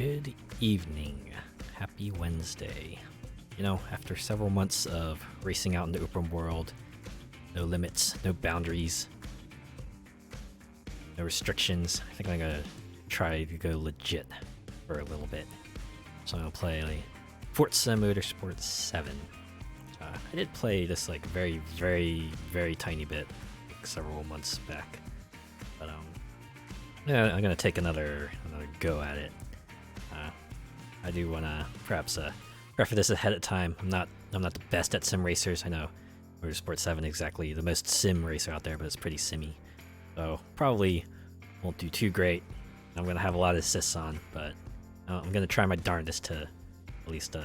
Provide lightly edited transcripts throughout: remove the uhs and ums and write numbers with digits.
Good evening. Happy Wednesday. You know, after several months of racing out in the open world, no limits, no boundaries, no restrictions, I think I'm gonna try to go legit for a little bit. So I'm gonna play Forza Motorsport 7. I did play this like very tiny bit like several months back, but yeah, I'm gonna take another go at it. I do wanna perhaps preface this ahead of time. I'm not the best at sim racers. I know Motorsport 7 exactly the most sim racer out there, but it's pretty simmy, so probably won't do too great. I'm gonna have a lot of assists on, but I'm gonna try my darndest to at least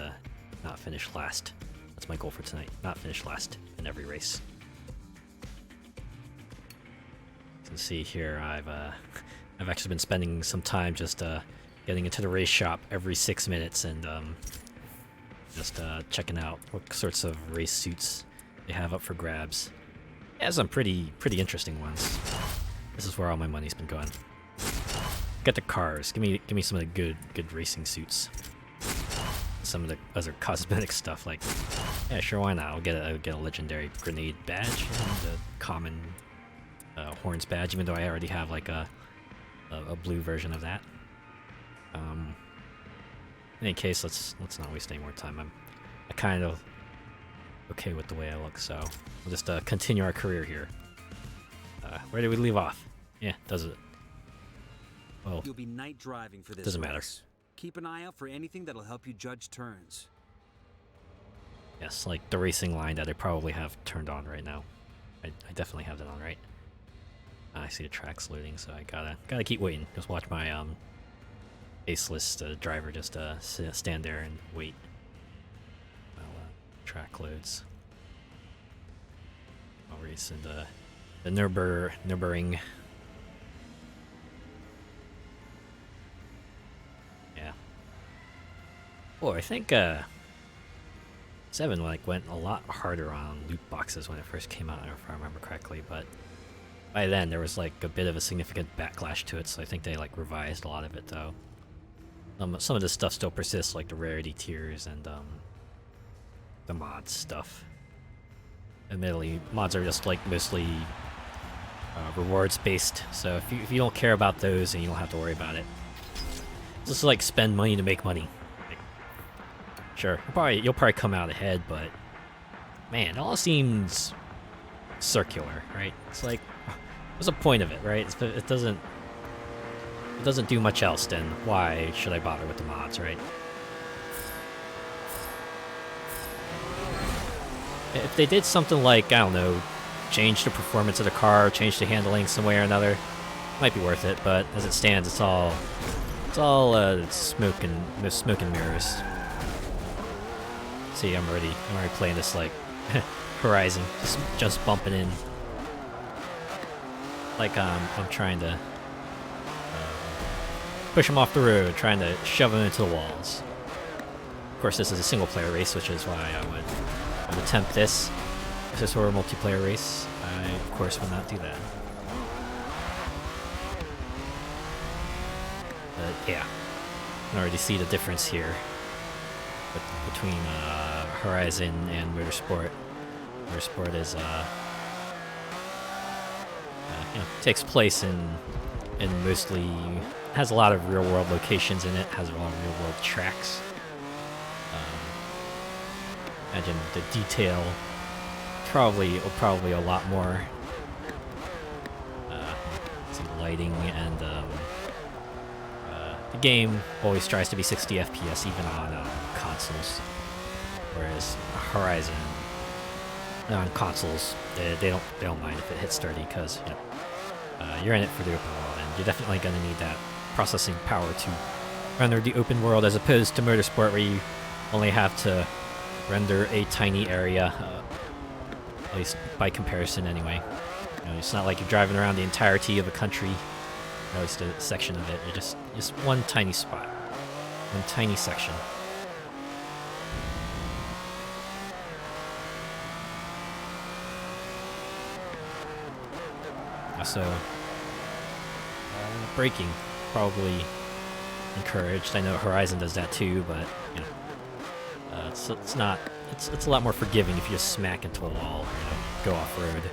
not finish last. That's my goal for tonight. Not finish last in every race. You can see here I've actually been spending some time just getting into the race shop every 6 minutes and just checking out what sorts of race suits they have up for grabs. Yeah, some pretty interesting ones. This is where all my money's been going. Get the cars. Give me some of the good racing suits. Some of the other cosmetic stuff, like, yeah, sure, why not? I'll get a legendary grenade badge and a common horns badge, even though I already have like a blue version of that. In any case, let's not waste any more time. I'm kind of okay with the way I look, so we'll just continue our career here. Where did we leave off? Yeah, does it? Well, you'll be night driving for this. Doesn't matter. Keep an eye out for anything that'll help you judge turns. Yes, like the racing line that I probably have turned on right now. I definitely have that on, right? I see the tracks loading, so I gotta keep waiting. Just watch my aceless driver just stand there and wait while track loads. I'll race in the Nürburgring. Yeah. Boy, I think 7 went a lot harder on loot boxes when it first came out, if I remember correctly, but by then there was like a bit of a significant backlash to it, so I think they like revised a lot of it though. Some of this stuff still persists, like the rarity tiers and the mods stuff. Admittedly, mods are just like mostly rewards based, so if you don't care about those, then you don't have to worry about it. Just like spend money to make money. Like, sure, you'll probably come out ahead, but man, it all seems circular, right? It's like, what's the point of it, right? It doesn't do much else, then why should I bother with the mods, right? If they did something like, I don't know, change the performance of the car, change the handling some way or another, it might be worth it, but as it stands, it's all smoke and mirrors. See, I'm already playing this like Horizon, just bumping in. Like I'm trying to push him off the road, trying to shove him into the walls. Of course, this is a single-player race, which is why I would attempt this. If this were a multiplayer race, I of course would not do that. But yeah, you can already see the difference here between Horizon and Motorsport. Motorsport is takes place in mostly, has a lot of real world locations in it, has a lot of real world tracks. Imagine the detail, probably a lot more. Some lighting, and the game always tries to be 60 FPS even on consoles, whereas Horizon on consoles they don't mind if it hits 30, because you're in it for the open world, and you're definitely going to need that processing power to render the open world, as opposed to Motorsport, where you only have to render a tiny area, at least by comparison anyway. It's not like you're driving around the entirety of a country, or at least a section of it. You're just one tiny spot, one tiny section. So braking, probably encouraged. I know Horizon does that too, but you know, it's not. It's a lot more forgiving if you just smack into a wall, you know, go off road.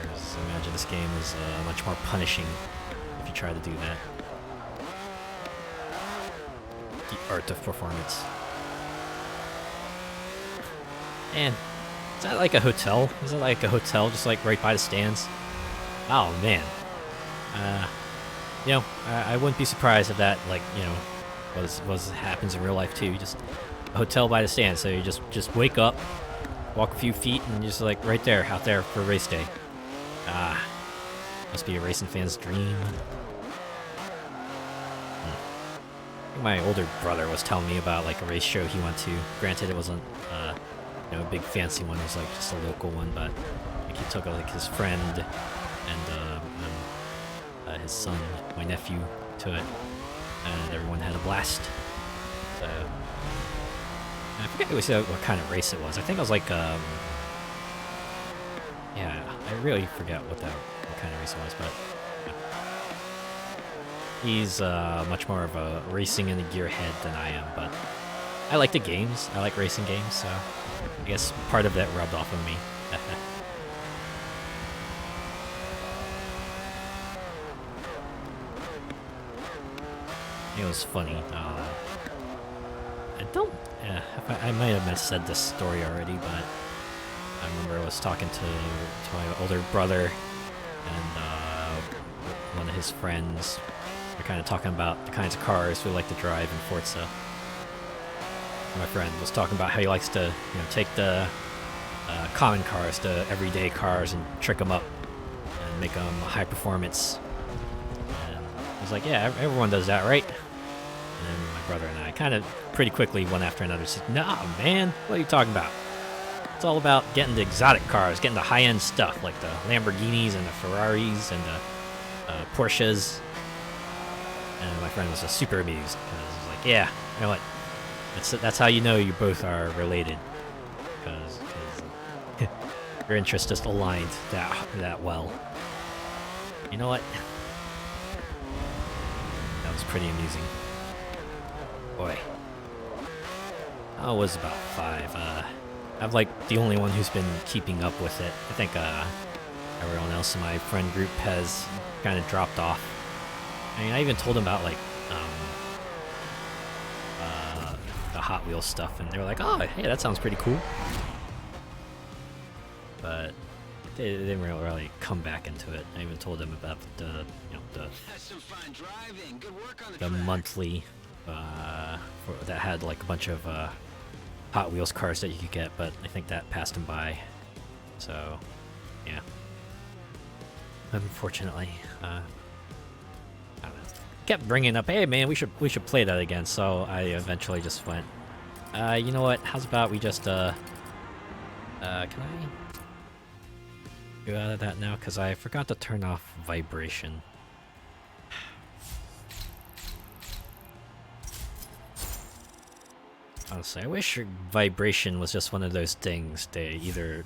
Whereas I imagine this game is much more punishing if you try to do that. The art of performance. And is that like a hotel? Is it like a hotel just like right by the stands? Oh man. You know, I wouldn't be surprised if that, like, you know, was happens in real life too. Just a hotel by the stands, so you just wake up, walk a few feet, and you're just like right there, out there for race day. Must be a racing fan's dream. I think my older brother was telling me about like a race show he went to. Granted, it wasn't you know, a big fancy one. It was like just a local one, but like he took like his friend and his son, my nephew, to it, and everyone had a blast. So I forget what kind of race it was. I think it was like yeah, I really forget what kind of race it was, but yeah. He's much more of a racing in the gear head than I am, but I like the games. I like racing games, so I guess part of that rubbed off on me. It was funny. I don't. I might have said this story already, but I remember I was talking to my older brother and one of his friends. We're kind of talking about the kinds of cars we like to drive in Forza. My friend was talking about how he likes to, you know, take the common cars to everyday cars and trick them up and make them high performance. And I was like, yeah, everyone does that, right? And then my brother and I kind of pretty quickly, one after another, said, nah, man, what are you talking about? It's all about getting the exotic cars, getting the high-end stuff, like the Lamborghinis and the Ferraris and the Porsches. And my friend was just super amused, because he was like, yeah, you know what? That's how you know you both are related, because your interests just aligned that well. You know what? That was pretty amusing. Boy. I was about 5. I'm like the only one who's been keeping up with it. I think everyone else in my friend group has kind of dropped off. I mean, I even told them about like the Hot Wheels stuff, and they were like, "Oh, hey, that sounds pretty cool." But they didn't really come back into it. I even told them about the monthly that had like a bunch of Hot Wheels cars that you could get, but I think that passed them by. So, yeah. Unfortunately, I don't know. Kept bringing up, hey man, we should play that again. So I eventually just went, you know what? How's about we just can I go out of that now? Because I forgot to turn off vibration. Honestly, I wish vibration was just one of those things they either...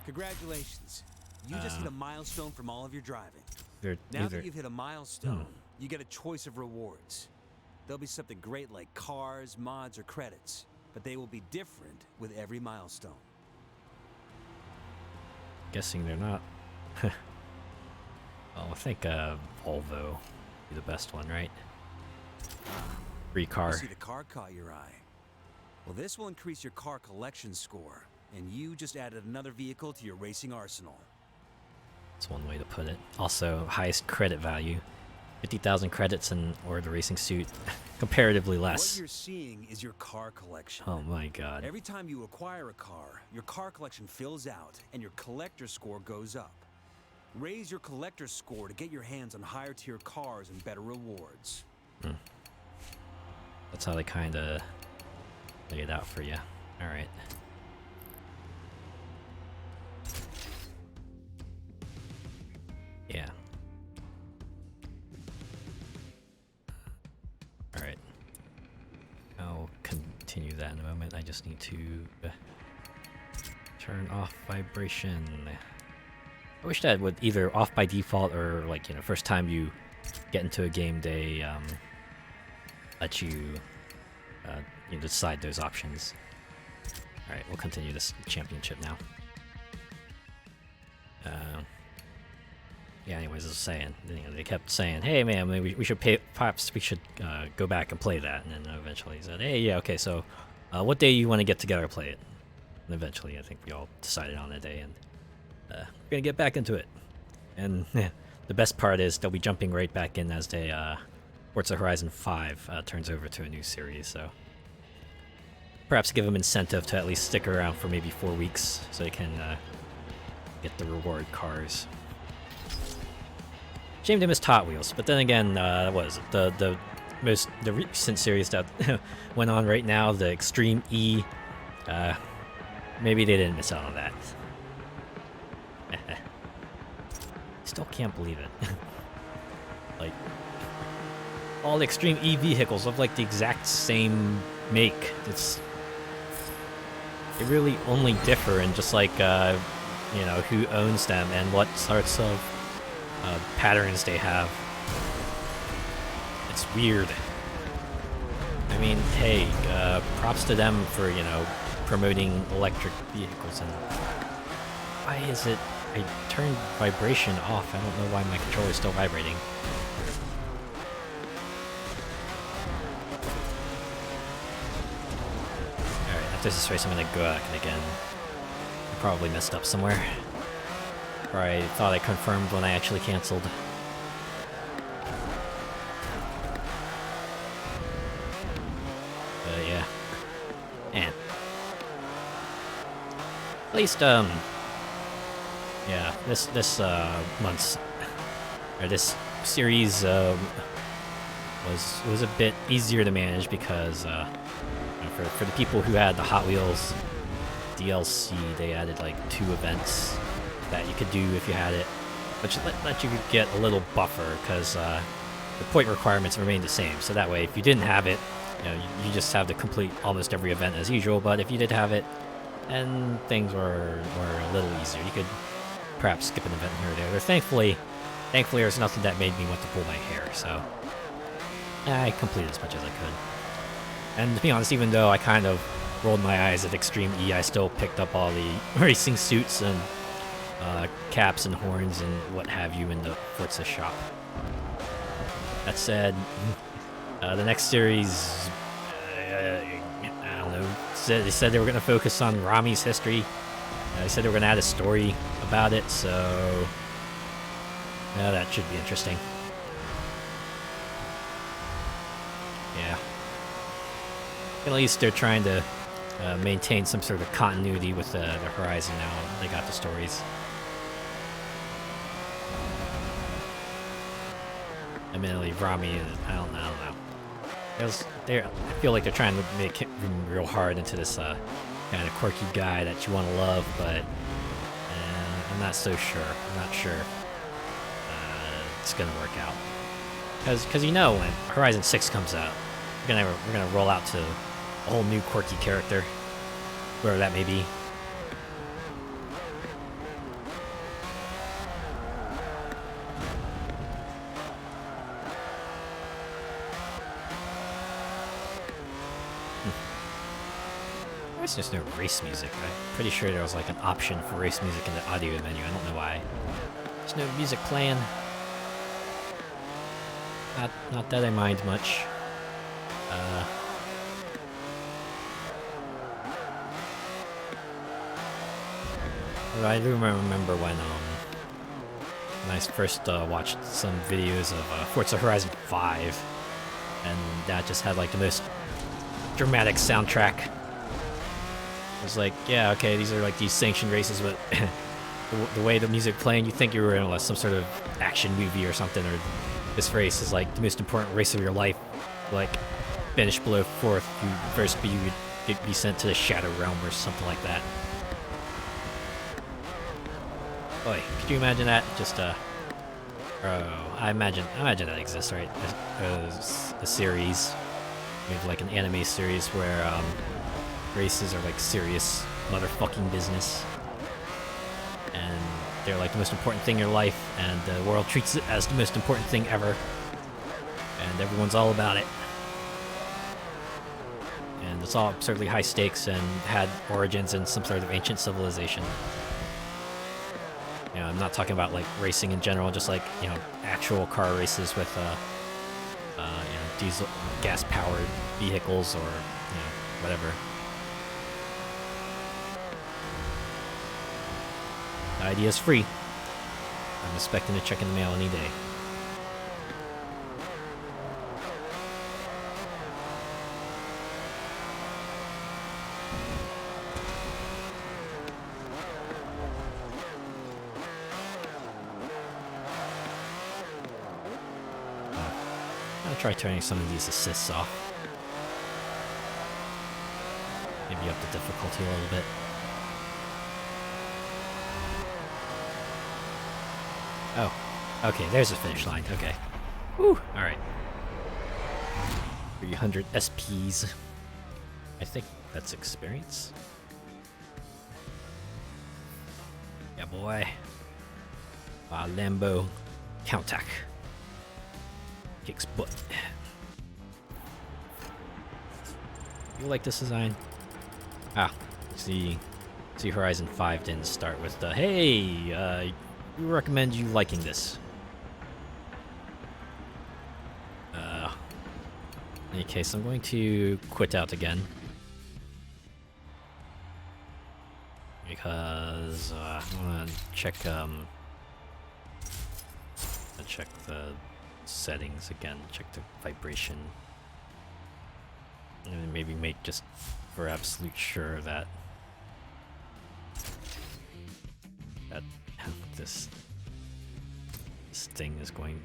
Congratulations. You just hit a milestone from all of your driving. Now that you've hit a milestone, you get a choice of rewards. There'll be something great like cars, mods, or credits, but they will be different with every milestone. Guessing they're not. Oh, I think Volvo would be the best one, right? Free car. You see the car caught your eye. Well, this will increase your car collection score, and you just added another vehicle to your racing arsenal. That's one way to put it. Also, highest credit value. 50,000 credits or the racing suit. Comparatively less. What you're seeing is your car collection. Oh my god. Every time you acquire a car, your car collection fills out, and your collector score goes up. Raise your collector score to get your hands on higher tier cars and better rewards. That's how they kind of lay it out for you. Alright. Yeah. Alright. I'll continue that in a moment. I just need to turn off vibration. I wish that would either off by default or, like, you know, first time you get into a game, they let you, decide those options. All right, we'll continue this championship now. Yeah. Anyways, as I was saying, they kept saying, "Hey, man, we should perhaps we should go back and play that." And then eventually he said, "Hey, yeah, okay. So, what day you want to get together to play it?" And eventually, I think we all decided on a day, and we're gonna get back into it. And the best part is they'll be jumping right back in as they Forza Horizon 5 turns over to a new series. So perhaps give them incentive to at least stick around for maybe 4 weeks so they can get the reward cars. Shame they missed Hot Wheels, but then again, what is it? The recent series that went on right now, the Extreme E. Maybe they didn't miss out on that. Still can't believe it. Like, all the Extreme E vehicles look like the exact same make. They really only differ in just like who owns them and what sorts of patterns they have. It's weird. I mean, hey, props to them for promoting electric vehicles. And why is it I turned vibration off? I don't know why my controller is still vibrating. Alright, after this race I'm gonna go back again. I probably messed up somewhere. Or I thought I confirmed when I actually cancelled. Yeah. And at least yeah, this month's or this series was a bit easier to manage because for the people who had the Hot Wheels DLC, they added like 2 events that you could do if you had it, which let you get a little buffer because the point requirements remain the same. So that way, if you didn't have it, you just have to complete almost every event as usual. But if you did have it, and things were a little easier, you could perhaps skip an event here or there. Thankfully, there's nothing that made me want to pull my hair. So I completed as much as I could. And to be honest, even though I kind of rolled my eyes at Extreme E, I still picked up all the racing suits and caps and horns and what have you in the Forza shop. That said, the next series, I don't know, they said they were going to focus on Rami's history. They said they were going to add a story about it, so that should be interesting. Yeah. At least they're trying to maintain some sort of continuity with the Horizon now. They got the stories. Admittedly, Rami, I don't know. I feel like they're trying to make him real hard into this kind of quirky guy that you want to love, but I'm not so sure. I'm not sure it's gonna work out. Because when Horizon 6 comes out, we're gonna roll out to a whole new quirky character, wherever that may be. There's just no race music. I'm pretty sure there was like an option for race music in the audio menu. I don't know why. There's no music playing. Not that I mind much. I do remember when I first watched some videos of Forza Horizon 5, and that just had like the most dramatic soundtrack. It was like, yeah, okay, these are like these sanctioned races, but the way the music playing, you think you were in some sort of action movie or something, or this race is like the most important race of your life. Like, finish below 4th, you would be sent to the Shadow Realm or something like that. Boy, could you imagine that? Just I imagine that exists, right? A series, maybe like an anime series where races are like serious motherfucking business, and they're like the most important thing in your life, and the world treats it as the most important thing ever, and everyone's all about it. it's all absurdly high stakes and had origins in some sort of ancient civilization. You know, I'm not talking about like racing in general, just like, you know, actual car races with you know, diesel, gas-powered vehicles or, you know, whatever. The idea is free. I'm expecting to check in the mail any day. I'll try turning some of these assists off. Maybe up the difficulty a little bit. Oh, okay, there's a finish line. Okay. Woo! Alright. 300 SPs. I think that's experience. Yeah, boy. Lambo Countach. Kicks butt. You like this design? Ah, see Horizon 5 didn't start with the, hey, we recommend you liking this. In any case, I'm going to quit out again. Because I want to check the settings again, check the vibration, and maybe make just for absolute sure that this thing is going,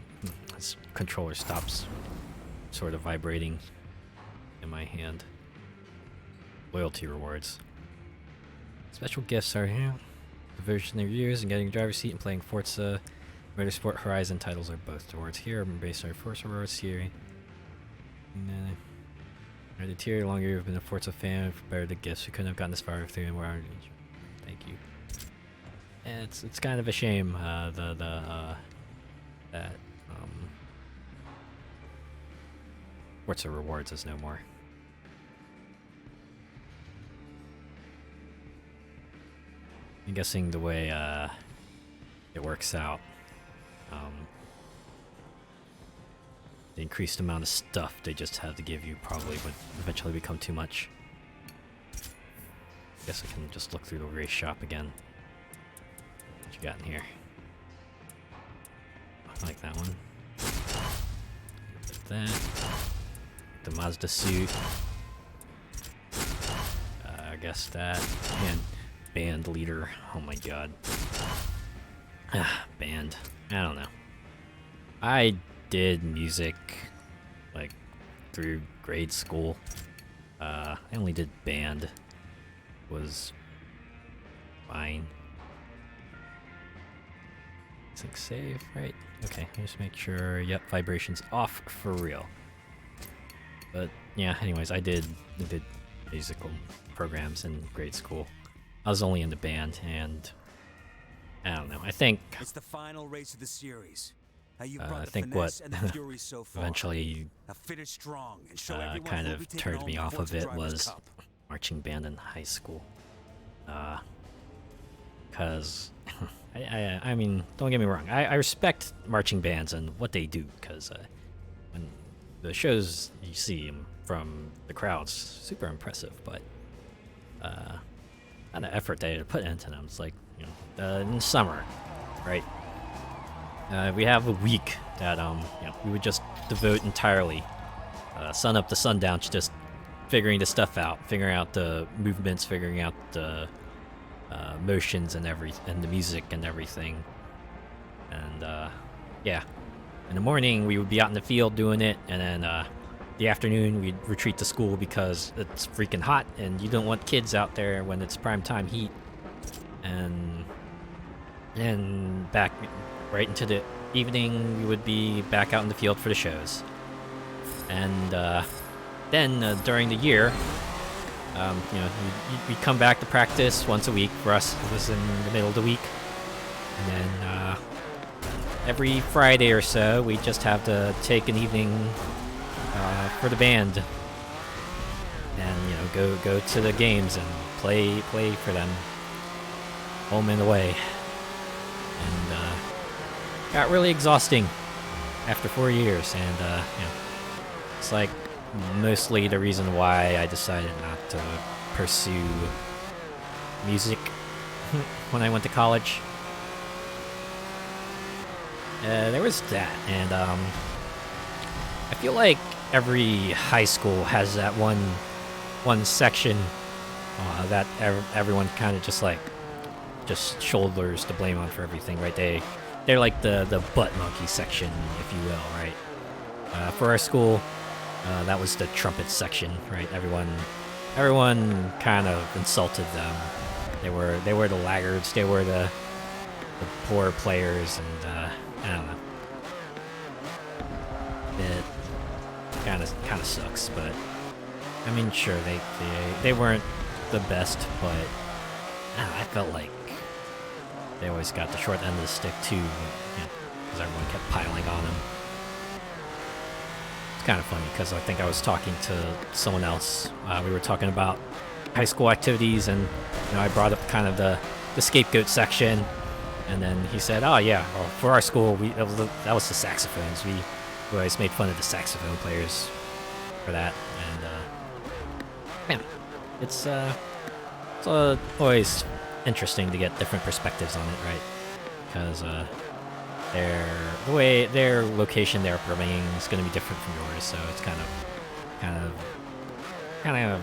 this controller stops sort of vibrating in my hand. Loyalty rewards. Special gifts are here. Diversion of years and getting a driver's seat and playing Forza Motorsport Horizon titles are both rewards here. Based on Forza rewards here. And then the tier longer you've been a Forza fan, for better the gifts. We couldn't have gotten this far if they were. Thank you. And it's kind of a shame that Forza rewards is no more. I'm guessing the way it works out, the increased amount of stuff they just have to give you probably would eventually become too much. Guess I can just look through the race shop again. What you got in here? I like that one. Like that. The Mazda suit. I guess that. And band leader. Oh my god. Band. I don't know. I did music like through grade school. I only did band. Was fine. I think save, right? Okay, just make sure. Yep, vibrations off for real. But yeah, anyways, I did musical programs in grade school. I was only in the band, and I don't know. I think it's the final race of the series. I think what eventually kind of turned me off of it was marching band in high school. Because I mean, don't get me wrong. I respect marching bands and what they do, because when the shows you see from the crowds, super impressive. But kind of effort they put into them. It's like, you know, in summer, right? We have a week that you know, we would just devote entirely, sun up to sundown, to just figuring the stuff out, figuring out the movements, figuring out the motions and and the music and everything. And yeah, in the morning we would be out in the field doing it, and then the afternoon we'd retreat to school because it's freaking hot and you don't want kids out there when it's prime time heat. And back right into the evening we would be back out in the field for the shows. And then during the year, you know, we'd come back to practice once a week. For us, it was in the middle of the week. And then every Friday or so, we just have to take an evening for the band. And, you know, go to the games and play for them, home and away, and got really exhausting after 4 years, and it's like mostly the reason why I decided not to pursue music when I went to college. There was that, and I feel like every high school has that one section that everyone kind of just shoulders the blame on for everything, right? They're like the butt monkey section, if you will, right? For our school, that was the trumpet section, right? Everyone kind of insulted them. They were the laggards. They were the poor players, and I don't know. It kind of sucks, but I mean, sure, they weren't the best, but I don't know, I felt like they always got the short end of the stick too, because everyone kept piling on them. It's kind of funny because I think I was talking to someone else. We were talking about high school activities, and I brought up kind of the scapegoat section, and then he said, "Oh yeah, well, for our school, that was the saxophones. We always made fun of the saxophone players for that." And it's always interesting to get different perspectives on it, right? Because their location, their upbringing is going to be different from yours, so it's kind of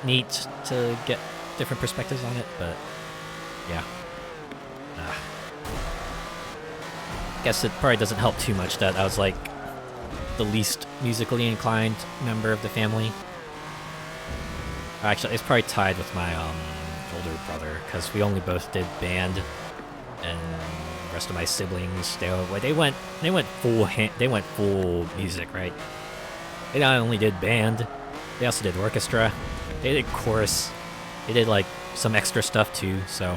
neat to get different perspectives on it. But yeah, guess it probably doesn't help too much that I was like the least musically inclined member of the family. Actually, it's probably tied with my older brother, because we only both did band, and the rest of my siblings they went full music, right? They not only did band, they also did orchestra, they did chorus, they did like some extra stuff too. So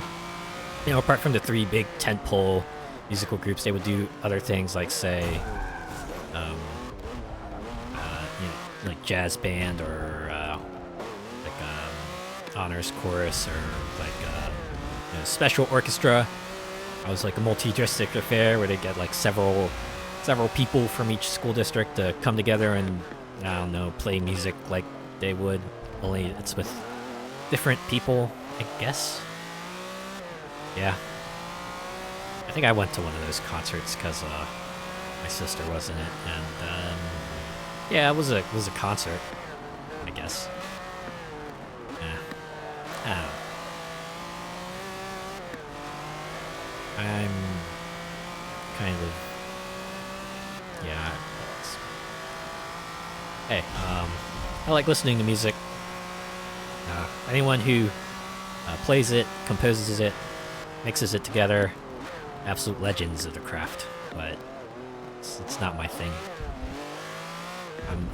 apart from the three big tentpole musical groups, they would do other things like, say, like jazz band, or honors chorus, or like special orchestra. I was like a multi-district affair where they get like several people from each school district to come together and, I don't know, play music like they would, only it's with different people, I guess. Yeah, I think I went to one of those concerts because my sister was in it, and yeah, it was a concert, I guess. I don't know. I'm kind of, yeah. Hey, I like listening to music. Anyone who plays it, composes it, mixes it together, absolute legends of the craft. But it's not my thing.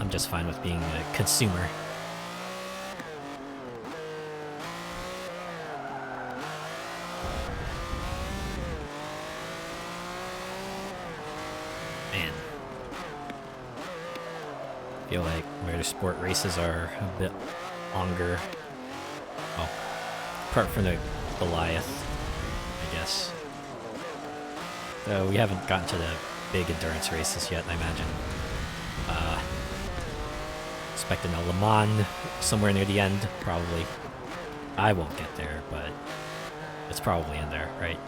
I'm just fine with being a consumer. Man, I feel like motorsport races are a bit longer. Well, apart from the Goliath, I guess. Though we haven't gotten to the big endurance races yet, I imagine. Expecting a Le Mans somewhere near the end, probably. I won't get there, but it's probably in there, right?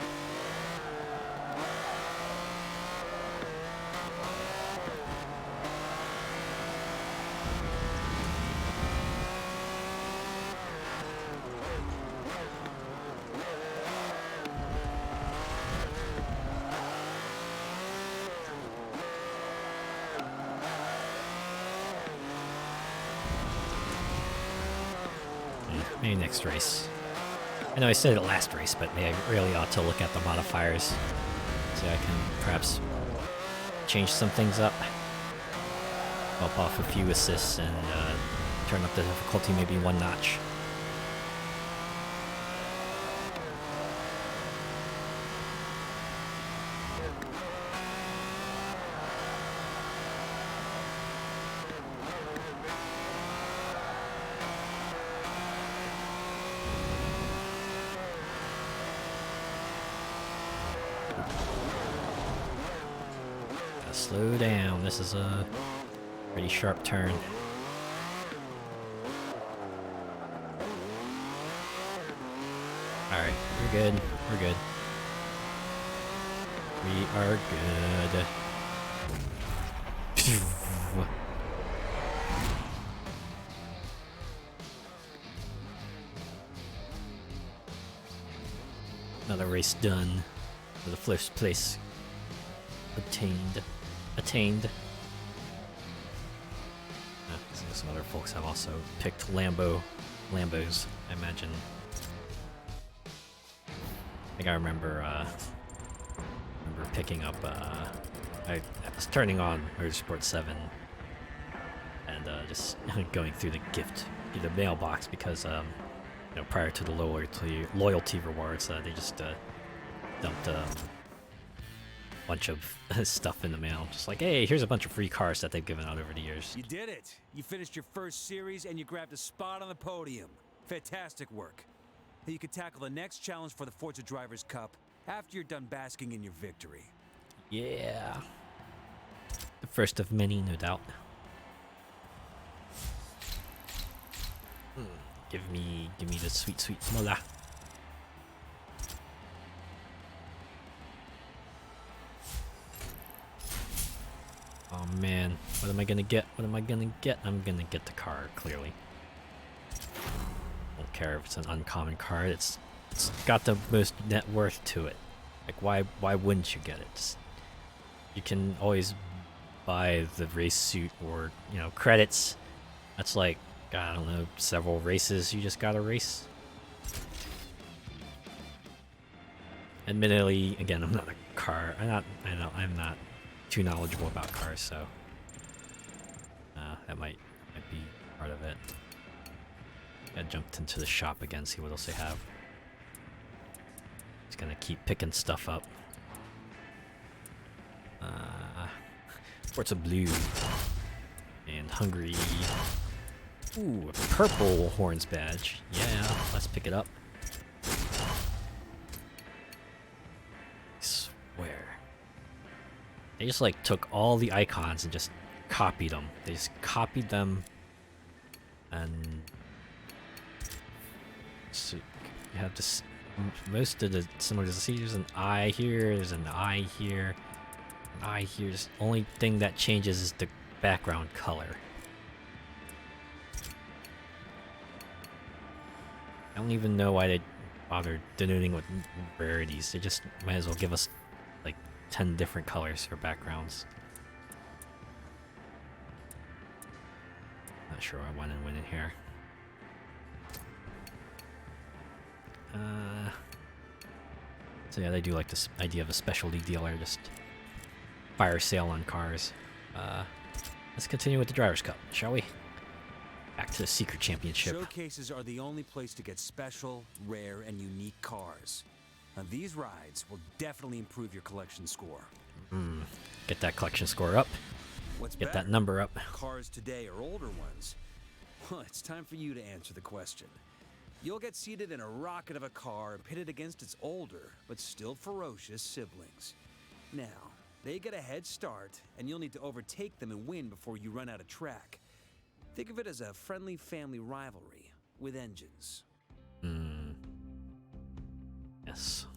Maybe next race. I know I said it last race, but maybe I really ought to look at the modifiers so I can perhaps change some things up. Bump off a few assists and turn up the difficulty maybe one notch. Slow down. This is a pretty sharp turn. Alright, we're good. We're good. We are good. Another race done. For the first place attained. Some other folks have also picked Lambos, I imagine. I think I remember picking up, I was turning on Motorsport 7 and just going through the mailbox because, you know, prior to the loyalty rewards, they just dumped a bunch of stuff in the mail. Just like, hey, here's a bunch of free cars that they've given out over the years. You did it. You finished your first series and you grabbed a spot on the podium. Fantastic work. You could tackle the next challenge for the Forza Drivers' Cup after you're done basking in your victory. Yeah. The first of many, no doubt. Give me the sweet, sweet mola. Oh man, what am I gonna get? What am I gonna get? I'm gonna get the car, clearly. Don't care if it's an uncommon card. It's got the most net worth to it. Like, why wouldn't you get it? You can always buy the race suit or, you know, credits. That's like, I don't know, several races you just gotta race. Admittedly, again, I'm not a car. I'm not too knowledgeable about cars, so that might be part of it. I jumped into the shop again, see what else they have. Just gonna keep picking stuff up. Forza Blue and Hungary. Ooh, a purple horns badge. Yeah, let's pick it up. I swear. They just like took all the icons and just copied them. They just copied them and so you have this most of the similar to see there's an eye here, there's an eye here, an eye here. The only thing that changes is the background color. I don't even know why they bothered denoting with rarities. They just might as well give us like 10 different colors for backgrounds. Not sure I want to win it here. So yeah, they do like this idea of a specialty dealer, just fire sale on cars. Let's continue with the Drivers' Cup, shall we? Back to the Secret Championship. Showcases are the only place to get special, rare, and unique cars. Now, these rides will definitely improve your collection score. Get that collection score up. What's Get better, that number up. cars today or older ones? Well, it's time for you to answer the question. You'll get seated in a rocket of a car and pitted against its older, but still ferocious siblings. Now, they get a head start, and you'll need to overtake them and win before you run out of track. Think of it as a friendly family rivalry with engines. Yes.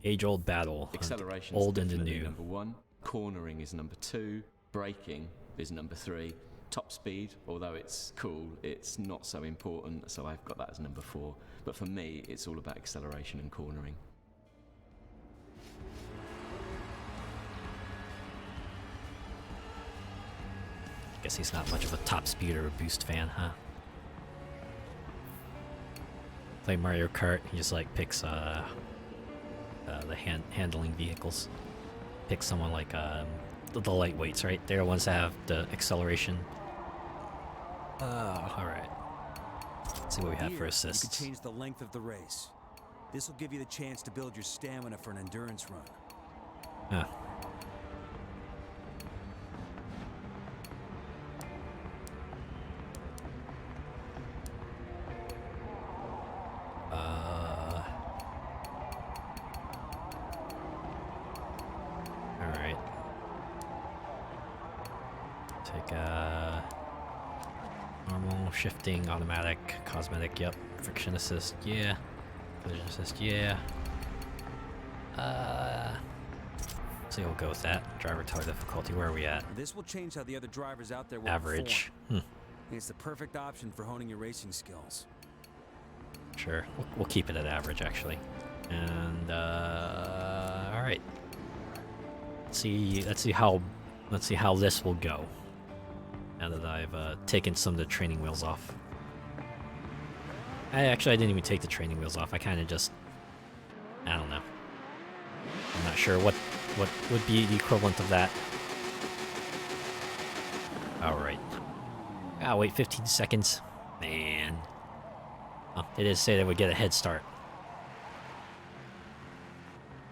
Age-old battle. Acceleration old is and the definitely new. number 1. Cornering is number 2. Braking is number 3. Top speed, although it's cool, it's not so important, so I've got that as number 4. But for me, it's all about acceleration and cornering. Guess he's not much of a top speed or a boost fan, huh? Play Mario Kart, he just like picks the handling vehicles. Picks someone like the lightweights, right? They're the ones that have the acceleration. Alright. Let's see what we have for assists. You can change the length of the race. This will give you the chance to build your stamina for an endurance run. Huh. Take normal, shifting, automatic, cosmetic, yep. Friction assist, yeah. Collision assist, yeah. So we'll go with that. Driver tire difficulty, where are we at? This will change how the other drivers out there will Average. perform. It's the perfect option for honing your racing skills. Sure, we'll keep it at average, actually. And all right. Let's see how this will go. Now that I've taken some of the training wheels off. I didn't even take the training wheels off. I kind of just, I don't know. I'm not sure what would be the equivalent of that. All right. Ah, wait 15 seconds. Man. Oh, they did say they would get a head start.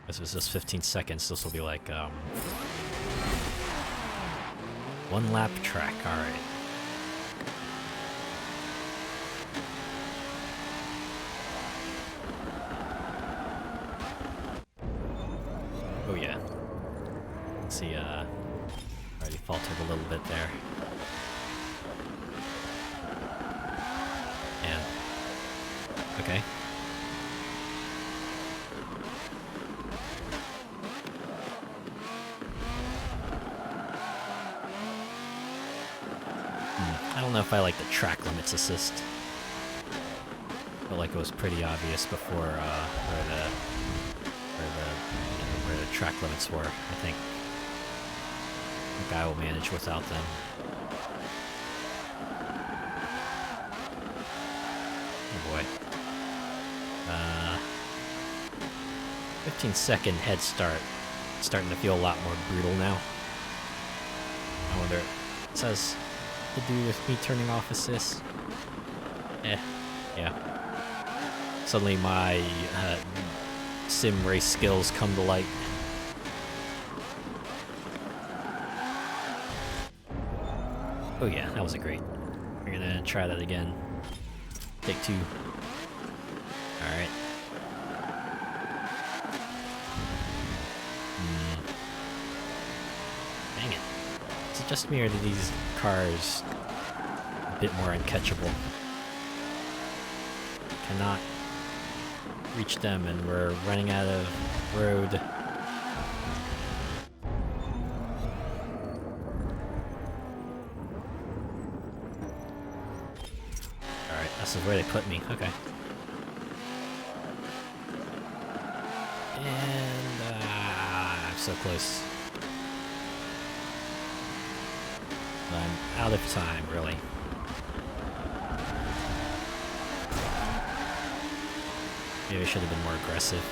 This was just 15 seconds. This will be like, one lap track. All right. Oh yeah. Let's see, already faltered a little bit there. And okay. I don't know if I like the track limits assist. Felt like it was pretty obvious before where the track limits were. I think I will manage without them. Oh boy. 15-second head start. Starting to feel a lot more brutal now. I wonder, it says to do with me turning off assist. Yeah. Suddenly my sim race skills come to light. Oh yeah, that was a great. We're gonna try that again. Take two. Alright. Dang it. Is it just me or do these cars a bit more uncatchable? Cannot reach them and we're running out of road. Alright, this is where they put me. Okay. And I'm so close. I'm out of time, really. Maybe I should have been more aggressive.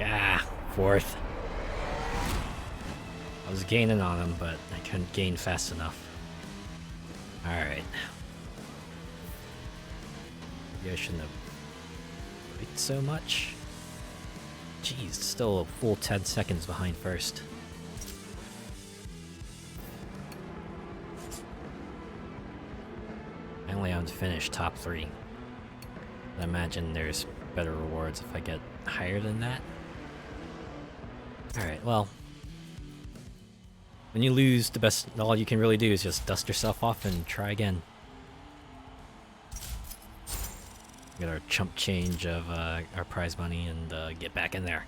Ah, fourth. I was gaining on him, but I couldn't gain fast enough. Alright. Maybe I shouldn't have braked so much. Jeez, still a full 10 seconds behind first. To finish top 3. I imagine there's better rewards if I get higher than that. Alright, well. When you lose, all you can really do is just dust yourself off and try again. Get our chump change of our prize money and get back in there.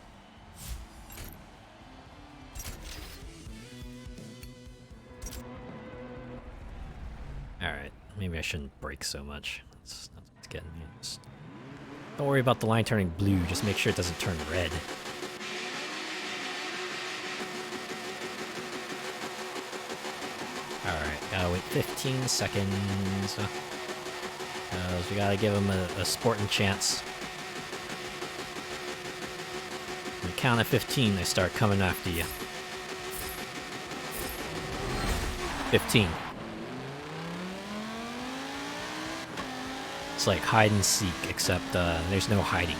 Alright. Maybe I shouldn't brake so much. That's what's getting me. Just don't worry about the line turning blue. Just make sure it doesn't turn red. Alright, gotta wait 15 seconds. We gotta give him a sporting chance. On the count of 15, they start coming after you. 15. It's like hide and seek, except there's no hiding.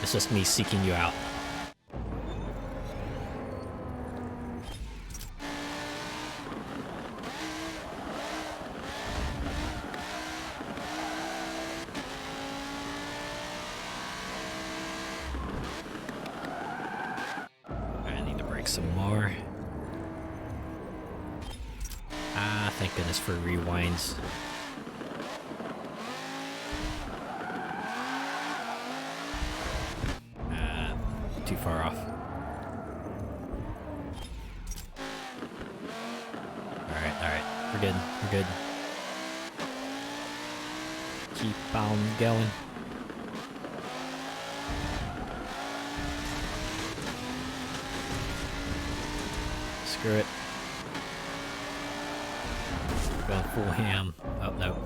It's just me seeking you out. back some more. Ah, thank goodness for rewinds. Too far off. Alright, we're good, we're good. Keep on going. Screw it. Going full ham. Oh, no.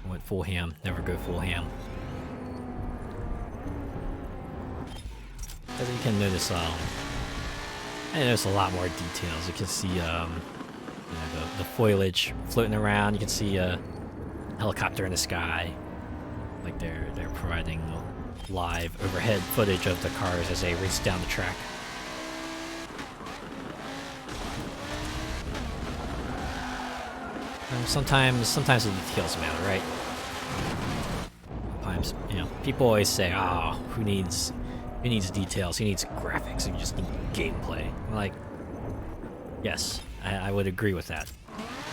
Went full ham. Never go full ham. As you can notice, I notice a lot more details. You can see, you know, the foliage floating around. You can see a helicopter in the sky. Like they're providing live overhead footage of the cars as they race down the track. Sometimes the details matter, right? Sometimes, you know, people always say, "Oh, who needs details? Who needs graphics? You just need gameplay." I'm like, yes, I would agree with that,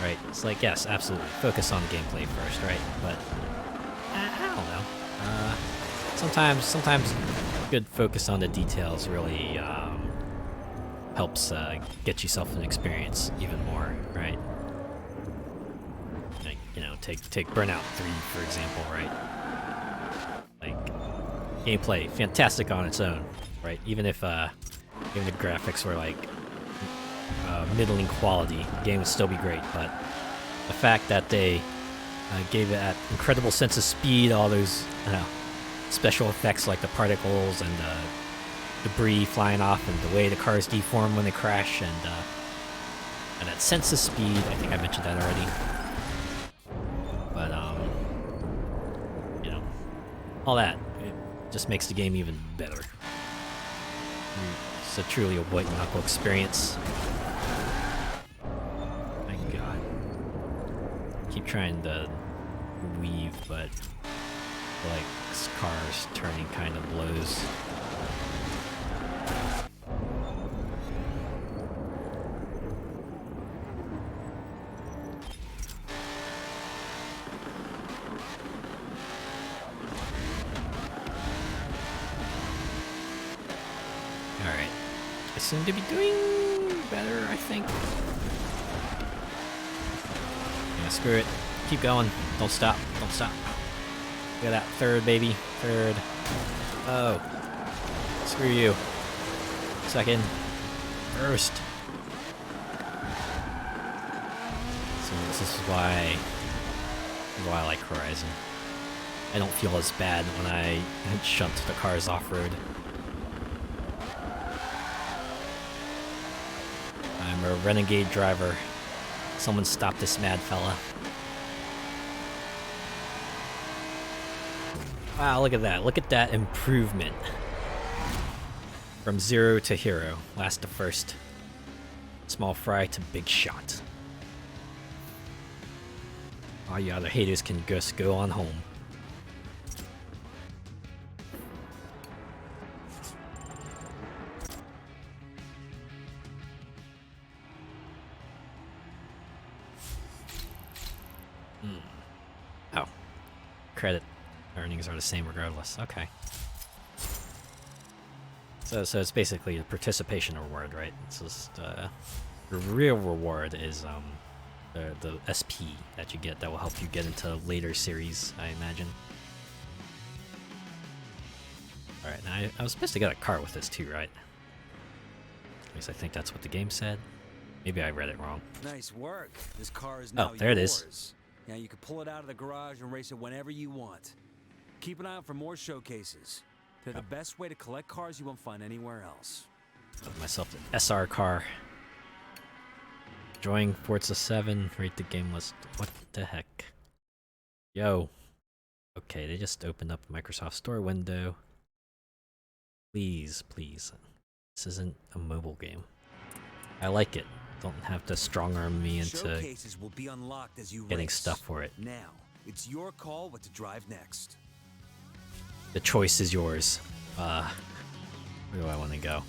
right? It's like, yes, absolutely, focus on the gameplay first, right? But I don't know. Sometimes good focus on the details really helps get yourself an experience even more, right? Like, you know, take Burnout 3 for example, right? Like, gameplay fantastic on its own, right? Even if the graphics were like middling quality, the game would still be great. But the fact that they gave it that incredible sense of speed, all those special effects like the particles and the debris flying off, and the way the cars deform when they crash, and that sense of speed. I think I mentioned that already. But you know, all that, it just makes the game even better. It's truly a white knuckle experience. My God, keep trying to weave, but like this car's turning kind of blows. Alright, I seem to be doing better, I think. Yeah, screw it. Keep going. Don't stop. Don't stop. Look at that. Third, baby. Third. Oh. Screw you. Second. First. So this is why I like Horizon. I don't feel as bad when I shunt the cars off-road. I'm a renegade driver. Someone stop this mad fella. Wow, look at that. Look at that improvement. From 0 to hero. Last to first. Small fry to big shot. All you other haters can just go on home. Oh. Credit earnings are the same regardless. Okay. So it's basically a participation reward, right? It's just the real reward is the SP that you get that will help you get into later series, I imagine. Alright, now I was supposed to get a car with this too, right? At least I think that's what the game said. Maybe I read it wrong. Nice work. This car is now Oh, there it yours. is. Now you can pull it out of the garage and race it whenever you want. Keep an eye out for more showcases. They're the best way to collect cars you won't find anywhere else. Got myself an SR car. Enjoying Forza 7. Rate the game list. What the heck? Yo. Okay, they just opened up a Microsoft Store window. Please, please. This isn't a mobile game. I like it. Don't have to strong arm me into Showcases will be unlocked as you getting race. stuff for it. Now, it's your call what to drive next. The choice is yours. Where do I want to go?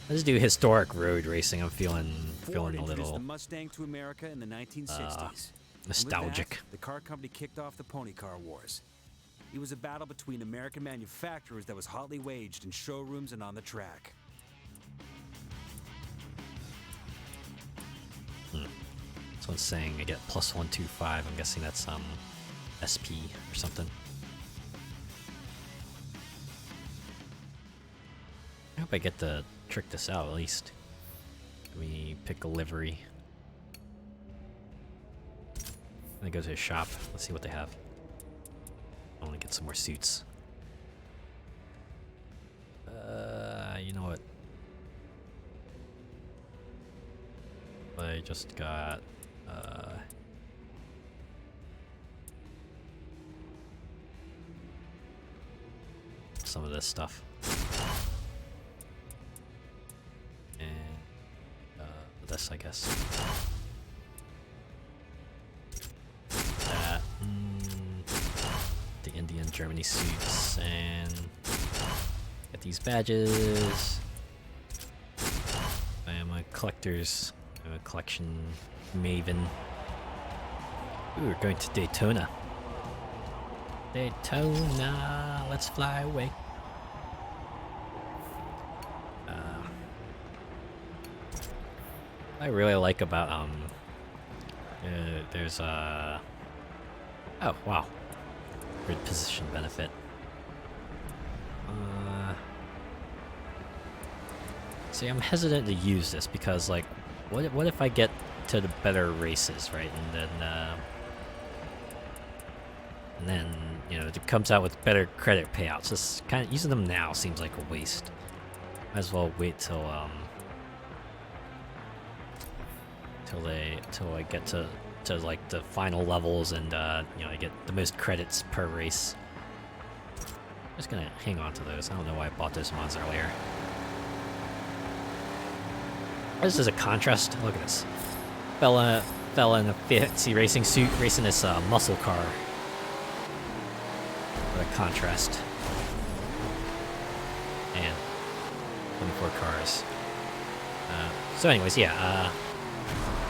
Let's do historic road racing. I'm feeling Ford a introduced little the Mustang to America in the 1960s. nostalgic. With that, the car company kicked off the pony car wars. It was a battle between American manufacturers that was hotly waged in showrooms and on the track. This one's saying I get plus 125. I'm guessing that's SP or something. I hope I get to trick this out at least. Let me pick a livery. Then go to a shop. Let's see what they have. I want to get some more suits. You know what? I just got some of this stuff. And this, I guess. That. The Indian Germany suits and get these badges. I am a collector's. I'm a collection maven. Ooh, we're going to Daytona. Daytona, let's fly away. I really like about there's oh wow, grid position benefit. See, I'm hesitant to use this because, like, what if I get to the better races, right? And then you know it comes out with better credit payouts. Just kind of using them now seems like a waste. Might as well wait till I get to like the final levels and you know I get the most credits per race. I'm just gonna hang on to those. I don't know why I bought those mods earlier. This is a contrast. Look at this. Fella in a fancy racing suit racing this muscle car. What a contrast. And 24 cars. So anyways, yeah.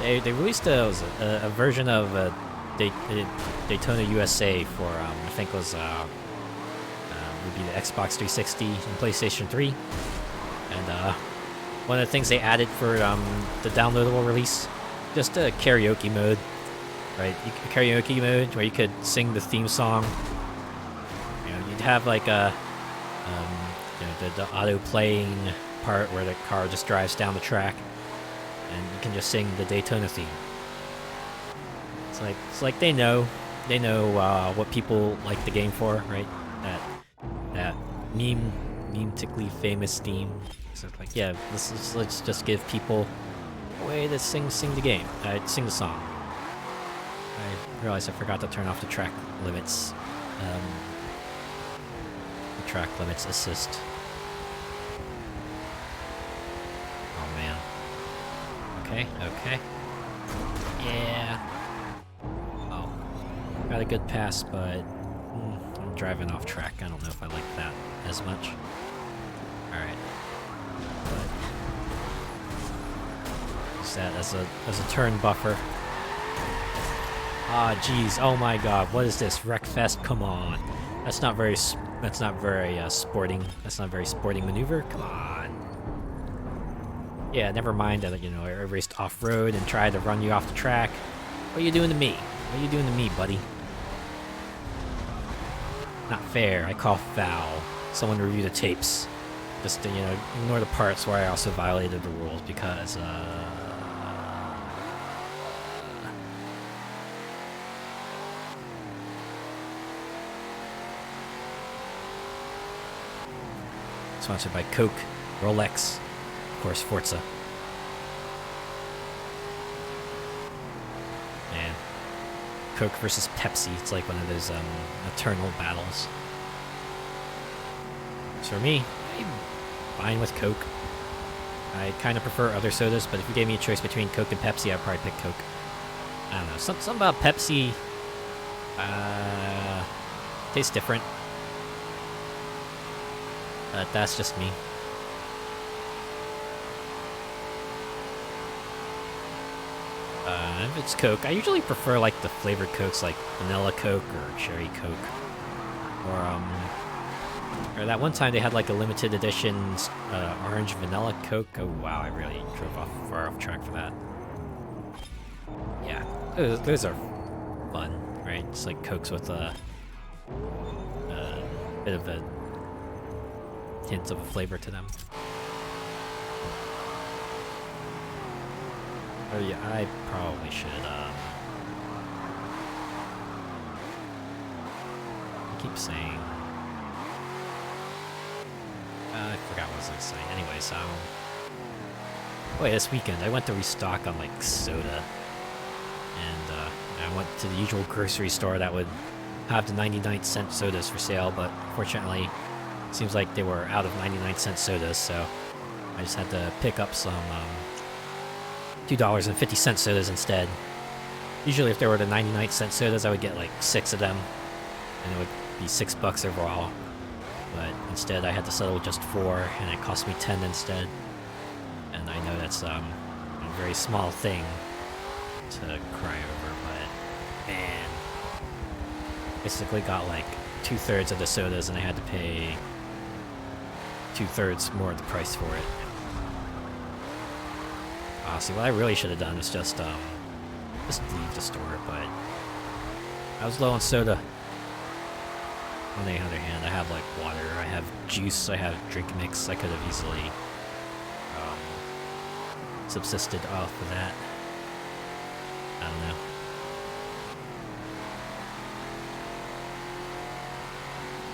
They released a version of Daytona USA for I think it was would be the Xbox 360 and PlayStation 3, and one of the things they added for the downloadable release, just a karaoke mode, right? Karaoke mode where you could sing the theme song. You know, you'd have like a you know, the auto playing part where the car just drives down the track. And you can just sing the Daytona theme. It's like they know what people like the game for, right? That meme-tically famous theme. So it's like, yeah, let's just give people a way to sing the game, sing the song. I realized I forgot to turn off the track limits. The track limits assist. Oh man. Okay. Yeah. Oh. Got a good pass, but I'm driving off track. I don't know if I like that as much. Alright. But use that as a turn buffer. Ah, jeez. Oh my god. What is this? Wreckfest? Come on. That's not very sporting. That's not very sporting maneuver. Come on. Yeah, never mind that, you know, I raced off-road and tried to run you off the track. What are you doing to me? What are you doing to me, buddy? Not fair. I call foul. Someone review the tapes. Just to, you know, ignore the parts where I also violated the rules because, Sponsored by Coke, Rolex, of course, Forza. And Coke versus Pepsi. It's like one of those eternal battles. So for me, I'm fine with Coke. I kind of prefer other sodas, but if you gave me a choice between Coke and Pepsi, I'd probably pick Coke. I don't know. Something about Pepsi tastes different. That's just me. If it's Coke, I usually prefer like the flavored Cokes, like vanilla Coke or cherry Coke, or that one time they had like a limited edition orange vanilla Coke. Oh wow, I really drove far off track for that. Yeah, those are fun, right? It's like Cokes with a bit of a hint of a flavor to them. Oh yeah, I probably should, I keep saying... I forgot what I was going to say. Anyways, wait, this weekend I went to restock on, like, soda. And, I went to the usual grocery store that would have the 99-cent sodas for sale, but fortunately, it seems like they were out of 99-cent sodas, so I just had to pick up some, $2.50 sodas instead. Usually if there were the 99-cent sodas, I would get like 6 of them, and it would be $6 overall. But instead I had to settle with just 4, and it cost me 10 instead. And I know that's a very small thing to cry over, but man, basically got like 2/3 of the sodas, and I had to pay 2/3 more of the price for it. See, what I really should have done was just leave the store, but I was low on soda. On the other hand, I have like water, I have juice, I have drink mix. I could have easily subsisted off of that. I don't know.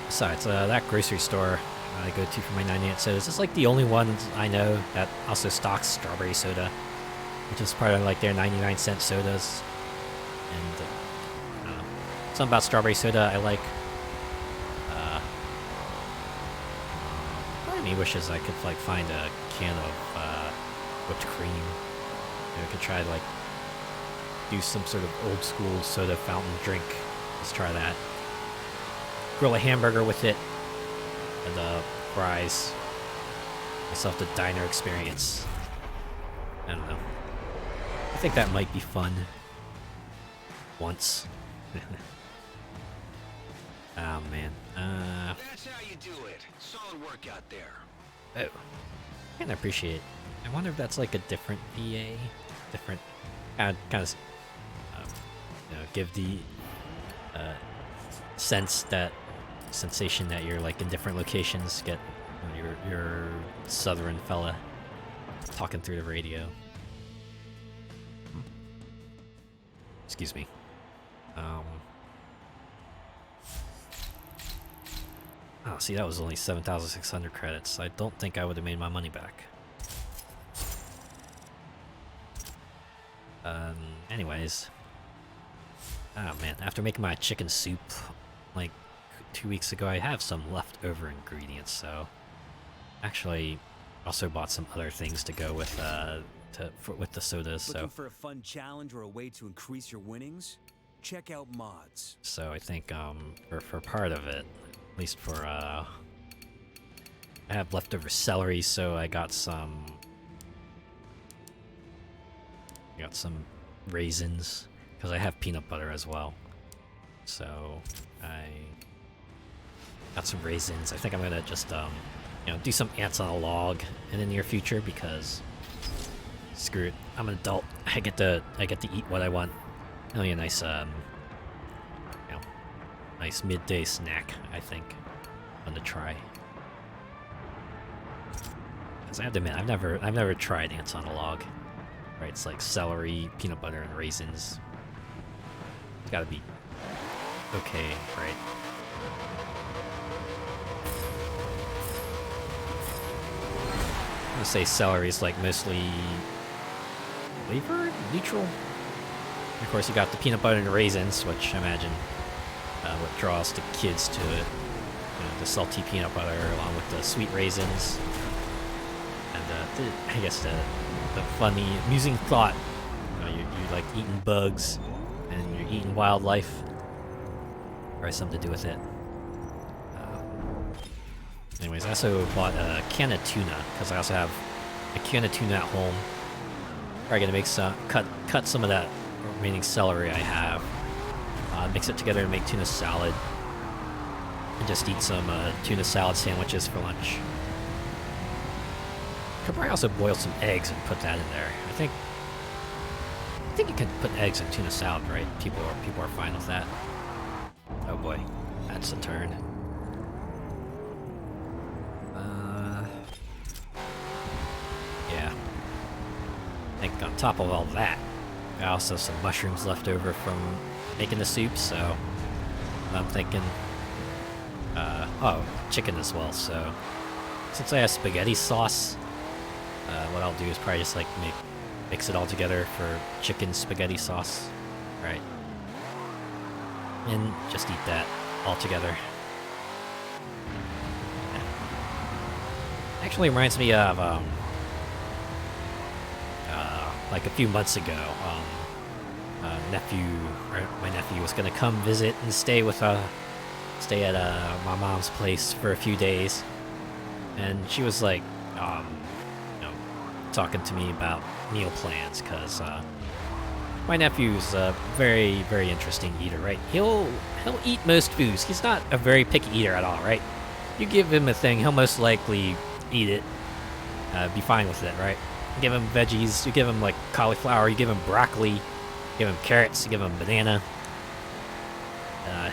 Besides, that grocery store I go to for my 98 sodas, it's like the only one I know that also stocks strawberry soda, which is part of like their 99-cent sodas. And I don't know, something about strawberry soda I like. Part of me wishes I could like find a can of whipped cream. Maybe I could try to like do some sort of old school soda fountain drink. Let's try that. Grill a hamburger with it, and fries. Myself the diner experience. I don't know. I think that might be fun. Once. Oh man. That's how you do it. Solid work out there. Oh. I can appreciate. I wonder if that's like a different VA. Different. Kind of. Give the sense that. Sensation that you're like in different locations. Get your southern fella talking through the radio. Excuse me. Oh, see, that was only 7,600 credits. I don't think I would have made my money back. Anyways. Oh man, after making my chicken soup, like 2 weeks ago, I have some leftover ingredients, so actually also bought some other things to go with with the sodas. Looking So for a fun challenge or a way to increase your winnings? Check out mods. I think for part of it, at least for I have leftover celery, so I got some raisins because I have peanut butter as well. So I got some raisins. I think I'm gonna just do some ants on a log in the near future because screw it. I'm an adult. I get to eat what I want. Really a nice nice midday snack, I think. Fun to try. Because I have to admit, I've never tried ants on a log. Right? It's like celery, peanut butter, and raisins. It's gotta be okay, right? I'm gonna say celery is like mostly flavor neutral. And of course, you got the peanut butter and raisins, which I imagine what draws the kids to it. The salty peanut butter along with the sweet raisins, and I guess the funny, amusing thought. You like eating bugs, and you're eating wildlife. Probably something to do with it. Anyways, I also bought a can of tuna because I also have a can of tuna at home. Probably gonna make some cut some of that remaining celery I have. Mix it together to make tuna salad. And just eat some tuna salad sandwiches for lunch. Could probably also boil some eggs and put that in there. I think you can put eggs in tuna salad, right? People are fine with that. Oh boy, that's a turn. Yeah. I think on top of all that, I also have some mushrooms left over from making the soup, so I'm thinking, oh, chicken as well. So since I have spaghetti sauce, what I'll do is probably just like mix it all together for chicken spaghetti sauce, right? And just eat that all together. Yeah. Actually reminds me of like a few months ago, my nephew was gonna come visit and stay at my mom's place for a few days, and she was like, talking to me about meal plans, because my nephew's a very, very interesting eater, right? He'll eat most foods. He's not a very picky eater at all, right? You give him a thing, he'll most likely eat it, be fine with it, right? You give him veggies, you give him like cauliflower, you give him broccoli, you give him carrots, you give him banana.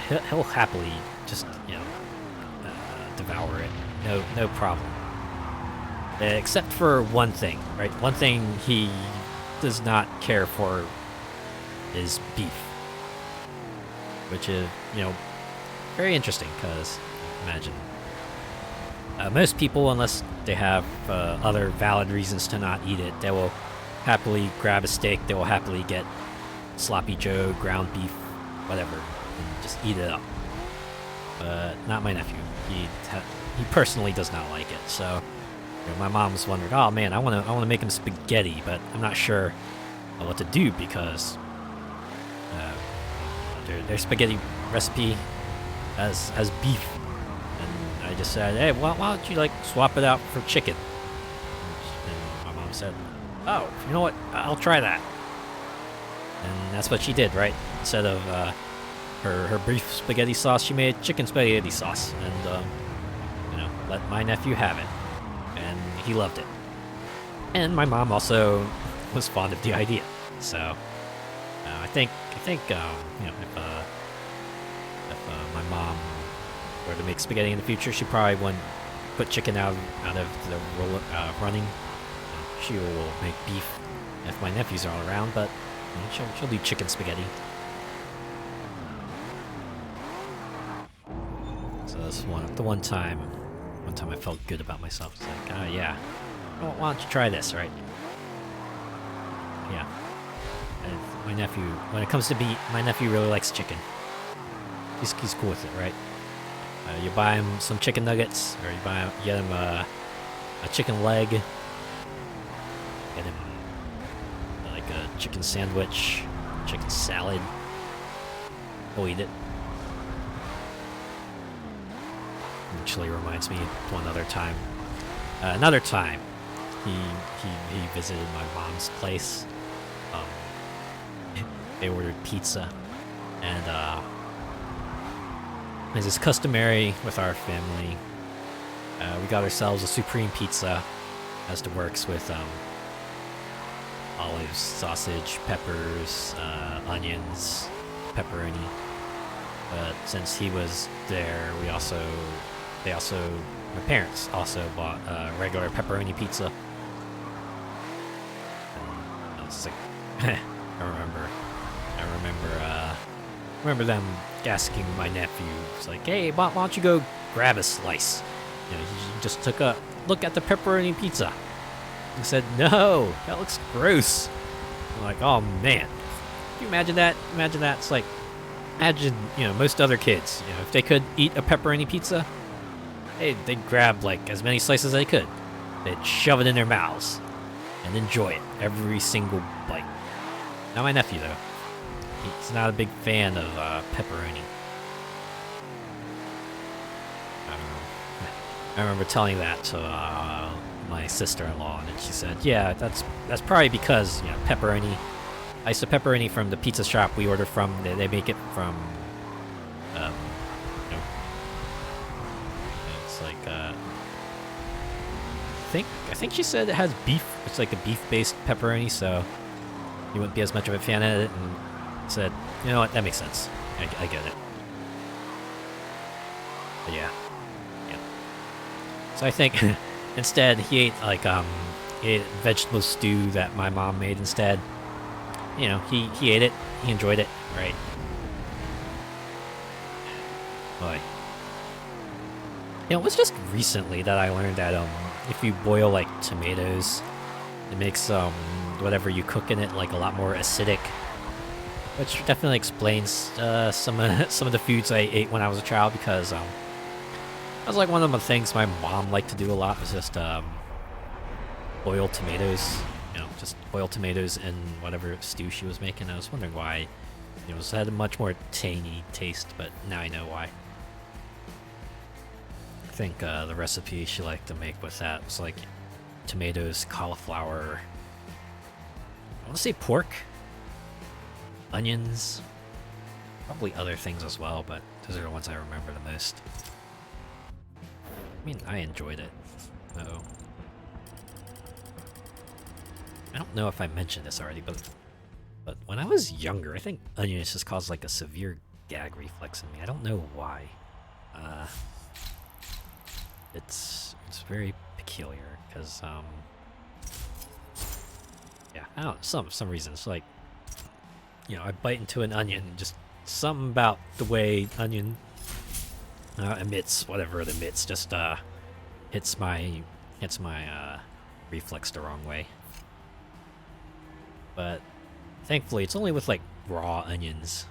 He'll happily just, devour it. No problem. Except for one thing, right? One thing he does not care for is beef. Which is, very interesting, because, imagine, most people, unless they have other valid reasons to not eat it, they will happily grab a steak, they will happily get sloppy joe, ground beef, whatever, and just eat it up. But not my nephew. He personally does not like it, so my mom's wondering, oh man, I want to make him spaghetti, but I'm not sure what to do, because their spaghetti recipe has beef, and I just said, hey, why don't you swap it out for chicken? And my mom said, oh, you know what, I'll try that. And that's what she did, right? Instead of her beef spaghetti sauce, she made chicken spaghetti sauce, and let my nephew have it. And he loved it. And my mom also was fond of the idea. So I think if my mom were to make spaghetti in the future, she probably wouldn't put chicken out of the running. She will make beef if my nephews are all around, but she'll do chicken spaghetti. So that's the one time I felt good about myself. It's like, yeah, why don't you try this, right? Yeah. And my nephew, when it comes to meat, my nephew really likes chicken. He's cool with it, right? You buy him some chicken nuggets, or you get him a chicken leg, get him like a chicken sandwich, chicken salad. He'll eat it. Actually reminds me of one other time. Another time, he visited my mom's place. They ordered pizza, and as is customary with our family, we got ourselves a supreme pizza, as it works with olives, sausage, peppers, onions, pepperoni. But since he was there, my parents also bought regular pepperoni pizza. And I was like, I remember them asking my nephew, it's like, hey, why don't you go grab a slice? He just took a look at the pepperoni pizza. He said, no, that looks gross. I'm like, oh man, can you imagine that? It's like, imagine, most other kids, if they could eat a pepperoni pizza, they'd grab as many slices as they could. They'd shove it in their mouths and enjoy it, every single bite. Not my nephew, though. He's not a big fan of pepperoni. I don't know. I remember telling that to my sister-in-law, and she said, "Yeah, that's probably because pepperoni. I used to pepperoni from the pizza shop we order from. They make it from, it's like I think she said it has beef. It's like a beef-based pepperoni, so you wouldn't be as much of a fan of it." And said, "You know what? That makes sense. I get it." But yeah. So I think instead he ate he ate vegetable stew that my mom made instead. He ate it. He enjoyed it, right? Boy. It was just recently that I learned that if you boil like tomatoes, it makes whatever you cook in it like a lot more acidic, which definitely explains some of the foods I ate when I was a child, because that was like one of the things my mom liked to do a lot, was just boil tomatoes. Just boil tomatoes in whatever stew she was making. I was wondering why. It had a much more tangy taste, but now I know why. I think the recipe she liked to make with that was like tomatoes, cauliflower, I want to say pork, onions, probably other things as well, but those are the ones I remember the most. I mean, I enjoyed it. Uh-oh. I don't know if I mentioned this already, but when I was younger, I think onions just caused like a severe gag reflex in me. I don't know why. It's very peculiar, because yeah, I don't know, some reasons, like I bite into an onion, just something about the way onion emits whatever it emits just hits my reflex the wrong way. But thankfully, it's only with like raw onions,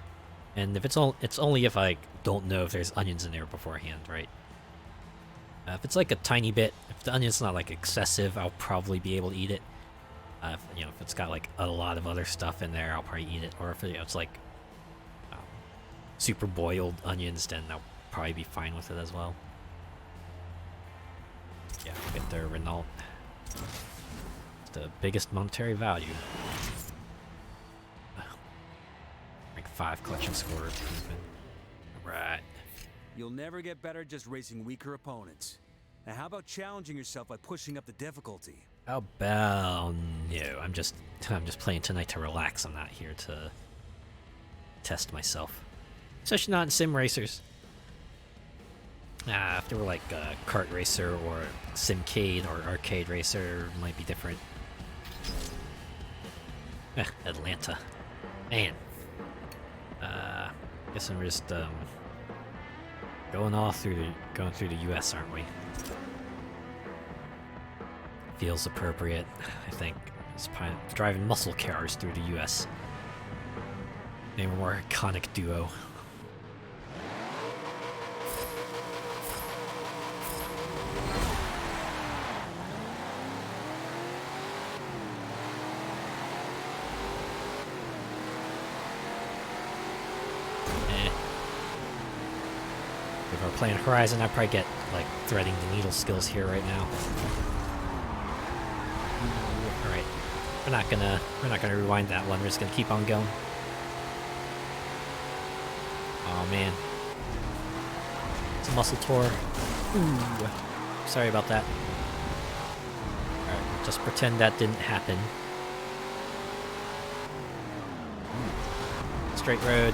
and if it's only if I don't know if there's onions in there beforehand, right? If it's like a tiny bit, if the onion's not like excessive, I'll probably be able to eat it. If it's got like a lot of other stuff in there, I'll probably eat it. Or if it's like super boiled onions, then I'll probably be fine with it as well. Yeah, get the Renault. It's the biggest monetary value. Like 5 collection scores. Right. You'll never get better just racing weaker opponents. Now how about challenging yourself by pushing up the difficulty? How about no? I'm just playing tonight to relax. I'm not here to test myself. Especially not in sim racers. If they were like a kart racer or simcade or arcade racer, it might be different. Atlanta. Man. Guessing we're just going through the US, aren't we? Feels appropriate, I think. It's driving muscle cars through the US. Name a more iconic duo. If we're playing Horizon, I'd probably get like threading the needle skills here right now. Alright. We're not gonna rewind that one, we're just gonna keep on going. Oh man. It's a muscle tour. Ooh. Sorry about that. Alright, just pretend that didn't happen. Straight road.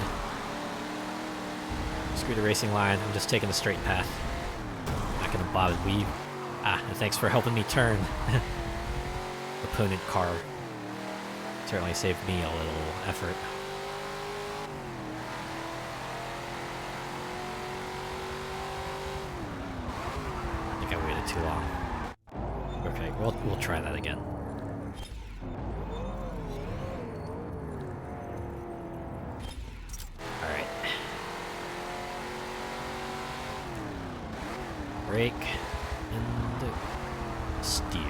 Screw the racing line, I'm just taking a straight path. Not gonna bother weave. And thanks for helping me turn. Opponent car. Certainly saved me a little effort. I think I waited too long. Okay, we'll try that again. Alright. Brake and steer.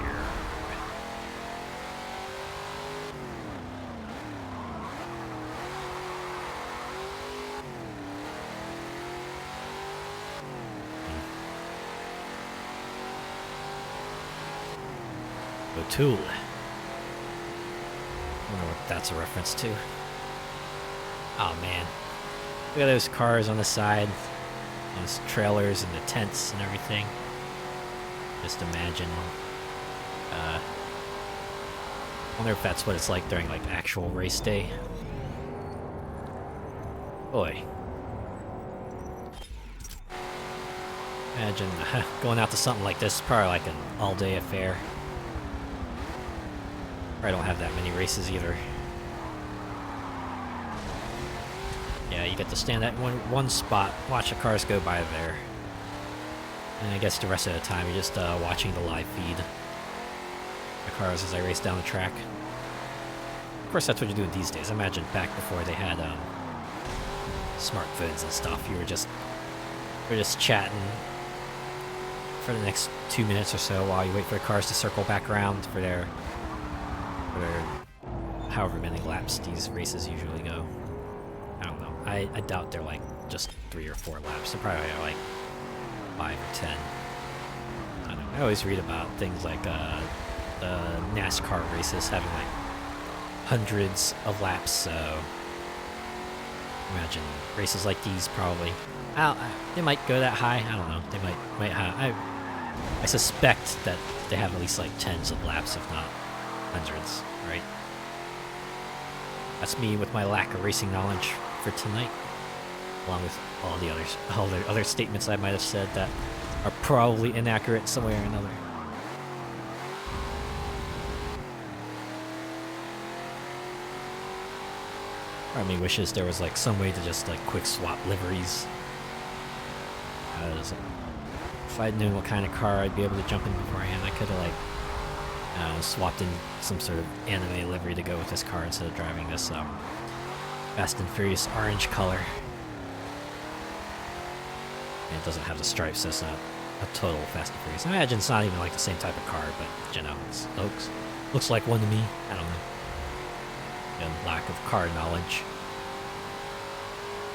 O'Toole. I wonder what that's a reference to. Oh man. Look at those cars on the side. Those trailers and the tents and everything. Just imagine. I wonder if that's what it's like during like actual race day. Boy. Imagine going out to something like this. Probably like an all-day affair. Probably don't have that many races either. Yeah, you get to stand at one spot, watch the cars go by there. And I guess the rest of the time you're just watching the live feed. The cars as I race down the track. Of course, that's what you're doing these days. Imagine back before they had smartphones and stuff. You were just chatting for the next 2 minutes or so while you wait for the cars to circle back around for their however many laps these races usually go. I don't know. I doubt they're like just 3 or 4 laps. They're probably like 5 or 10. I don't know. I always read about things like NASCAR races having like hundreds of laps. So imagine races like these probably. They might go that high. I don't know. They might have. I suspect that they have at least like tens of laps, if not hundreds. Right. That's me with my lack of racing knowledge for tonight, along with all the other statements I might have said that are probably inaccurate in some way or another. Part of me wishes there was like some way to just like quick swap liveries. Because if I'd known what kind of car I'd be able to jump in beforehand, I could have like swapped in some sort of anime livery to go with this car instead of driving this Fast and Furious orange color. And it doesn't have the stripes, so it's not a total Fast and Furious. I imagine it's not even like the same type of car, but you know, it looks like one to me. I don't know. And lack of car knowledge.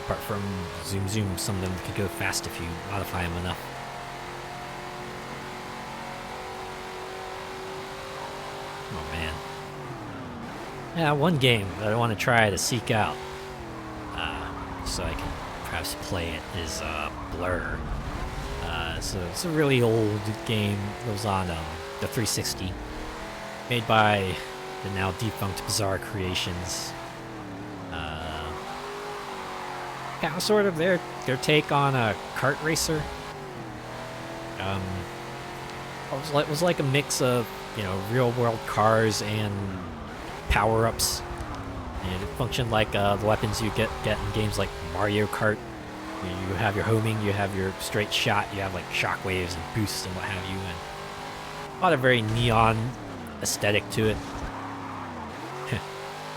Apart from Zoom Zoom, some of them could go fast if you modify them enough. Oh man. Yeah, one game that I want to try to seek out, so I can perhaps play it, is Blur. So it's a really old game. It was on the 360, made by the now defunct Bizarre Creations. Kind of sort of their take on a kart racer. It was like a mix of, you know, real world cars and power-ups. And it functioned like the weapons you get in games like Mario Kart. You have your homing, you have your straight shot, you have like shockwaves and boosts and what have you, and a lot of very neon aesthetic to it.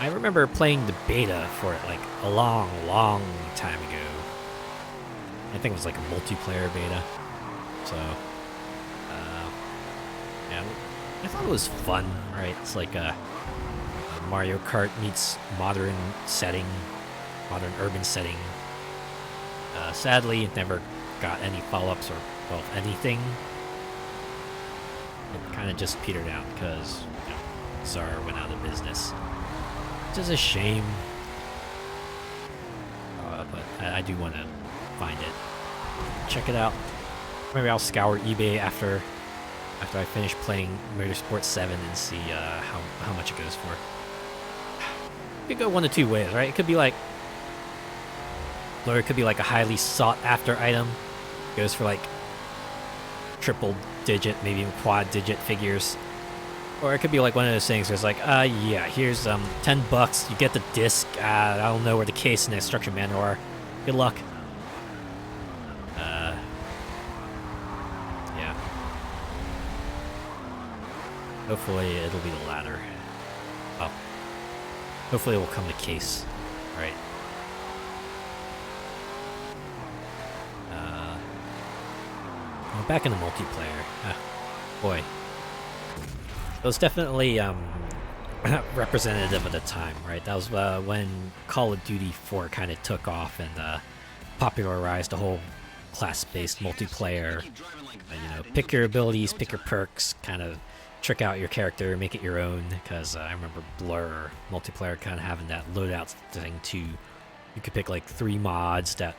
I remember playing the beta for it like a long time ago. I think it was like a multiplayer beta. So, yeah, I thought it was fun, right? It's like a Mario Kart meets modern urban setting. Sadly, it never got any follow-ups or, well, anything. It kind of just petered out because, you know, Bizarre went out of business. Which is a shame. But I do want to find it. Check it out. Maybe I'll scour eBay after I finish playing Motorsport 7 and see how much it goes for. It could go one of two ways, right? It could be like, or it could be like a highly sought after item. It goes for like triple digit, maybe even quad digit figures. Or it could be like one of those things where it's like, yeah, here's $10, you get the disc, I don't know where the case and the instruction manual are. Good luck. Yeah. Hopefully it'll be the latter. Oh. Hopefully it will come to case. Right. Back in the multiplayer. Boy. It was definitely representative of the time, right? That was when Call of Duty 4 kind of took off and popularized the whole class-based multiplayer. You know, pick your abilities, pick your perks, kind of trick out your character, make it your own, because I remember Blur multiplayer kind of having that loadout thing too. You could pick like 3 mods that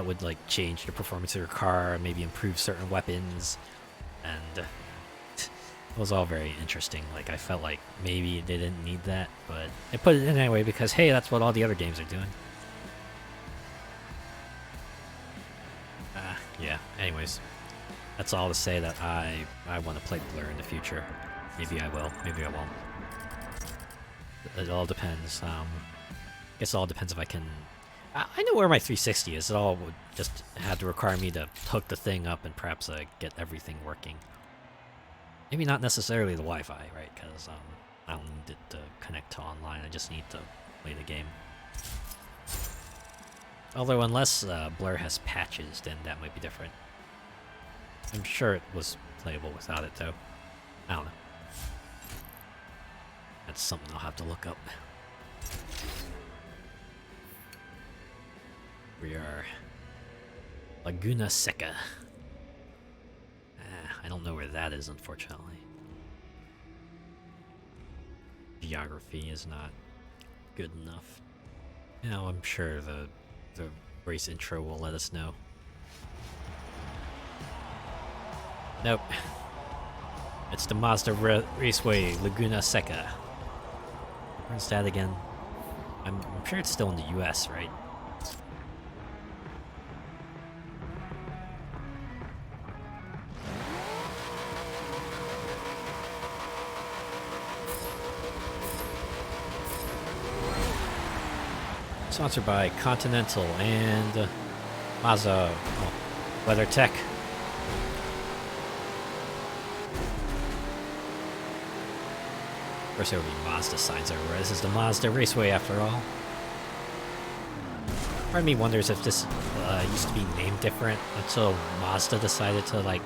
would like change the performance of your car, maybe improve certain weapons, and it was all very interesting. Like, I felt like maybe they didn't need that, but they put it in anyway because, hey, that's what all the other games are doing. Yeah, anyways, that's all to say that I want to play Blur in the future. Maybe I will, maybe I won't. It all depends. I guess it all depends if I can... I know where my 360 is. It all would just have to require me to hook the thing up and perhaps get everything working. Maybe not necessarily the Wi-Fi, right? Because I don't need it to connect to online. I just need to play the game. Although unless Blur has patches, then that might be different. I'm sure it was playable without it, though. I don't know. That's something I'll have to look up. We are Laguna Seca. I don't know where that is, unfortunately. Geography is not good enough. Now I'm sure the race intro will let us know. Nope. It's the Mazda Raceway, Laguna Seca. Where's that again? I'm sure it's still in the US, right? Sponsored by Continental and Mazda WeatherTech. Of course, there will be Mazda signs everywhere. This is the Mazda Raceway, after all. Part of me wonders if this used to be named different until Mazda decided to like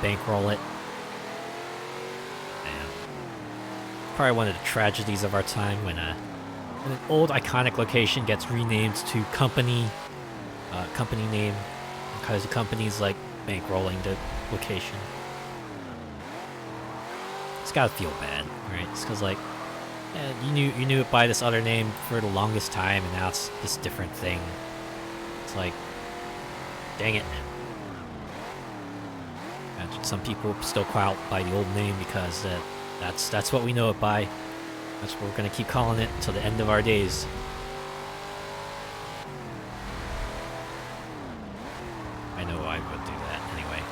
bankroll it. Man, probably one of the tragedies of our time when an old iconic location gets renamed to company name because the company's like bankrolling the location. It's gotta feel bad, right? It's because like you knew it by this other name for the longest time, and now it's this different thing. It's like, dang it. Imagine some people still call out by the old name because that's what we know it by. That's what we're gonna keep calling it until the end of our days. I know I would do that anyway.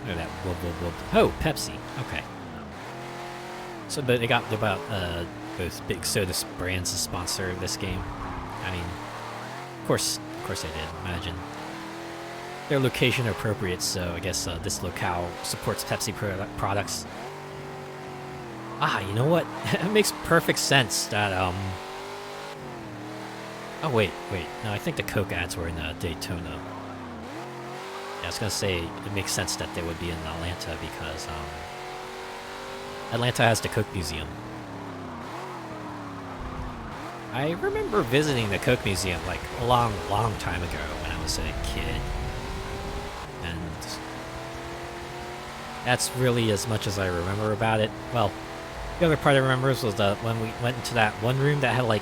Look at that whoop whoop whoop. Oh, Pepsi. Okay. So, but they got about both big soda brands to sponsor this game. I mean, of course they did. Imagine. They're location appropriate, so I guess this locale supports Pepsi products. Ah, you know what? It makes perfect sense that, Oh, wait. No, I think the Coke ads were in Daytona. Yeah, I was gonna say, it makes sense that they would be in Atlanta because, Atlanta has the Coke Museum. I remember visiting the Coke Museum, like, a long time ago when I was a kid. And that's really as much as I remember about it. Well, the other part I remember was when we went into that one room that had like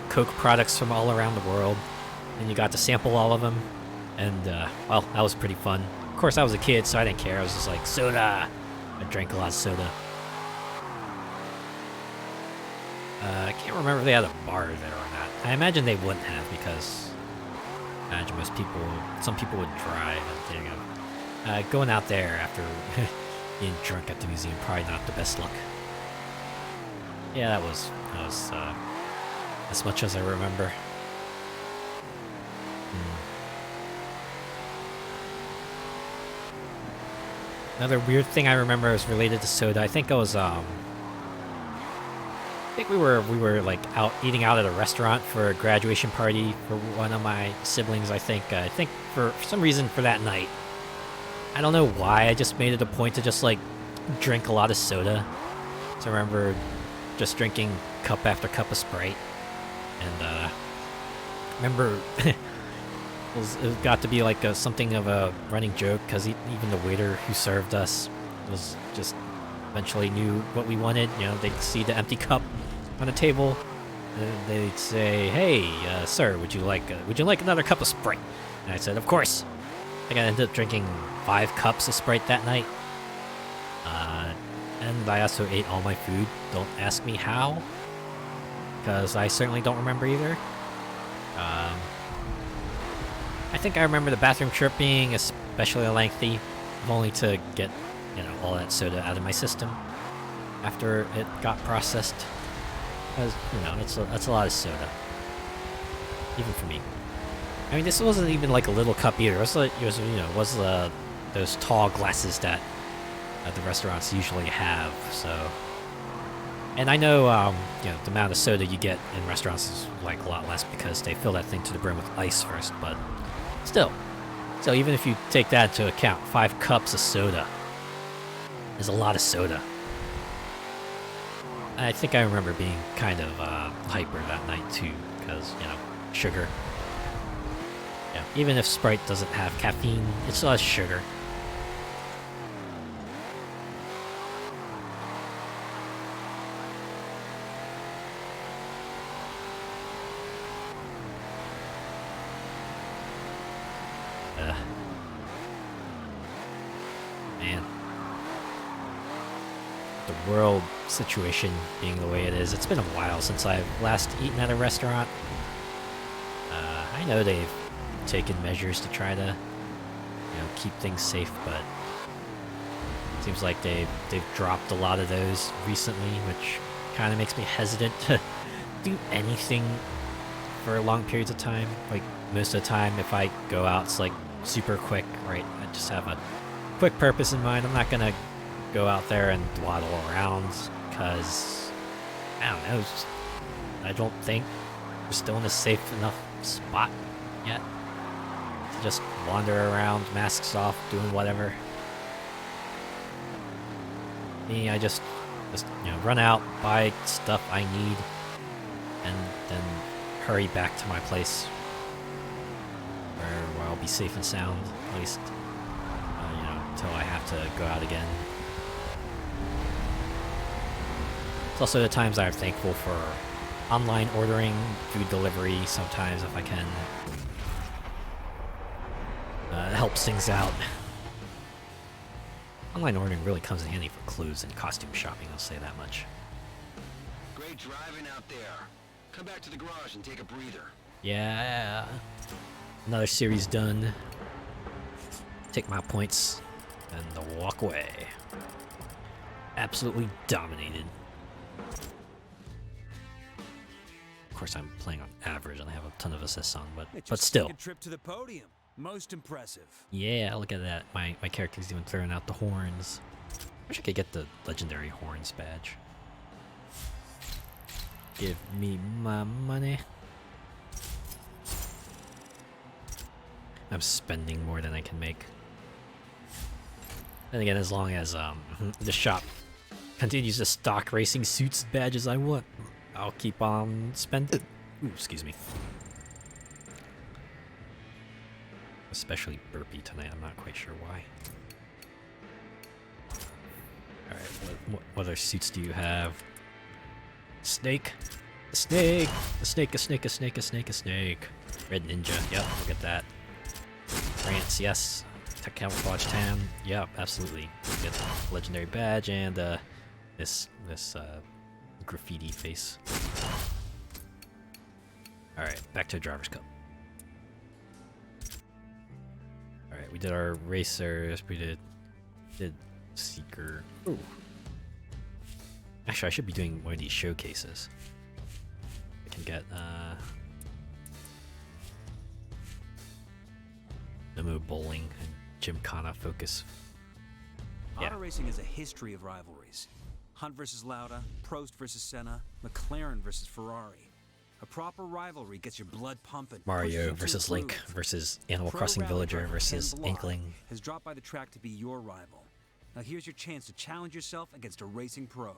Coke products from all around the world, and you got to sample all of them, and well, that was pretty fun. Of course, I was a kid, so I didn't care. I was just like, soda! I drank a lot of soda. I can't remember if they had a bar there or not. I imagine they wouldn't have because I imagine some people would drive. And there you go. Going out there after being drunk at the museum, probably not the best look. Yeah, that was as much as I remember. Another weird thing I remember was related to soda. I think we were like out eating out at a restaurant for a graduation party for one of my siblings. I think for some reason for that night, I don't know why, I just made it a point to just like drink a lot of soda. So I remember just drinking cup after cup of Sprite, and remember It got to be like something of a running joke because even the waiter who served us was just eventually knew what we wanted. You know, they'd see the empty cup on the table, and they'd say, "Hey, sir, would you like another cup of Sprite?" And I said, "Of course." I think I ended up drinking 5 cups of Sprite that night. And I also ate all my food. Don't ask me how, because I certainly don't remember either. I think I remember the bathroom trip being especially lengthy, only to get, all that soda out of my system after it got processed. Because, that's a lot of soda, even for me. I mean, this wasn't even like a little cup either. It was those tall glasses that the restaurants usually have. So, and I know, the amount of soda you get in restaurants is like a lot less because they fill that thing to the brim with ice first. But still, even if you take that into account, 5 cups of soda is a lot of soda. I think I remember being kind of hyper that night too, because sugar. Yeah, even if Sprite doesn't have caffeine, it still has sugar. Man. The world situation being the way it is, it's been a while since I've last eaten at a restaurant. I know they've taken measures to try to, keep things safe, but it seems like they've dropped a lot of those recently, which kind of makes me hesitant to do anything for long periods of time. Like, most of the time, if I go out, it's like super quick, right? I just have a quick purpose in mind. I'm not gonna go out there and dawdle around because I don't know. I don't think we're still in a safe enough spot yet to just wander around, masks off, doing whatever. Me, I just run out, buy stuff I need, and then hurry back to my place where I'll be safe and sound, at least, until I have to go out again. It's also the times I'm thankful for online ordering, food delivery, sometimes if I can. It helps things out. Online ordering really comes in handy for clothes and costume shopping, I'll say that much. Great driving out there. Come back to the garage and take a breather. Yeah. Another series done. Take my points and walk away. Absolutely dominated. Of course, I'm playing on average and I have a ton of assists on, but still. Trip to the podium. Most impressive. Yeah, look at that. My character's even throwing out the horns. Wish I could get the legendary horns badge. Give me my money. I'm spending more than I can make. And again, as long as the shop continues to stock racing suits badges I want, I'll keep on spending. Ooh, excuse me. Especially burpy tonight, I'm not quite sure why. Alright, what other suits do you have? Snake! A snake! A snake, a snake, a snake, a snake, a snake. Red Ninja, yep, look at that. France, yes. Tech Camouflage Tam, yep, absolutely. Get the legendary badge and this graffiti face. Alright, back to Driver's Cup. Alright, we did our racers, we did Seeker. Ooh. Actually, I should be doing one of these showcases. I can get Memo Bowling and Gymkhana Focus. Yeah. Auto racing is a history of rivalries. Hunt versus Lauda, Prost versus Senna, McLaren versus Ferrari. A proper rivalry gets your blood pumping. Mario versus Link versus Animal Crossing Villager versus Inkling. Has dropped by the track to be your rival. Now here's your chance to challenge yourself against a racing pro.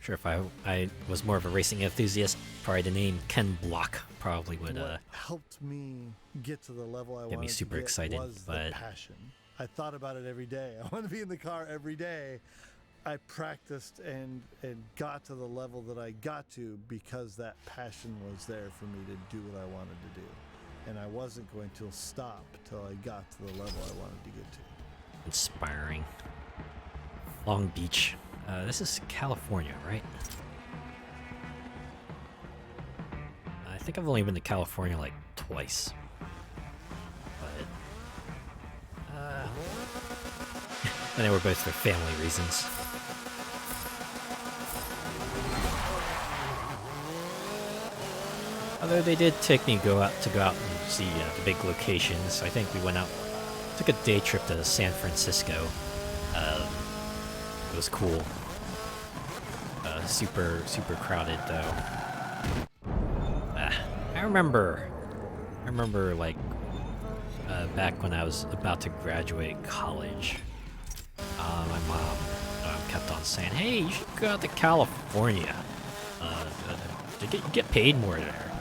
Sure, if I was more of a racing enthusiast, probably the name Ken Block probably would What helped me get to the level I get me wanted super to get excited, was but the passion. I thought about it every day. I want to be in the car every day. I practiced and got to the level that I got to because that passion was there for me to do what I wanted to do. And I wasn't going to stop till I got to the level I wanted to get to. inspiring. Long Beach. This is California, right? I think I've only been to California like twice. But and they were both for family reasons. Although they did take me go out and see the big locations. I think we went out, took a day trip to San Francisco. It was cool. Super crowded though. I remember like back when I was about to graduate college. My mom kept on saying, "Hey, you should go out to California. You get paid more there."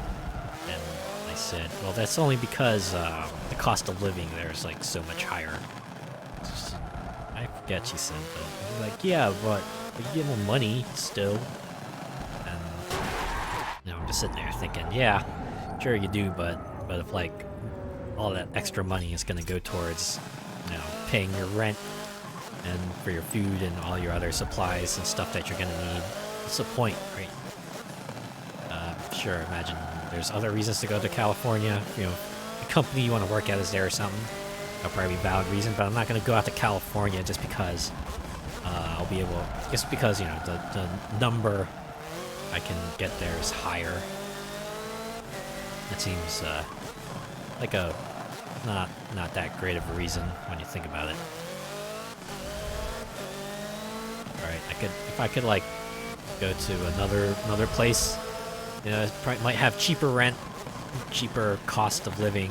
And I said, "Well, that's only because the cost of living there is like so much higher." I forget she said, but I'm like, "Yeah, but you get more money still." And you know, I'm just sitting there thinking, "Yeah, sure you do, but if like all that extra money is gonna go towards, you know, paying your rent and for your food and all your other supplies and stuff that you're gonna need, what's the point, right?" Sure, imagine there's other reasons to go to California. You know, the company you want to work at is there or something. That'll probably be a valid reason, but I'm not gonna go out to California just because I'll be able, just because, you know, the number I can get there is higher. It seems like a not that great of a reason when you think about it. Alright, if I could like go to another place, you know, it probably might have cheaper rent, cheaper cost of living.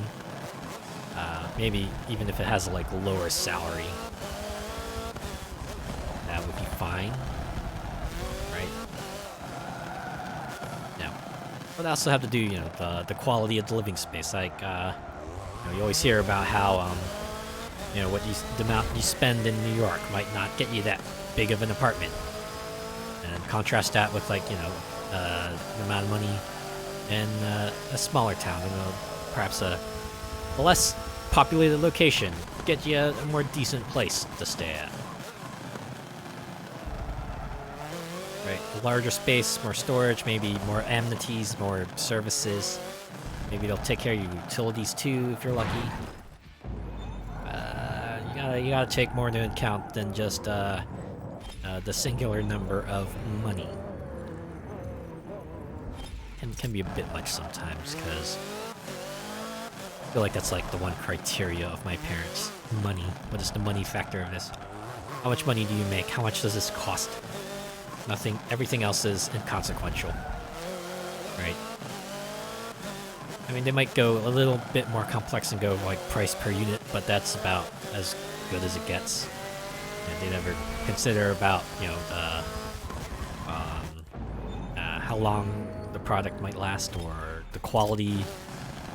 Maybe even if it has like a lower salary, that would be fine, right? Now, but I also have to do, you know, the quality of the living space. Like, you know, you always hear about how, you know, the amount you spend in New York might not get you that big of an apartment, and contrast that with, like, you know, the amount of money in a smaller town, you know, perhaps a less populated location, get you a more decent place to stay at. Right, a larger space, more storage, maybe more amenities, more services. Maybe they'll take care of your utilities too, if you're lucky. You gotta take more into account than just the singular number of money. Can be a bit much sometimes, because I feel like that's like the one criteria of my parents. Money. What is the money factor of this? How much money do you make? How much does this cost? Nothing. Everything else is inconsequential. Right? I mean, they might go a little bit more complex and go like price per unit, but that's about as good as it gets. And they never consider about, you know, how long the product might last, or the quality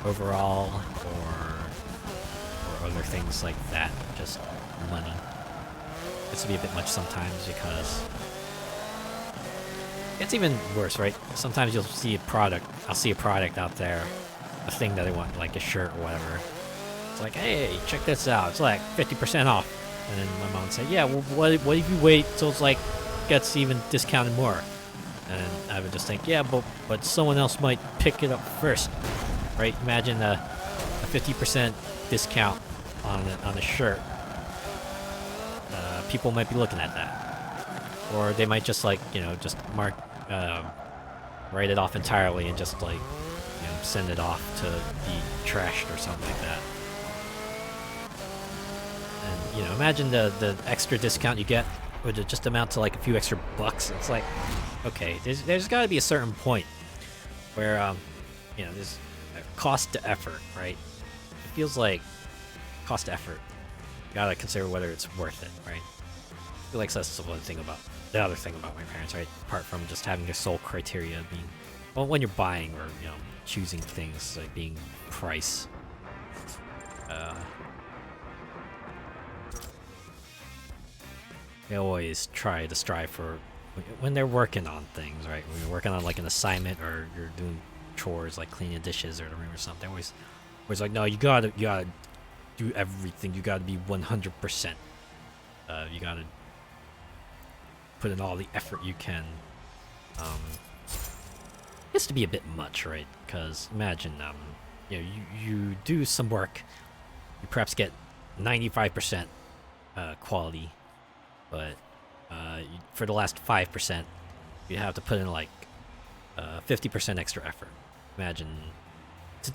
overall, or other things like that. Just money. This would be a bit much sometimes, because it's even worse, right? Sometimes you'll see a product. I'll see a product out there, a thing that I want, like a shirt or whatever. It's like, hey, check this out. It's like 50% off. And then my mom would say, yeah, well, what if you wait till it's like gets even discounted more? And I would just think, yeah, but someone else might pick it up first, right? Imagine a 50% discount on a shirt. People might be looking at that, or they might just, like, you know, just write it off entirely and just, like, you know, send it off to be trashed or something like that. And, you know, imagine the extra discount you get would it just amount to like a few extra bucks. It's like, okay, there's got to be a certain point where you know, there's cost to effort, right? It feels like cost to effort. You gotta consider whether it's worth it, right? I feel like that's the one thing about the other thing about my parents, right? Apart from just having their sole criteria being, well, when you're buying or choosing things, like being price. They always try to strive for when they're working on things, right? When you're working on like an assignment or you're doing chores like cleaning dishes or the room or something. Always like, no, you gotta do everything. You gotta be 100%. You gotta put in all the effort you can. It gets to be a bit much, right? Because imagine, you do some work, you perhaps get 95% quality, but for the last 5%, you have to put in like 50% extra effort. Imagine,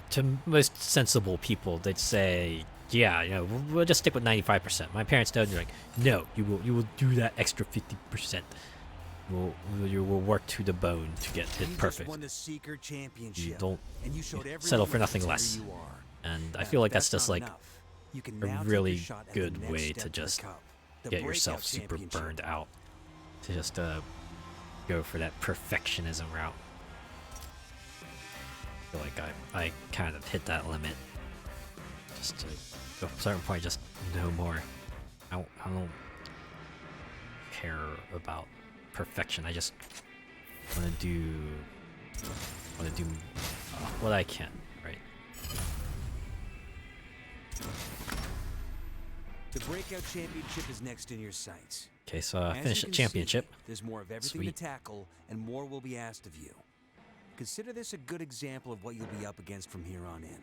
to most sensible people, they'd say, yeah, we'll just stick with 95%. My parents told me, like, no, you will do that extra 50%. You will work to the bone to get it perfect. You don't settle for nothing less. And I feel like that's just like a really good way to just get yourself super burned out. To just go for that perfectionism route. I feel like I kind of hit that limit. Just to go to a certain point, just no more. I don't care about perfection. I just want to do what I can, right? The Breakout Championship is next in your sights. Okay, so I finished the championship. There's more of everything to tackle, and more will be asked of you. Consider this a good example of what you'll be up against from here on in.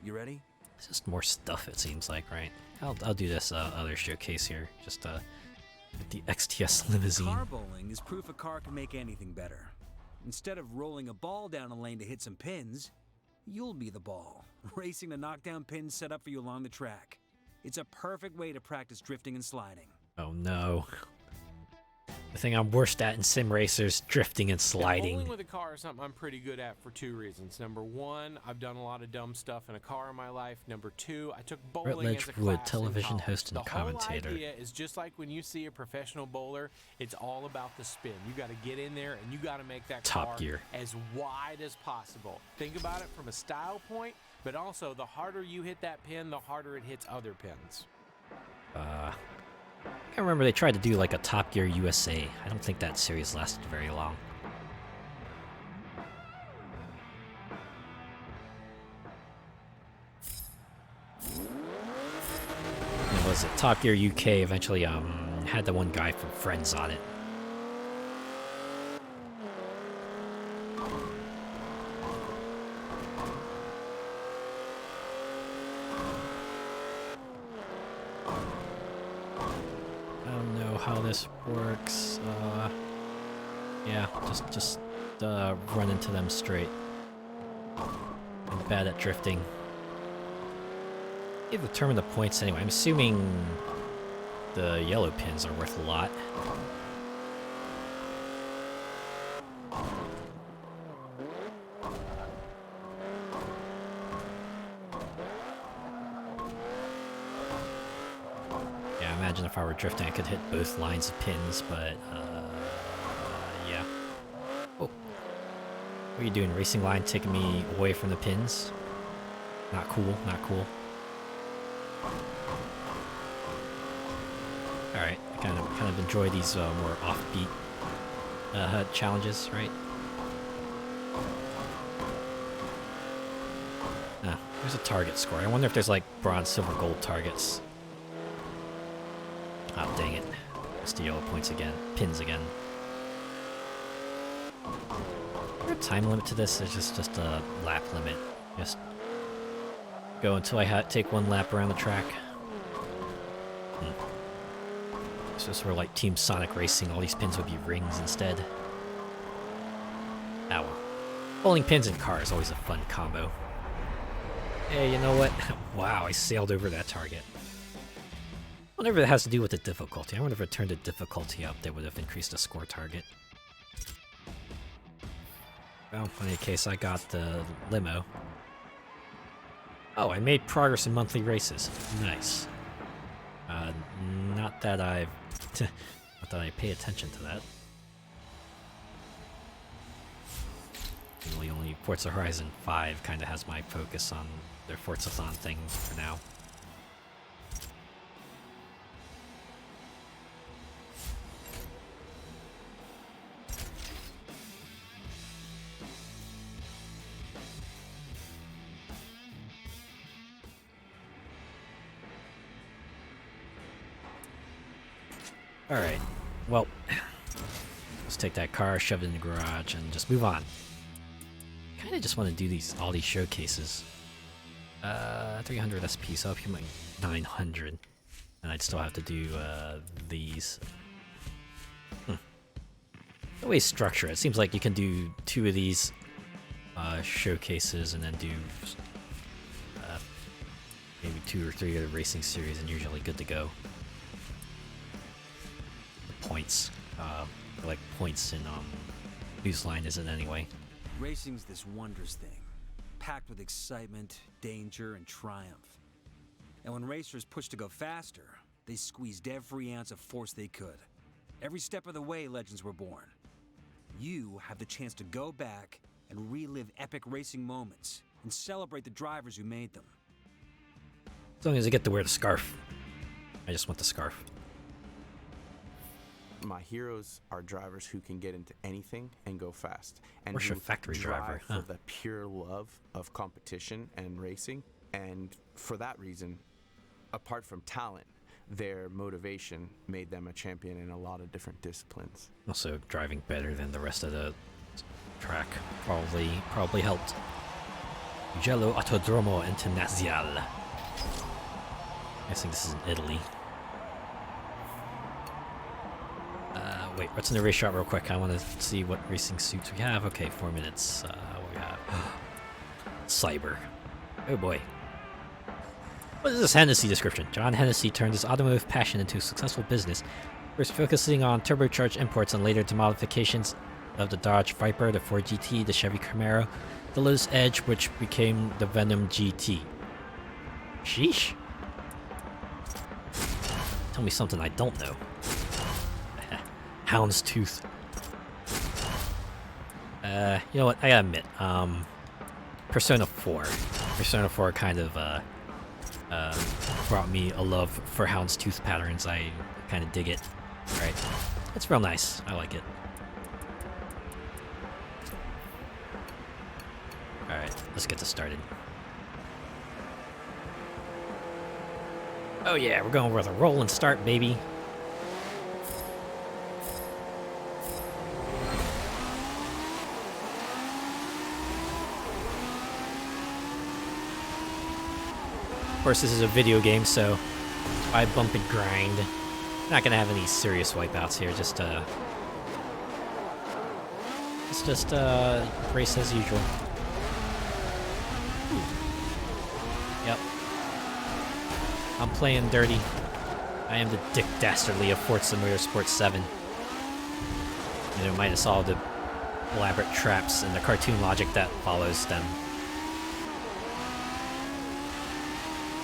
You ready? It's just more stuff, it seems like, right? I'll do this other showcase here, just with the XTS limousine. Car bowling is proof a car can make anything better. Instead of rolling a ball down a lane to hit some pins, you'll be the ball, racing to knock down pins set up for you along the track. It's a perfect way to practice drifting and sliding. Oh no. The thing I'm worst at in sim racers, drifting and sliding. Bowling with a car is something I'm pretty good at for two reasons. Number one, I've done a lot of dumb stuff in a car in my life. Number two, I took bowling Rutledge as a Wood, class television in host and the commentator. whole idea is just like when you see a professional bowler, it's all about the spin. You got to get in there and you got to make that Top car Gear. as wide as possible. Think about it from a style point, but also the harder you hit that pin, the harder it hits other pins. I remember they tried to do like a Top Gear USA. I don't think that series lasted very long. What was it? Top Gear UK eventually had the one guy from Friends on it. How this works. Yeah, just run into them straight. I'm bad at drifting. You determine the points anyway. I'm assuming the yellow pins are worth a lot. Imagine if I were drifting, I could hit both lines of pins, but, yeah. Oh. What are you doing? Racing line taking me away from the pins? Not cool, not cool. Alright, I kind of enjoy these more offbeat challenges, right? Ah, there's a target score. I wonder if there's like bronze, silver, gold targets. Oh, dang it. It's the yellow points again. Pins again. Is there a time limit to this? It's just a lap limit. Just go until I take one lap around the track. It's just where like Team Sonic Racing, all these pins would be rings instead. Ah well. Bowling pins and cars, always a fun combo. Hey, you know what? Wow, I sailed over that target. Whatever it has to do with the difficulty. I wonder if it turned the difficulty up, that would have increased the score target. Well, in any case, I got the limo. Oh, I made progress in monthly races. Nice. Not that that I pay attention to that. Only Forza Horizon 5 kind of has my focus on their Forza-thon thing for now. Alright, well, let's take that car, shove it in the garage, and just move on. Kinda just want to do all these showcases. 300 SP, so up here my 900. And I'd still have to do these. The way structure it seems like you can do 2 of these showcases and then do maybe 2 or 3 of the racing series, and usually good to go. Points, like points in Newsline isn't anyway. Racing's this wondrous thing, packed with excitement, danger, and triumph. And when racers pushed to go faster, they squeezed every ounce of force they could. Every step of the way, legends were born. You have the chance to go back and relive epic racing moments and celebrate the drivers who made them. As long as I get to wear the scarf. I just want the scarf. My heroes are drivers who can get into anything and go fast, and Porsche who factory drive driver, for huh? the pure love of competition and racing. And for that reason, apart from talent, their motivation made them a champion in a lot of different disciplines. Also, driving better than the rest of the track probably helped. Mugello Autodromo Internazionale. I think this is in Italy. Wait, what's in the race shot real quick? I want to see what racing suits we have. Okay, 4 minutes. What we have? Cyber. Oh boy. What is this Hennessy description? John Hennessy turned his automotive passion into a successful business, first focusing on turbocharged imports and later to modifications of the Dodge Viper, the Ford GT, the Chevy Camaro, the Lotus Edge, which became the Venom GT. Sheesh. Tell me something I don't know. Houndstooth. You know what? I gotta admit, Persona 4. Persona 4 kind of brought me a love for Houndstooth patterns. I kind of dig it. Right? It's real nice. I like it. Alright, let's get this started. Oh yeah, we're going with a roll and start, baby. Of course, this is a video game, so I bump and grind. Not gonna have any serious wipeouts here. Just race as usual. Yep. I'm playing dirty. I am the Dick Dastardly of Forza Motorsport 7. You know, minus all the elaborate traps and the cartoon logic that follows them.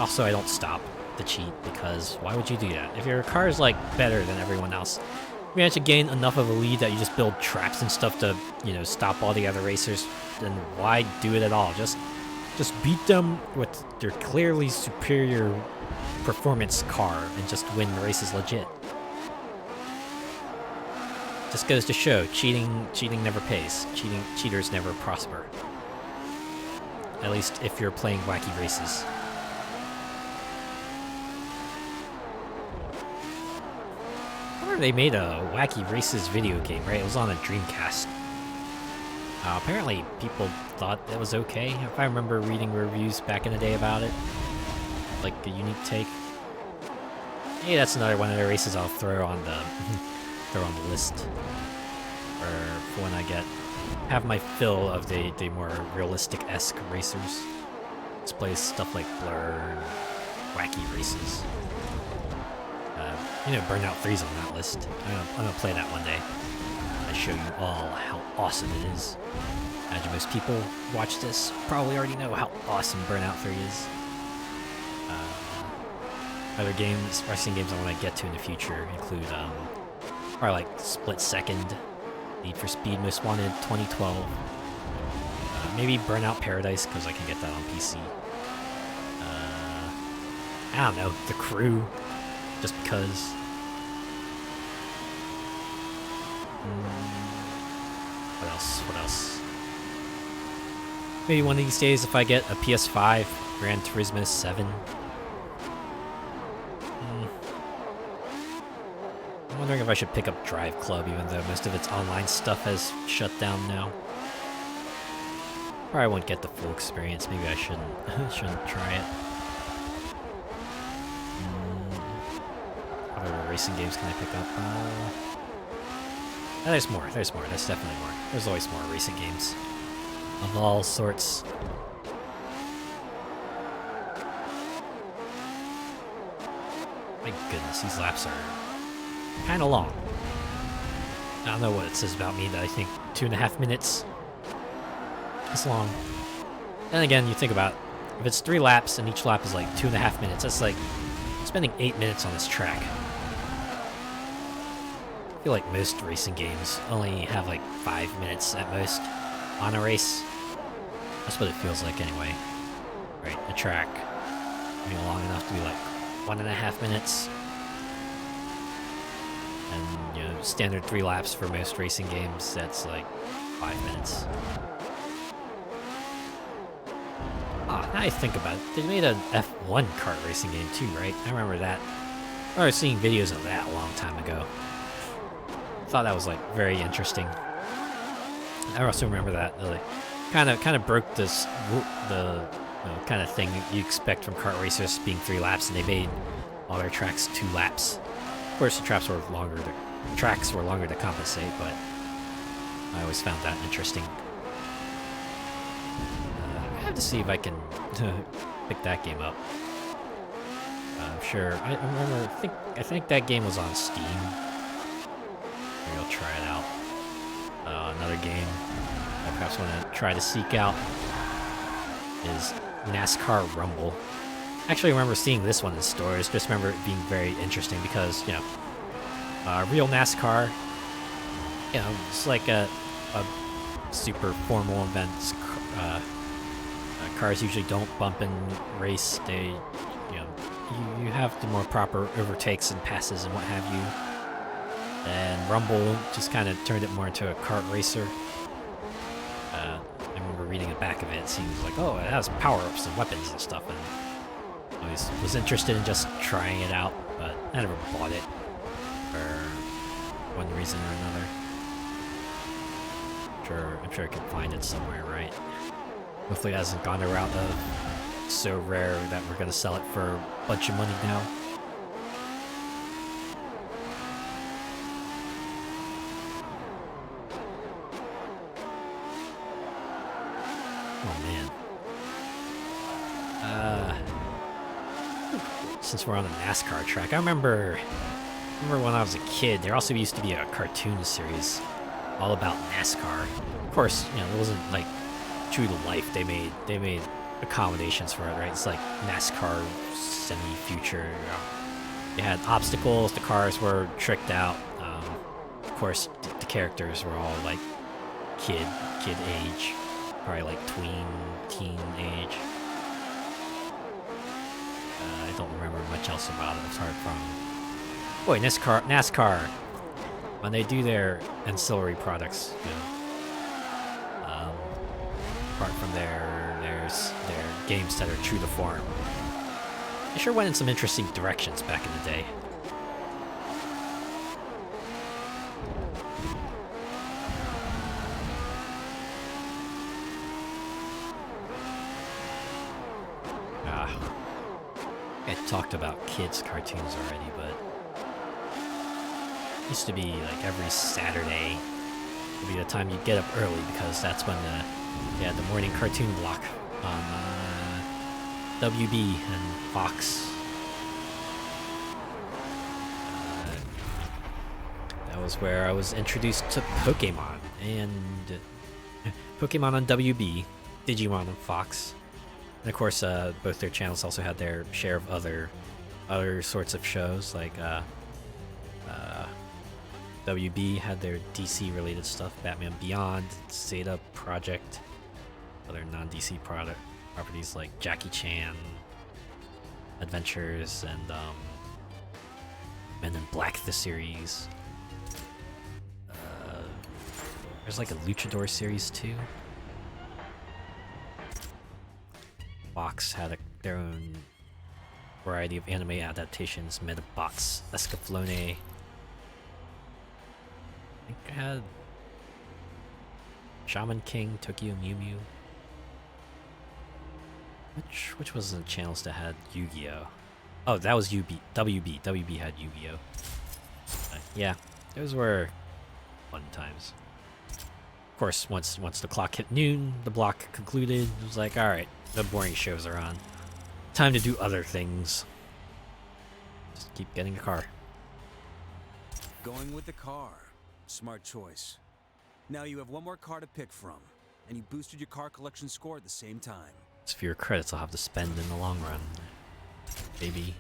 Also, I don't stop to cheat, because why would you do that? If your car is, like, better than everyone else, you manage to gain enough of a lead that you just build traps and stuff to, you know, stop all the other racers, then why do it at all? Just beat them with their clearly superior performance car and just win the races legit. Just goes to show, cheating never pays. Cheaters never prosper. At least if you're playing wacky races. They made a Wacky Races video game, right? It was on a Dreamcast. Apparently, people thought it was okay. If I remember reading reviews back in the day about it, like a unique take. Hey, that's another one of the races I'll throw on the list, for when I have my fill of the more realistic-esque racers. Let's play stuff like Blur and Wacky Races. You know, Burnout 3's on that list. I'm gonna play that one day. I show you all how awesome it is. Imagine most people watch this probably already know how awesome Burnout 3 is. Other games, racing games I want to get to in the future include Or like split second. Need for Speed Most Wanted 2012. Maybe Burnout Paradise, because I can get that on PC. I don't know, The Crew, just because. What else? What else? Maybe one of these days if I get a PS5, Gran Turismo 7. I'm wondering if I should pick up Drive Club, even though most of its online stuff has shut down now. Probably won't get the full experience. Maybe I shouldn't try it. What other racing games can I pick up? There's more. There's more. There's definitely more. There's always more racing games of all sorts. My goodness, these laps are kind of long. I don't know what it says about me that I think 2.5 minutes is long. Then again, you think about it, if it's 3 laps and each lap is like 2.5 minutes, that's like spending 8 minutes on this track. I feel like most racing games only have like 5 minutes at most on a race. That's what it feels like anyway. Right, a track being long enough to be like 1.5 minutes. And, you know, standard 3 laps for most racing games, that's like 5 minutes. Ah, now I think about it, they made an F1 kart racing game too, right? I remember that. I was seeing videos of that a long time ago. Thought that was like very interesting. I also remember that like kind of broke this the kind of thing you expect from kart racers being 3 laps, and they made all their tracks 2 laps. Of course, the tracks were longer to compensate, but I always found that interesting. I have to see if I can pick that game up. I'm sure. I remember. I think that game was on Steam. Maybe I'll try it out. Another game I perhaps want to try to seek out is NASCAR Rumble. Actually, I remember seeing this one in stores. Just remember it being very interesting because, you know, real NASCAR, you know, it's like a super formal event. Cars usually don't bump and race. They, you know, you have the more proper overtakes and passes and what have you. And Rumble just kind of turned it more into a kart racer. I remember reading the back of it. It seems like, oh, it has power-ups and weapons and stuff. And I was interested in just trying it out, but I never bought it for one reason or another. I'm sure I can find it somewhere, right? Hopefully it hasn't gone the route of so rare that we're gonna sell it for a bunch of money now. Oh man. Since we're on the NASCAR track, I remember when I was a kid, there also used to be a cartoon series all about NASCAR. Of course, you know, it wasn't like true to life. They made accommodations for it, right? It's like NASCAR semi-future. You know. They had obstacles. The cars were tricked out. Of course, the characters were all like kid age, probably like teen age. I don't remember much else about it. It's hard from. Boy, NASCAR. When they do their ancillary products, you know, apart from their games that are true to form, they sure went in some interesting directions back in the day. I talked about kids' cartoons already, but it used to be like every Saturday would be the time you'd get up early because that's when they had the morning cartoon block on WB and Fox. That was where I was introduced to Pokemon, and Pokemon on WB, Digimon on Fox. And of course, both their channels also had their share of other sorts of shows, like WB had their DC related stuff, Batman Beyond, Zeta Project, other non-DC properties like Jackie Chan Adventures and Men in Black the series. There's like a Luchador series too. Fox had their own variety of anime adaptations, Metabots, Escaflowne. I think I had Shaman King, Tokyo Mew Mew. Which was the channels that had Yu-Gi-Oh? Oh, that was WB. WB had Yu-Gi-Oh. Yeah, those were fun times. Of course, once the clock hit noon, the block concluded. It was like, all right, the boring shows are on. Time to do other things. Just keep getting a car. Going with the car. Smart choice. Now you have one more car to pick from, and you boosted your car collection score at the same time. It's fewer credits I'll have to spend in the long run, baby.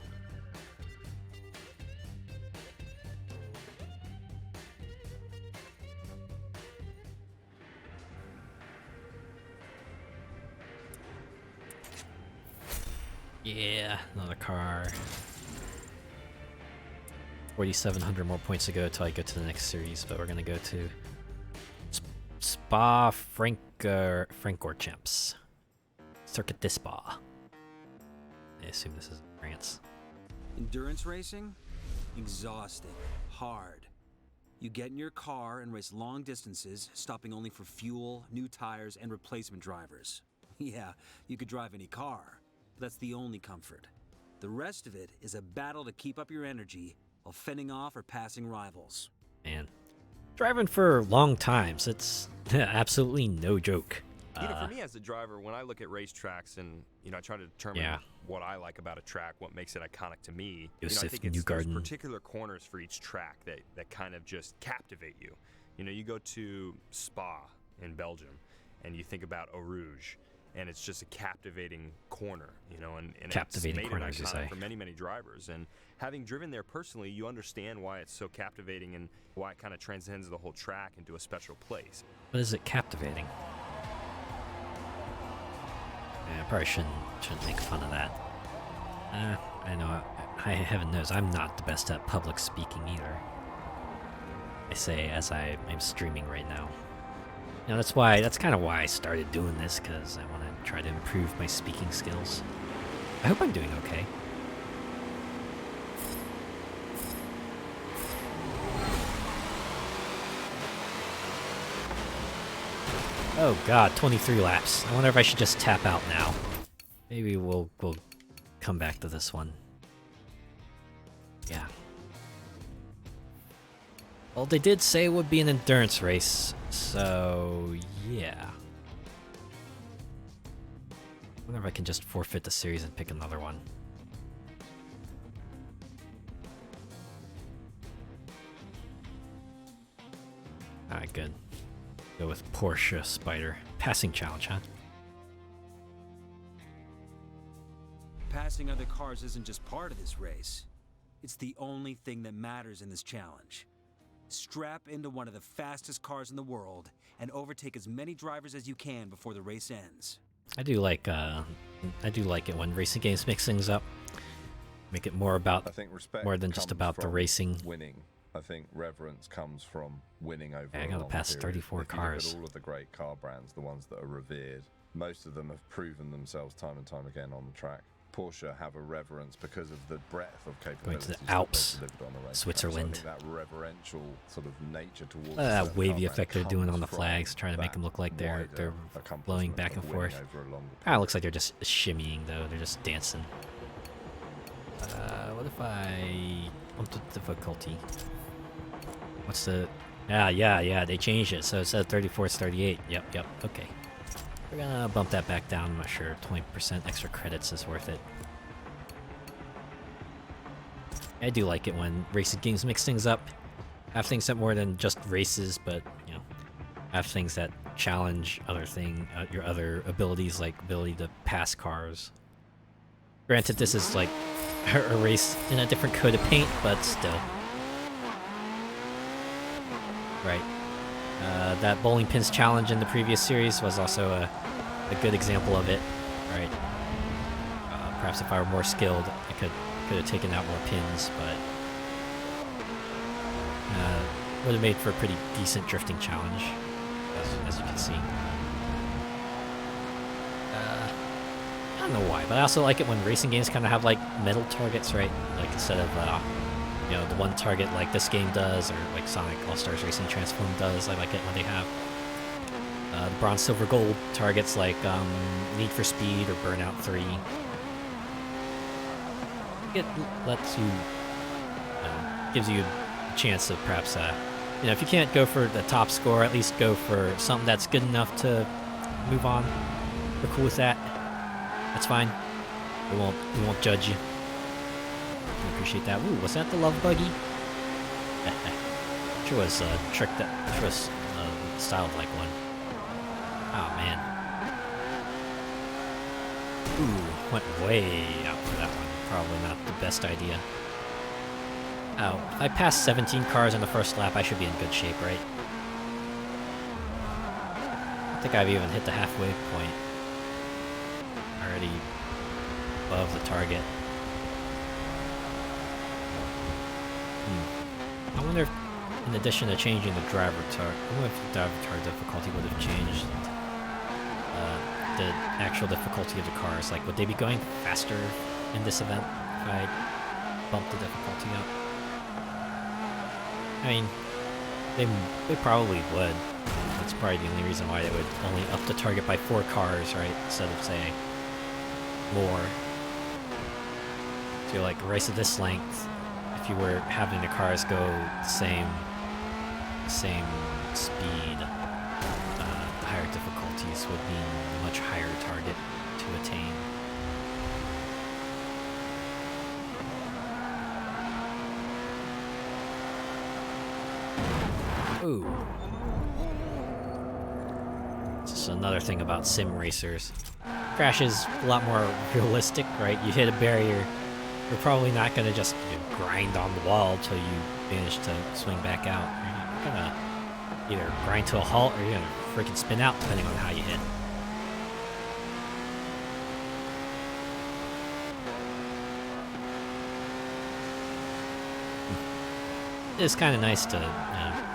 Yeah, another car. 4,700 more points to go till I get to the next series, but we're gonna go to Spa Francorchamps. Circuit de Spa. I assume this is France. Endurance racing? Exhausting. Hard. You get in your car and race long distances, stopping only for fuel, new tires, and replacement drivers. Yeah, you could drive any car, but that's the only comfort. The rest of it is a battle to keep up your energy while fending off or passing rivals. Man. Driving for long times, it's absolutely no joke. For me as a driver, when I look at racetracks and I try to determine what I like about a track, what makes it iconic to me, I think there's particular corners for each track that kind of just captivate you. You go to Spa in Belgium, and you think about Eau Rouge, and it's just a captivating corner, and captivating it's made corner, it as you iconic say. for many, many drivers. And having driven there personally, you understand why it's so captivating and why it kind of transcends the whole track into a special place. But is it captivating? Yeah, I probably shouldn't make fun of that. I know, heaven knows, I'm not the best at public speaking either. I say as I'm streaming right now. That's kind of why I started doing this, because I want to try to improve my speaking skills. I hope I'm doing okay. Oh god, 23 laps. I wonder if I should just tap out now. Maybe we'll come back to this one. Yeah. Well, they did say it would be an endurance race, so yeah. I wonder if I can just forfeit the series and pick another one. Alright, good. Go with Porsche Spider. Passing challenge, huh? Passing other cars isn't just part of this race. It's the only thing that matters in this challenge. Strap into one of the fastest cars in the world and overtake as many drivers as you can before the race ends. I do like it when racing games mix things up. Make it more about more than just about the racing. Winning. I think reverence comes from winning over I gotta pass 34 cars. If you look at all of the great car brands, the ones that are revered, most of them have proven themselves time and time again on the track. Porsche have a reverence because of the breadth of capabilities. Going to the Alps, Switzerland. So I think that reverential sort of nature towards that wavy effect they're doing on the flags, trying to make them look like they're blowing back and forth. It looks like they're just shimmying though. They're just dancing. What if I bump the difficulty? What's the... Yeah, they changed it. So instead of 34, it's 38. Yep, okay. We're gonna bump that back down. I'm not sure 20% extra credits is worth it. I do like it when racing games mix things up. Have things that more than just races, but, have things that challenge your other abilities, like ability to pass cars. Granted, this is like a race in a different coat of paint, but still. right? That bowling pins challenge in the previous series was also a good example of it, right? Perhaps if I were more skilled, I could have taken out more pins, but would have made for a pretty decent drifting challenge, as you can see. I don't know why, but I also like it when racing games kind of have like metal targets, right? Like instead of the one target like this game does, or like Sonic All-Stars Racing Transform does. I like it when they have the bronze, silver, gold targets like Need for Speed or Burnout 3. It lets you, gives you a chance of perhaps, if you can't go for the top score, at least go for something that's good enough to move on. We're cool with that. That's fine. We won't judge you. I appreciate that. Ooh, was that the love buggy? Sure was tricked. Sure was styled like one. Oh man. Ooh, went way out for that one. Probably not the best idea. Oh, if I passed 17 cars in the first lap, I should be in good shape, right? I don't think I've even hit the halfway point. Already above the target. I wonder if, in addition to changing the driver target, I wonder if the driver target difficulty would have changed the actual difficulty of the cars. Like, would they be going faster in this event if I bumped the difficulty up? I mean, they probably would. That's probably the only reason why they would only up the target by 4 cars, right? Instead of, say, more. So, like, a race of this length, if you were having the cars go the same speed, higher difficulties would mean a much higher target to attain. Ooh. This is another thing about sim racers. Crash is a lot more realistic, right? You hit a barrier, you're probably not gonna just grind on the wall until you manage to swing back out. You're gonna either grind to a halt or you're gonna freaking spin out depending on how you hit. It's kind of nice to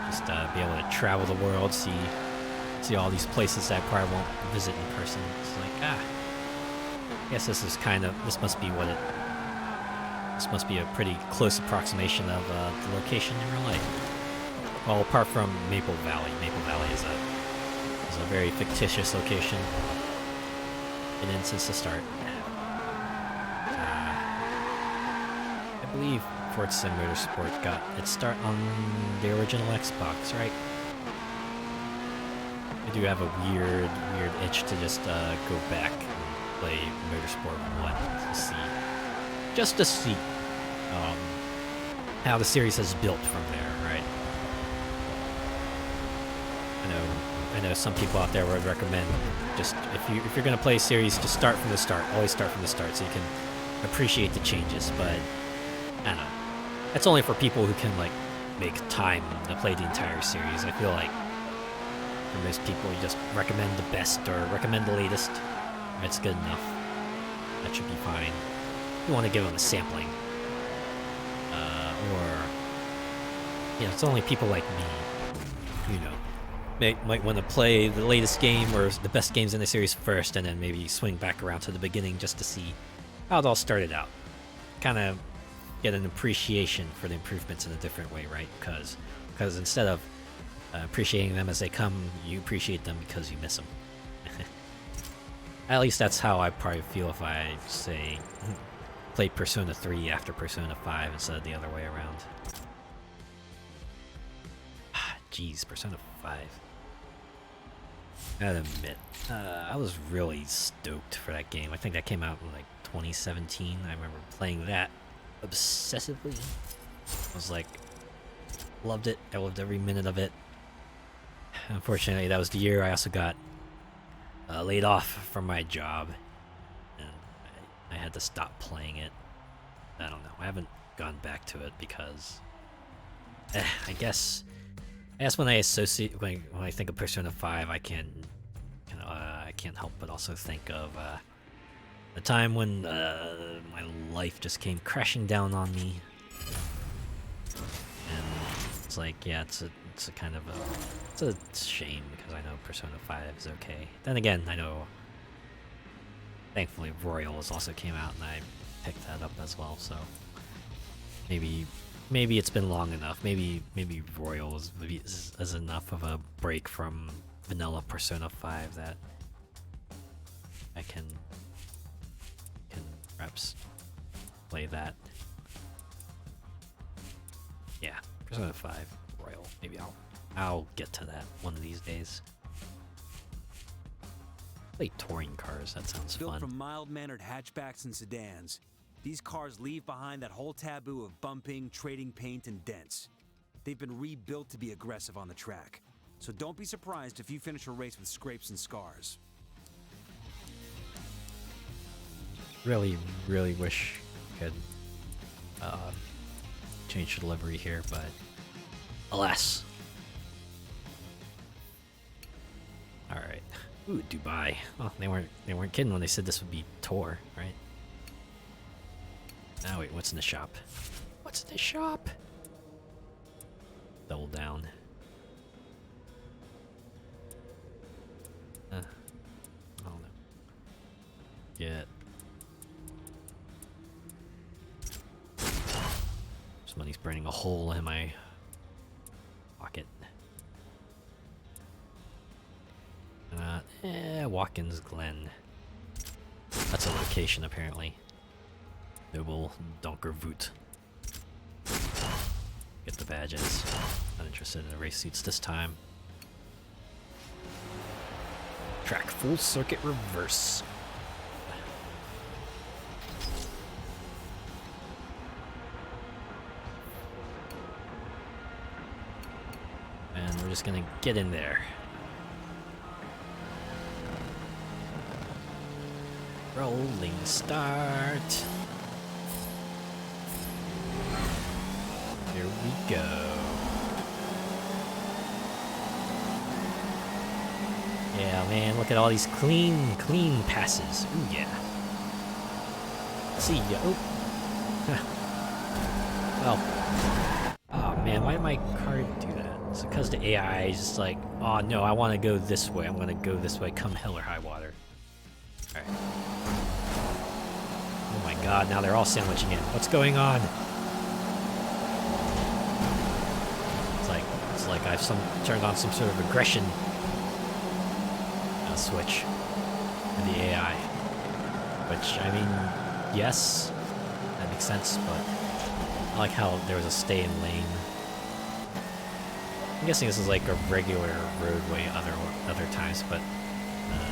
just be able to travel the world, see all these places that I probably won't visit in person. It's like, I guess this must be a pretty close approximation of the location in real life. Well, apart from Maple Valley. Maple Valley is a very fictitious location. Been in since the start. I believe Forza Motorsport got its start on the original Xbox, right? I do have a weird itch to just go back and play Motorsport 1 just to see how the series has built from there, right? I know some people out there would recommend just if you're gonna play a series, just start from the start. Always start from the start so you can appreciate the changes. But I don't know. That's only for people who can like make time to play the entire series. I feel like for most people, you just recommend the best or recommend the latest. That's good enough. That should be fine. You want to give them a sampling, or it's only people like me, might want to play the latest game or the best games in the series first, and then maybe swing back around to the beginning just to see how it all started out. Kind of get an appreciation for the improvements in a different way, right? Because instead of appreciating them as they come, you appreciate them because you miss them. At least that's how I probably feel if I, say, played Persona 3 after Persona 5 instead of the other way around. Jeez, Persona 5. I gotta admit, I was really stoked for that game. I think that came out in like 2017. I remember playing that obsessively. I was like, loved it. I loved every minute of it. Unfortunately, that was the year I also got laid off from my job, and I had to stop playing it. I don't know. I haven't gone back to it because I guess I guess when I associate when I think of Persona 5, I can't help but also think of the time when my life just came crashing down on me, and it's like, yeah, it's a kind of it's a shame because I know Persona 5 is okay. Then again, I know thankfully Royals also came out and I picked that up as well, so maybe it's been long enough. Maybe Royals is enough of a break from vanilla Persona 5 that I can perhaps play that. Yeah, Persona 5 Royal. Maybe I'll get to that one of these days. Play touring cars. That sounds Built fun. from mild-mannered hatchbacks and sedans, these cars leave behind that whole taboo of bumping, trading paint, and dents. They've been rebuilt to be aggressive on the track, so don't be surprised if you finish a race with scrapes and scars. Really wish I could change the livery here, but alas. All right. Ooh, Dubai. Oh, they weren't kidding when they said this would be tour, right? Now wait, what's in the shop? What's in the shop? Double down. I don't know. Get. This money's burning a hole in my pocket. Watkins Glen. That's a location apparently. Noble Donkervoot. Get the badges. Not interested in the race suits this time. Track full circuit reverse. And we're just gonna get in there. Rolling start. Here we go. Yeah, man, look at all these clean passes. Ooh, yeah. See ya. Oh. Well. Oh, man, why did my card do that? It's because the AI is just like, oh, no, I want to go this way. I'm going to go this way, come hell or high water. Alright. Oh my god, now they're all sandwiching in. What's going on? It's like I've turned on some sort of aggression switch in the AI. Which, I mean, yes, that makes sense, but I like how there was a stay in lane. I'm guessing this is like a regular roadway other times, but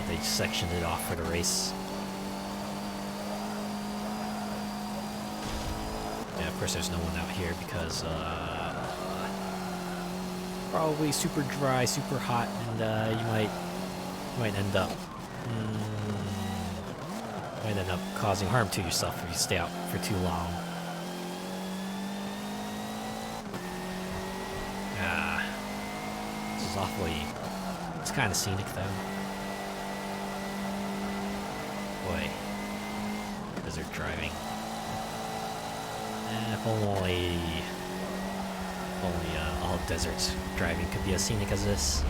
they sectioned it off for the race. Yeah, of course there's no one out here because probably super dry, super hot, and you might end up causing harm to yourself if you stay out for too long. This is awfully. It's kind of scenic though. Boy, desert driving. If only all deserts driving could be as scenic as this.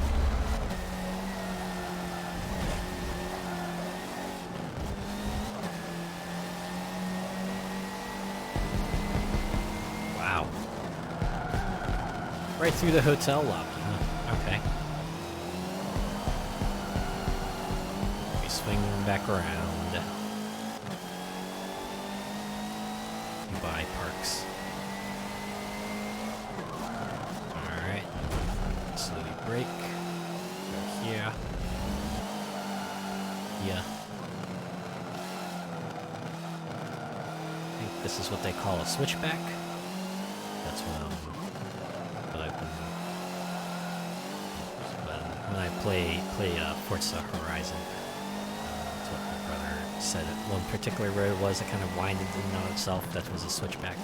Wow. Right through the hotel lobby, huh? Okay. We swing back around. Dubai Parks. Alright. Slowly brake. Go here. Yeah. I think this is what they call a switchback. That's what I've been. When I play Forza Horizon, that's what my brother said. One particular road was that kind of winded in on itself. That was a switchback.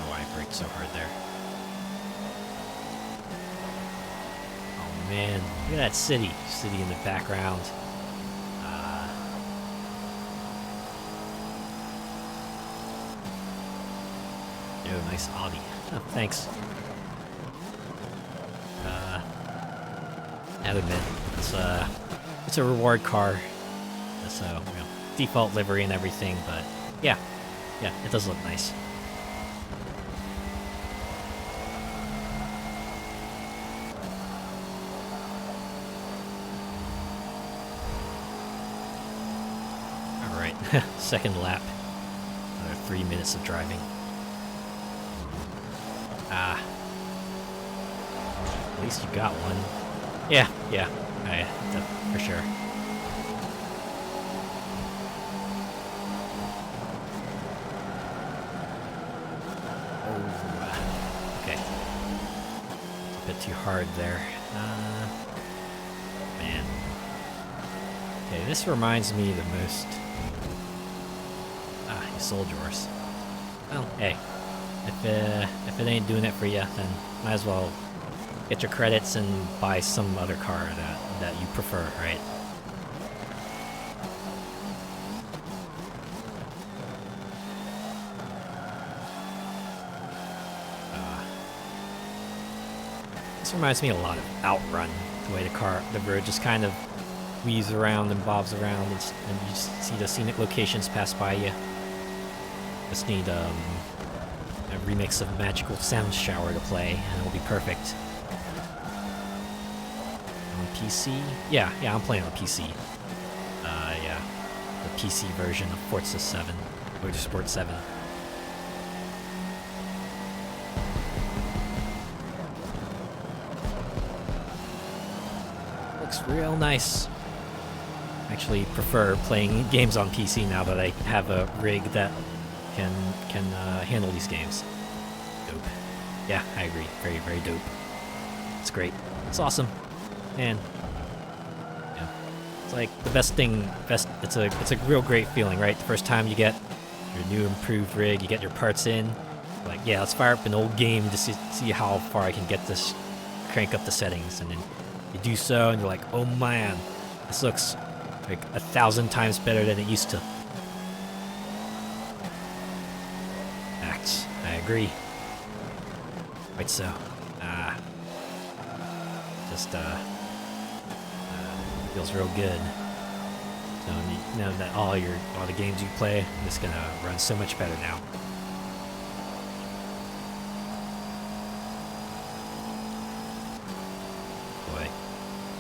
Oh, I braked so hard there. Oh man, look at that city in the background. Oh, nice Audi. Oh, thanks. I have to admit, it's a reward car. So, you know, default livery and everything, but yeah, it does look nice. All right, second lap. Another 3 minutes of driving. At least you got one. Yeah, for sure. Okay. A bit too hard there. Man. Okay, this reminds me the most. You sold yours. Well, hey. If it ain't doing it for you, then might as well get your credits and buy some other car that you prefer, right? This reminds me a lot of Outrun, the way the road just kind of weaves around and bobs around, and you just see the scenic locations pass by you. Just need a remix of Magical Sound Shower to play, and it'll be perfect. On PC? Yeah, I'm playing on PC. Yeah, the PC version of Forza 7, Motorsport 7. Looks real nice. I actually prefer playing games on PC now that I have a rig that can handle these games. Dope. Yeah, I agree. Very, very dope. It's great. It's awesome. And yeah, it's like the best thing. It's a real great feeling, right? The first time you get your new improved rig, you get your parts in. Like, yeah, let's fire up an old game to see how far I can get this. Crank up the settings, and then you do so, and you're like, oh man, this looks like 1,000 times better than it used to. I agree. Quite so. Just feels real good. So you know that all the games you play are just gonna run so much better now. Boy,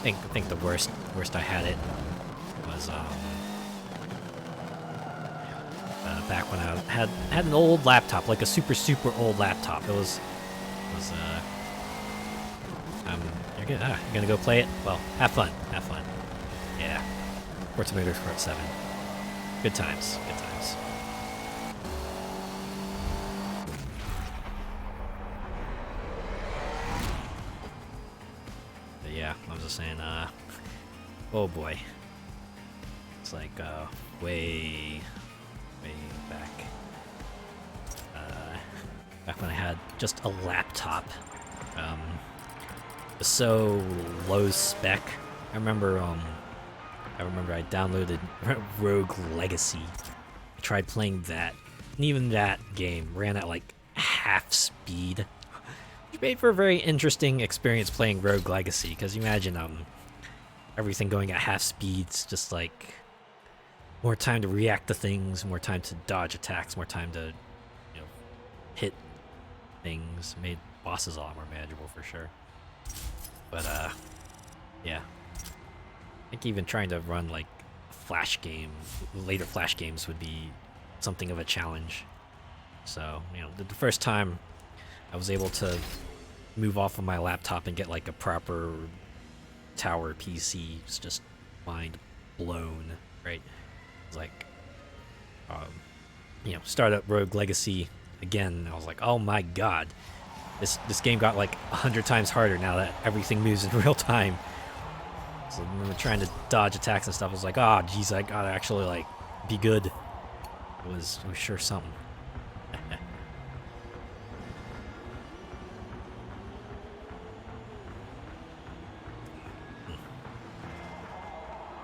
I think the worst I had it was back when I had an old laptop, like a super old laptop. It was you're gonna go play it? Well, have fun. Yeah. Forza Motorsport 7. Good times. But yeah, I was just saying, oh boy. It's like, way back. Back when I had just a laptop. It was so low spec. I remember I downloaded Rogue Legacy. I tried playing that, and even that game ran at like half speed. Which made for a very interesting experience playing Rogue Legacy, because you imagine everything going at half speeds, just like more time to react to things, more time to dodge attacks, more time to hit things. Made bosses a lot more manageable for sure. But yeah. I think even trying to run like flash game, later flash games would be something of a challenge. So, the first time I was able to move off of my laptop and get like a proper tower PC was just mind blown, right? It was like, start up Rogue Legacy again, and I was like, oh my god, this game got like 100 times harder now that everything moves in real time. So when we're trying to dodge attacks and stuff, I was like, oh geez, I gotta actually like be good. It was sure something.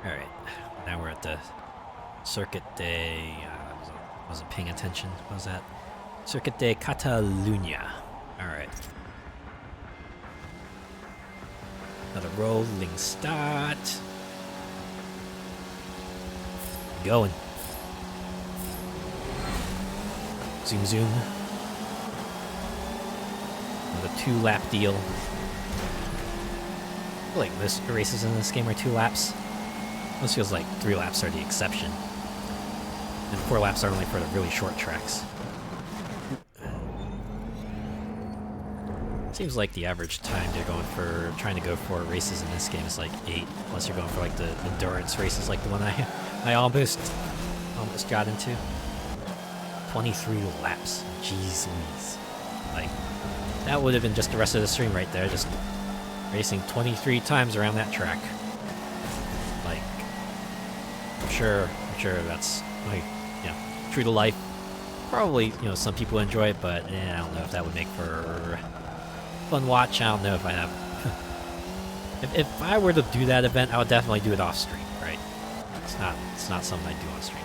Alright, now we're at the Circuit de... wasn't paying attention. What was that? Circuit de Catalunya. Alright. Another rolling start. Going. Zoom zoom. Another 2-lap deal. I feel like most races in this game are 2 laps. This feels like 3 laps are the exception. And 4 laps are only for the really short tracks. Seems like the average time they're trying to go for races in this game is like 8, unless you're going for like the endurance races like the one I almost got into. 23 laps. Jeez Louise. Like, that would have been just the rest of the stream right there, just racing 23 times around that track. Like, I'm sure that's like, you know, true to life. Probably, you know, some people enjoy it, but I don't know if that would make for fun watch. I don't know if I have. if I were to do that event, I would definitely do it off stream, right? It's not something I do on stream,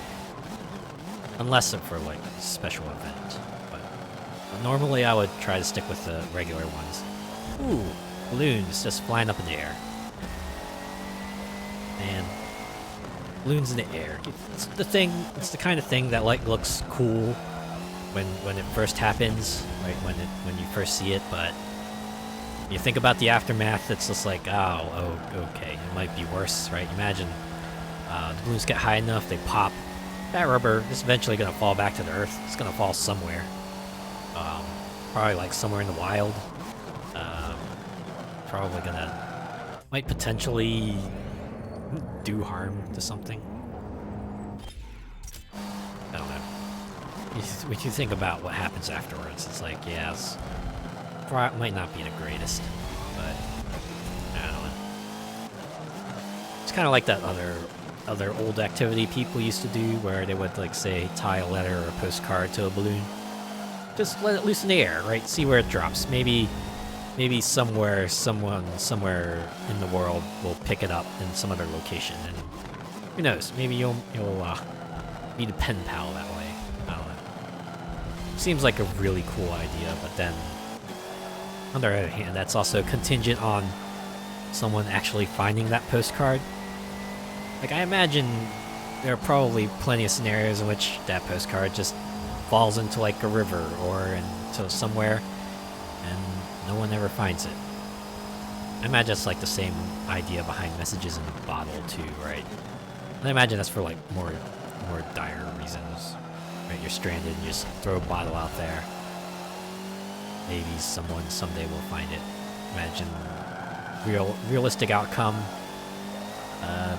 unless it's for like a special event. But normally, I would try to stick with the regular ones. Ooh, balloons just flying up in the air. Man, balloons in the air. It's the thing. It's the kind of thing that like looks cool when it first happens, right? When you first see it, but you think about the aftermath, it's just like, oh, okay, it might be worse, right? Imagine the balloons get high enough, they pop. That rubber is eventually going to fall back to the earth. It's going to fall somewhere. Probably like somewhere in the wild. Probably might potentially do harm to something. I don't know. When you think about what happens afterwards, it's like, yeah, might not be the greatest, but I don't know. It's kind of like that other old activity people used to do, where they would like say tie a letter or a postcard to a balloon. Just let it loose in the air, right? See where it drops. Maybe somewhere in the world will pick it up in some other location, and who knows? Maybe you'll meet a pen pal that way. I don't know. Seems like a really cool idea, but then on the other hand, that's also contingent on someone actually finding that postcard. Like, I imagine there are probably plenty of scenarios in which that postcard just falls into like a river or into somewhere and no one ever finds it. I imagine it's like the same idea behind messages in a bottle too, right? And I imagine that's for like more dire reasons, right? You're stranded and you just throw a bottle out there. Maybe someone someday will find it. Imagine realistic outcome.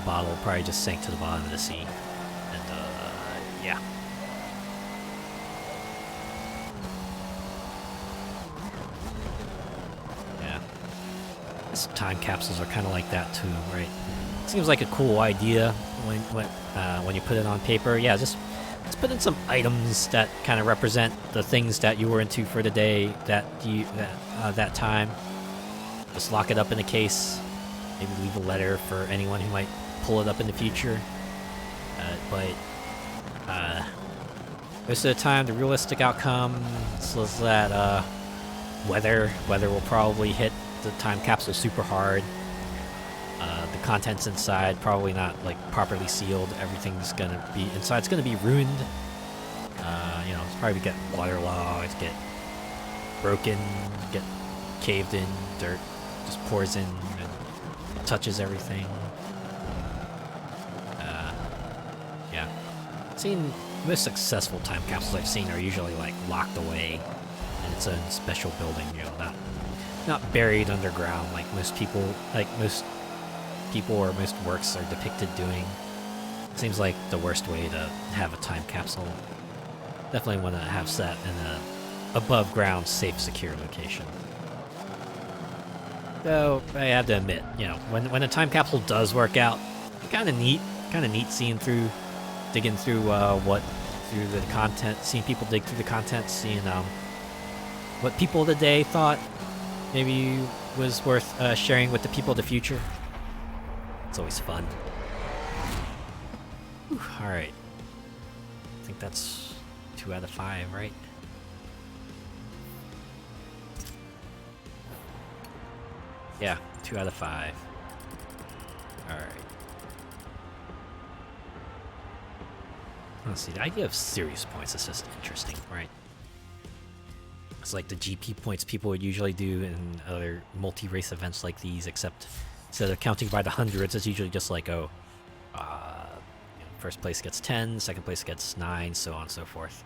Bottle probably just sank to the bottom of the sea, and yeah. Yeah. These time capsules are kind of like that too, right? Seems like a cool idea when you put it on paper. Yeah, just put in some items that kind of represent the things that you were into for the day that time. Just lock it up in a case. Maybe leave a letter for anyone who might pull it up in the future. But most of the time, the realistic outcome is that weather will probably hit the time capsule super hard. The contents inside probably not like properly sealed. Everything's gonna be inside's gonna be ruined. You know, it's probably get waterlogged, get broken, get caved in, dirt just pours in and touches everything. Yeah. Seen most successful time capsules I've seen are usually like locked away in its own special building, you know, not buried underground like most people or most works are depicted doing. Seems like the worst way to have a time capsule. Definitely want to have set in a above ground, safe, secure location. Though I have to admit, you know, when a time capsule does work out, kind of neat digging through the content, seeing people dig through the content, seeing what people of the day thought maybe was worth sharing with the people of the future. It's always fun. Alright. I think that's 2 out of 5, right? Yeah, 2 out of 5. Alright. Let's see, the idea of series points is just interesting, right? It's like the GP points people would usually do in other multi-race events like these, except instead of counting by the hundreds, it's usually just like, oh, first place gets 10, second place gets 9, so on and so forth.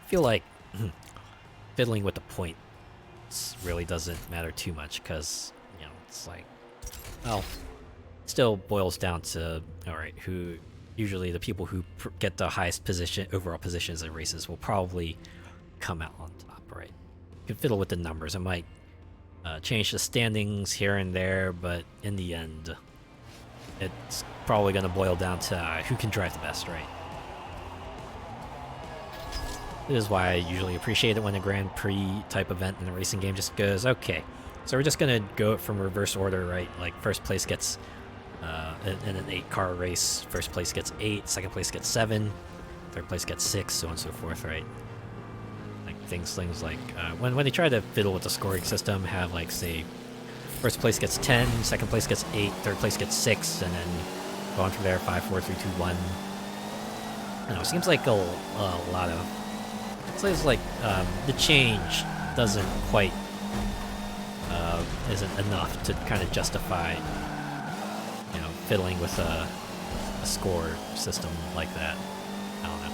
I feel like fiddling with the points really doesn't matter too much, because, you know, it's like, well, still boils down to, alright, who, usually the people who get the highest position, overall positions in races will probably come out on top, right? You can fiddle with the numbers, it might change the standings here and there, but in the end, it's probably going to boil down to who can drive the best, right? This is why I usually appreciate it when a Grand Prix type event in a racing game just goes, okay, so we're just going to go from reverse order, right? Like, first place gets, in an 8-car race, first place gets 8, second place gets 7, third place gets 6, so on and so forth, right? Like, things like, when they try to fiddle with the scoring system, have, like, say, first place gets 10, second place gets 8, third place gets 6, and then go on from there, 5, 4, 3, 2, 1. I don't know, it seems like a lot of... It's like the change doesn't quite... isn't enough to kind of justify, you know, fiddling with a score system like that. I don't know.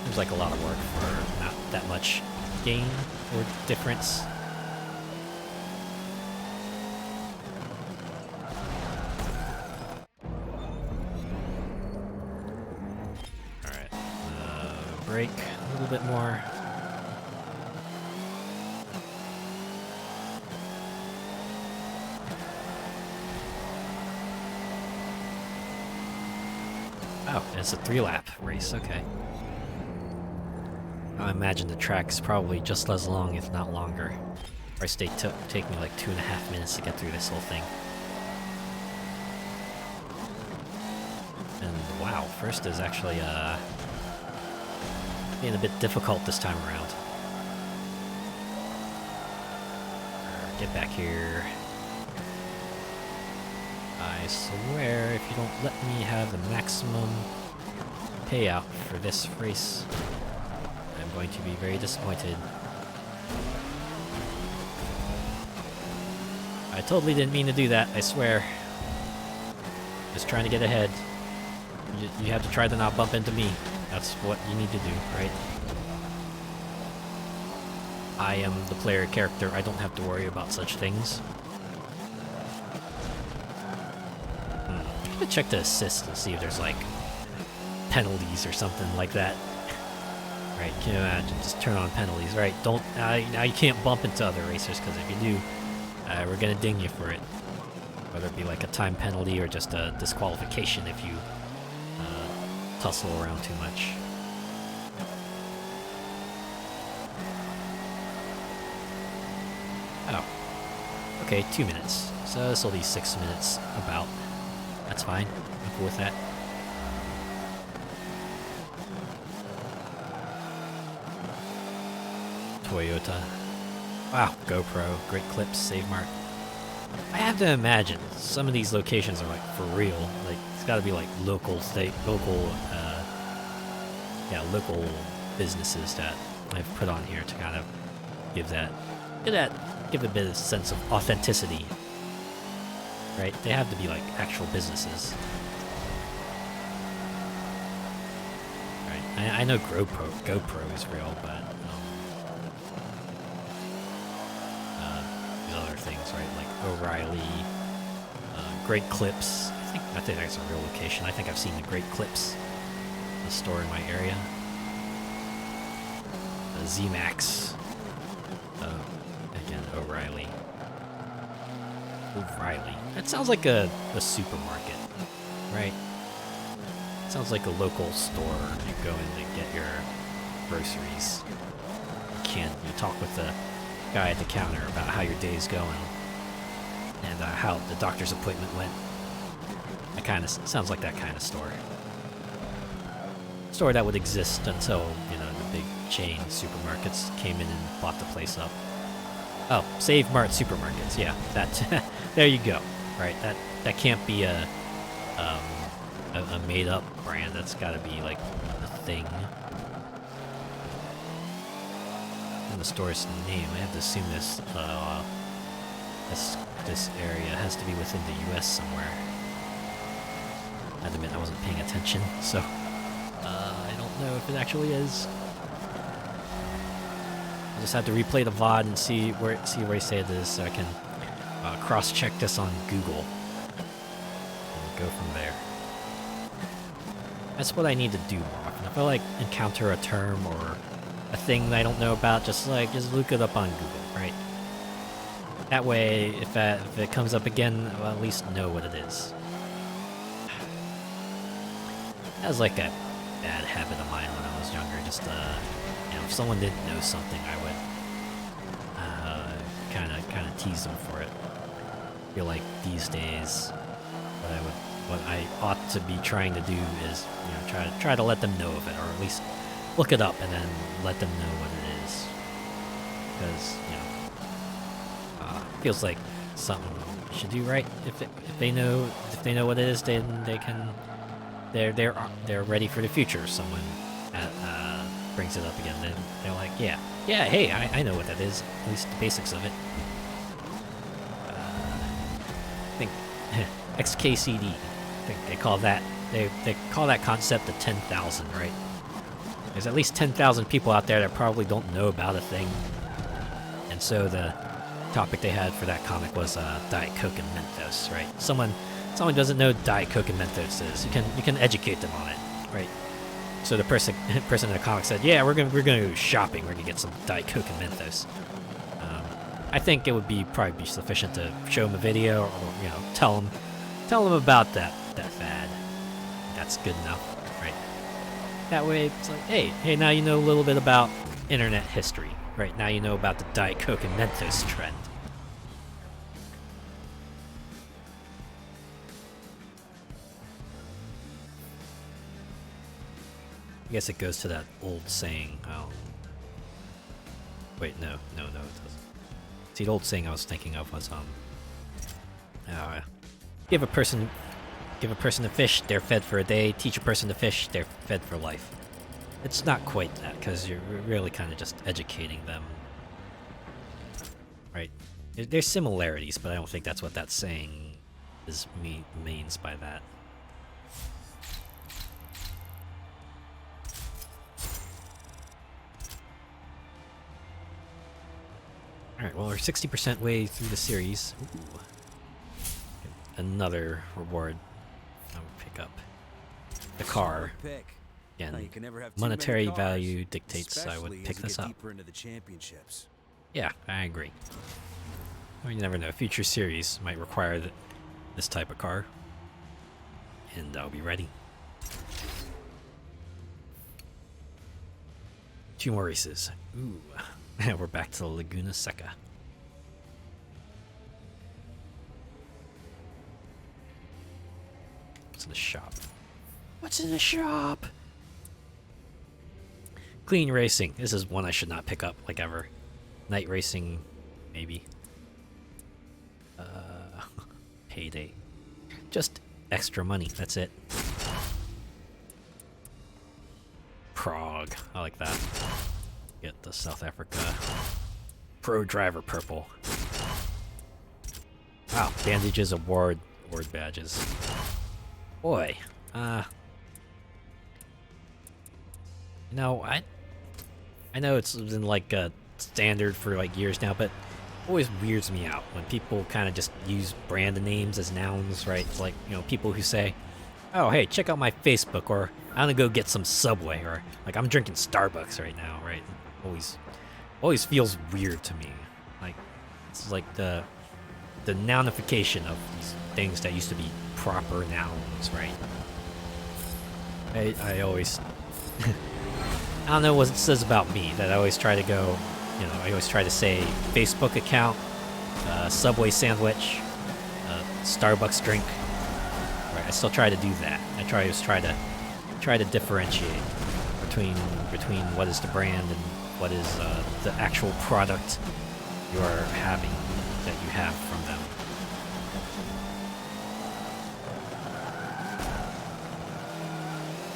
Seems like a lot of work for not that much gain or difference. Brake a little bit more. Oh, it's a 3-lap race, okay. I imagine the track's probably just as long, if not longer. Race day take me like 2.5 minutes to get through this whole thing. And wow, first is actually being a bit difficult this time around. Get back here. I swear, if you don't let me have the maximum payout for this race, I'm going to be very disappointed. I totally didn't mean to do that, I swear. Just trying to get ahead. You have to try to not bump into me. That's what you need to do, right? I am the player character. I don't have to worry about such things. I'm gonna check the assist and see if there's, like, penalties or something like that. Right, can you imagine? Just turn on penalties, right? Don't, now you can't bump into other racers, because if you do, we're gonna ding you for it. Whether it be like a time penalty or just a disqualification if you tussle around too much. Oh. Okay, 2 minutes. So this will be 6 minutes, about. That's fine. I'm cool with that. Toyota. Wow, GoPro, great clips, save mark. I have to imagine some of these locations are like for real. Like, it's got to be like local businesses that I've put on here to kind of give a bit of sense of authenticity. Right? They have to be like actual businesses. Right? I know GoPro is real, but these other things, right? Like O'Reilly, Great Clips. I think that's a real location. I think I've seen the Great Clips, the store in my area. The Z-Max. Again, O'Reilly. O'Reilly. That sounds like a supermarket, right? Sounds like a local store. You go in to get your groceries. You talk with the guy at the counter about how your day's going and how the doctor's appointment went. That kind of sounds like that kind of store. Store that would exist until, you know, the big chain supermarkets came in and bought the place up. Oh, Save Mart Supermarkets. Yeah, that. There you go. Right, that can't be a made-up brand. That's got to be like a thing. And the store's name. I have to assume this area has to be within the U.S. somewhere. I admit I wasn't paying attention, so I don't know if it actually is. I just have to replay the VOD and see where he said this, so I can cross-check this on Google and go from there. That's what I need to do more often. If I like encounter a term or a thing that I don't know about, just look it up on Google, right? That way, if it comes up again, I'll at least know what it is. That was like a bad habit of mine when I was younger. Just you know, if someone didn't know something, I would kind of tease them for it. I feel like these days, what I ought to be trying to do is, you know, try to let them know of it, or at least look it up and then let them know what it is. Because, you know, it feels like something you should do, right? If they know what it is, then they're ready for the future. Someone brings it up again, then they're like, yeah, hey, I know what that is, at least the basics of it. I think XKCD, I think they call that concept the 10,000, right? There's at least 10,000 people out there that probably don't know about a thing, and so the topic they had for that comic was Diet Coke and Mentos, right? Someone doesn't know Diet Coke and Mentos is, you can educate them on it, right? So the person in the comic said, yeah, we're gonna go shopping, we're gonna get some Diet Coke and Mentos. I think it would probably be sufficient to show them a video, or, you know, tell them about that fad. That's good enough, right? That way, it's like, hey, now you know a little bit about internet history, right? Now you know about the Diet Coke and Mentos trend. I guess it goes to that old saying. Wait, no, it doesn't. See, the old saying I was thinking of was, give a person a fish, they're fed for a day. Teach a person to fish, they're fed for life. It's not quite that, because you're really kind of just educating them, right? There's similarities, but I don't think that's what that saying means by that. Alright, well, we're 60% way through the series. Ooh. Another reward I would pick up. The car. Again, monetary value dictates I would pick this up. Yeah, I agree. Well, you never know. Future series might require this type of car. And I'll be ready. 2 more races. Ooh. We're back to the Laguna Seca. What's in the shop? What's in the shop? Clean racing. This is one I should not pick up, like, ever. Night racing, maybe. Payday. Just extra money, that's it. Prague. I like that. Get the South Africa Pro Driver Purple. Wow, bandages, award badges. Boy, you know, I know it's been like a standard for like years now, but it always weirds me out when people kind of just use brand names as nouns, right? It's like, you know, people who say, oh, hey, check out my Facebook, or I'm gonna go get some Subway, or like I'm drinking Starbucks right now, right? Always feels weird to me. Like, it's like the nounification of these things that used to be proper nouns, right? I always I don't know what it says about me that I always try to go, you know, I always try to say Facebook account, Subway sandwich, Starbucks drink. Right? still try to do that. I try to differentiate between what is the brand and what is the actual product you are having, that you have from them.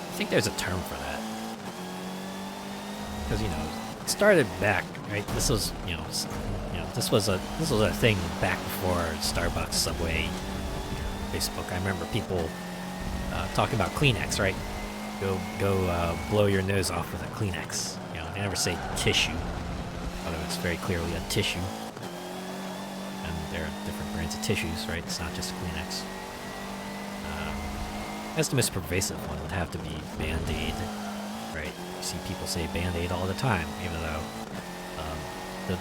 I think there's a term for that, because it started back, right? This was this was a thing back before Starbucks, Subway, Facebook. I remember people talking about Kleenex, right? Go blow your nose off with a Kleenex. They never say tissue, although it's very clearly a tissue. And there are different brands of tissues, right? It's not just Kleenex. As the most pervasive one would have to be Band-Aid, right? You see people say Band-Aid all the time, even though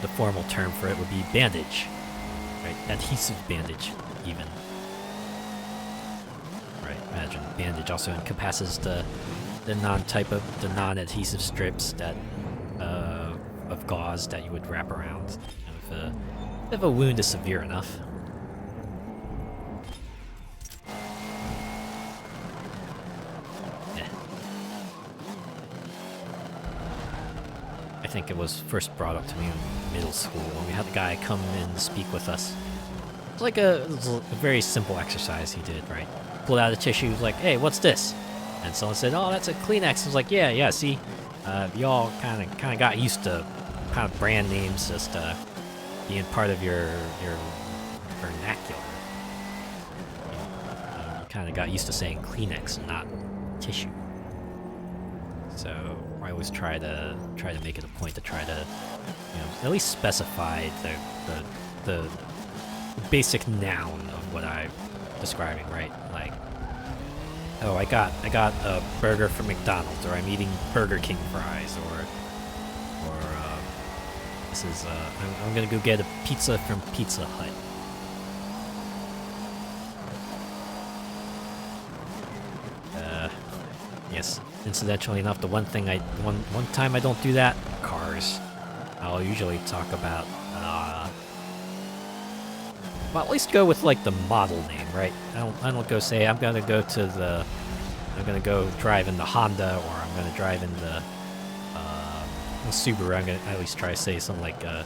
the formal term for it would be bandage, right? Adhesive bandage, even. Right, imagine bandage also encompasses the non-adhesive strips that of gauze that you would wrap around if a wound is severe enough. Yeah. I think it was first brought up to me in middle school when we had the guy come in and speak with us. It was a very simple exercise he did, right? Pulled out a tissue, was like, "Hey, what's this?" And someone said, "Oh, that's a Kleenex." I was like, "Yeah, see, y'all kind of got used to kind of brand names just being part of your vernacular. You kind of got used to saying Kleenex, not tissue." So I always try to make it a point to try to, at least specify the basic noun of what I'm describing, right? Like, oh, I got a burger from McDonald's, or I'm eating Burger King fries, or this is I'm gonna go get a pizza from Pizza Hut. Yes. Incidentally enough, the one time I don't do that, cars. I'll usually talk about well, at least go with like the model name, right? I don't go say I'm gonna go drive in the Honda, or I'm gonna drive in the Subaru. I'm gonna at least try to say something like okay,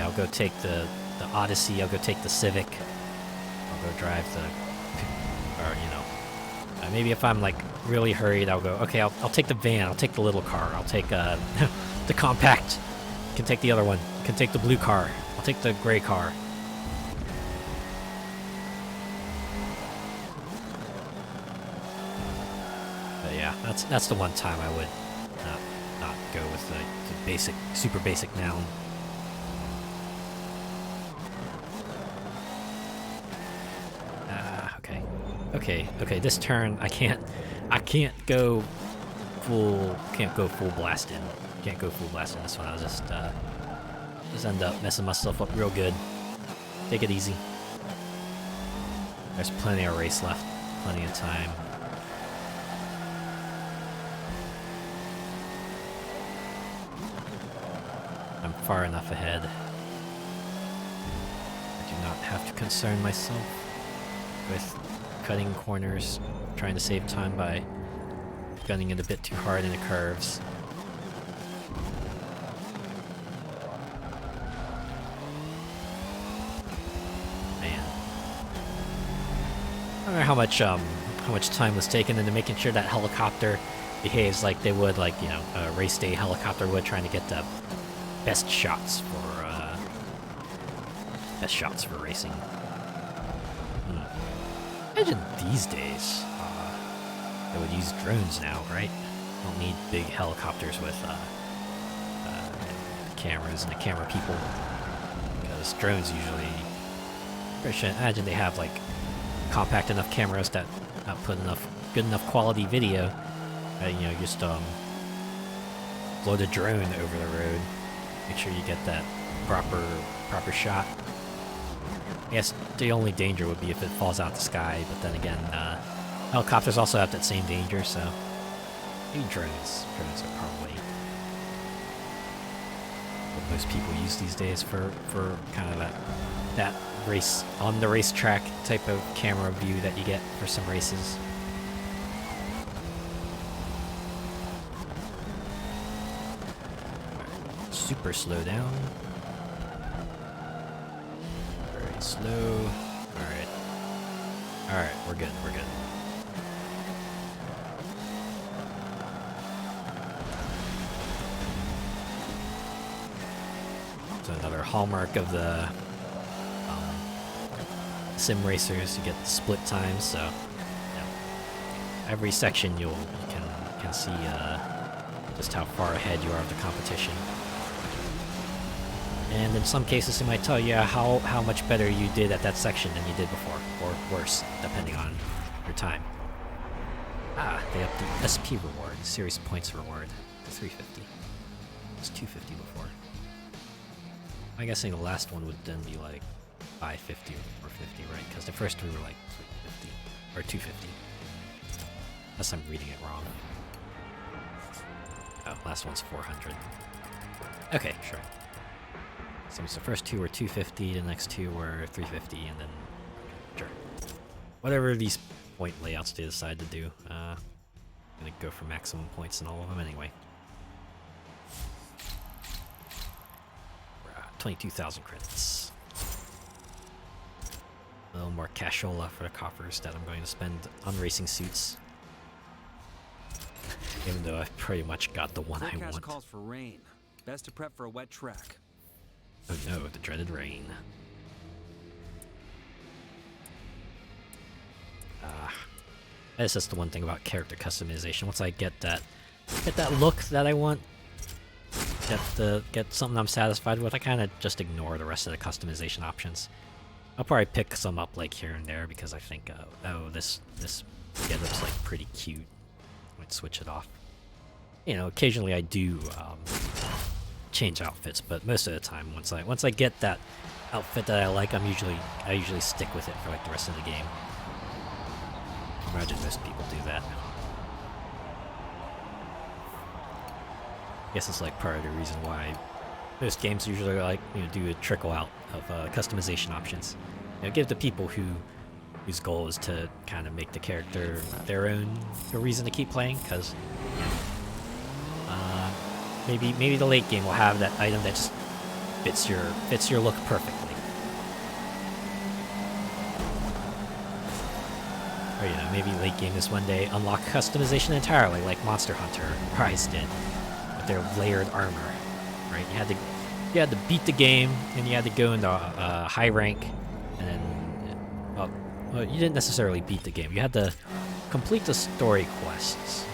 I'll go take the Odyssey. I'll go take the Civic. I'll go drive or maybe if I'm like really hurried, I'll go, okay, I'll take the van. I'll take the little car. I'll take the compact. You can take the other one. You can take the blue car. I'll take the gray car. But yeah, that's the one time I would not go with the basic, super basic noun. Okay. This turn I can't go full blast in. Can't go full blast in this one. I'll just end up messing myself up real good. Take it easy. There's plenty of race left. Plenty of time. I'm far enough ahead. I do not have to concern myself with cutting corners, trying to save time by gunning it a bit too hard in the curves. Man, I don't know how much time was taken into making sure that helicopter behaves like they would, like a race day helicopter would, trying to get the best shots for racing. Imagine these days, they would use drones now, right? Don't need big helicopters with cameras and the camera people, because drones usually, imagine they have like compact enough cameras that output good enough quality video. Just blow the drone over the road, make sure you get that proper shot. I guess the only danger would be if it falls out the sky, but then again, helicopters also have that same danger, so maybe drones are probably what most people use these days for kind of race on the racetrack type of camera view that you get for some races. Super slow down. Very slow. Alright. Alright, we're good, we're good. So another hallmark of the sim racers, you get the split times, so every section you can see just how far ahead you are of the competition. And in some cases, it might tell you how much better you did at that section than you did before, or worse, depending on your time. Ah, they upped the SP reward, series points reward, to 350. It was 250 before. I'm guessing the last one would then be like 550 or 50, right? Because the first three were like 350 or 250. Unless I'm reading it wrong. Oh, last one's 400. Okay, sure. So the first two were 250, the next two were 350, and then sure. Whatever these point layouts they decide to do. I'm gonna go for maximum points in all of them anyway. 22,000 credits. A little more cashola for the coffers that I'm going to spend on racing suits. Even though I've pretty much got the one I want. Forecast calls for rain. Best to prep for a wet track. Oh no, the dreaded rain. That's just the one thing about character customization. Once I get that look that I want, get something I'm satisfied with, I kind of just ignore the rest of the customization options. I'll probably pick some up like here and there because I think, oh, this getup's like pretty cute. I might switch it off. You know, occasionally I do change outfits, but most of the time, once I get that outfit that I like, I usually stick with it for like the rest of the game. I imagine most people do that. I guess it's like part of the reason why most games usually like do a trickle out of customization options. Give the people whose goal is to kind of make the character their own a reason to keep playing, because maybe the late game will have that item that just fits your look perfectly. Or maybe late game is when they unlock customization entirely, like Monster Hunter Rise did with their layered armor. Right? You had to beat the game, and you had to go into high rank, and then well, you didn't necessarily beat the game. You had to complete the story quests.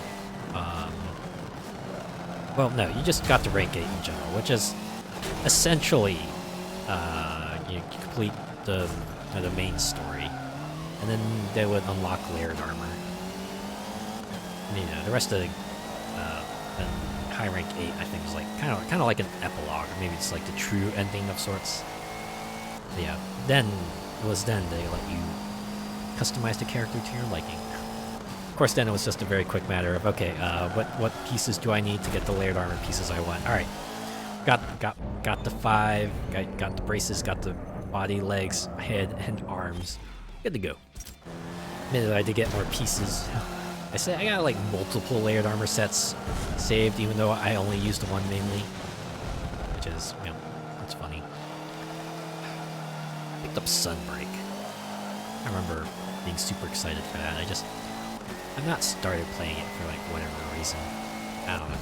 Well, no, you just got to rank 8 in general, which is essentially you complete the main story, and then they would unlock layered armor. And, the rest of the high rank 8, I think, is like kind of like an epilogue, or maybe it's like the true ending of sorts. But yeah, then they let you customize the character to your liking. Of course, then it was just a very quick matter of, okay, what pieces do I need to get the layered armor pieces I want? All right, got the 5, got the braces, got the body, legs, head, and arms. Good to go. Admitted I did get more pieces. I got like multiple layered armor sets saved, even though I only used the one mainly, which is, that's funny. Picked up Sunbreak. I remember being super excited for that. I've not started playing it for like whatever reason. I don't know.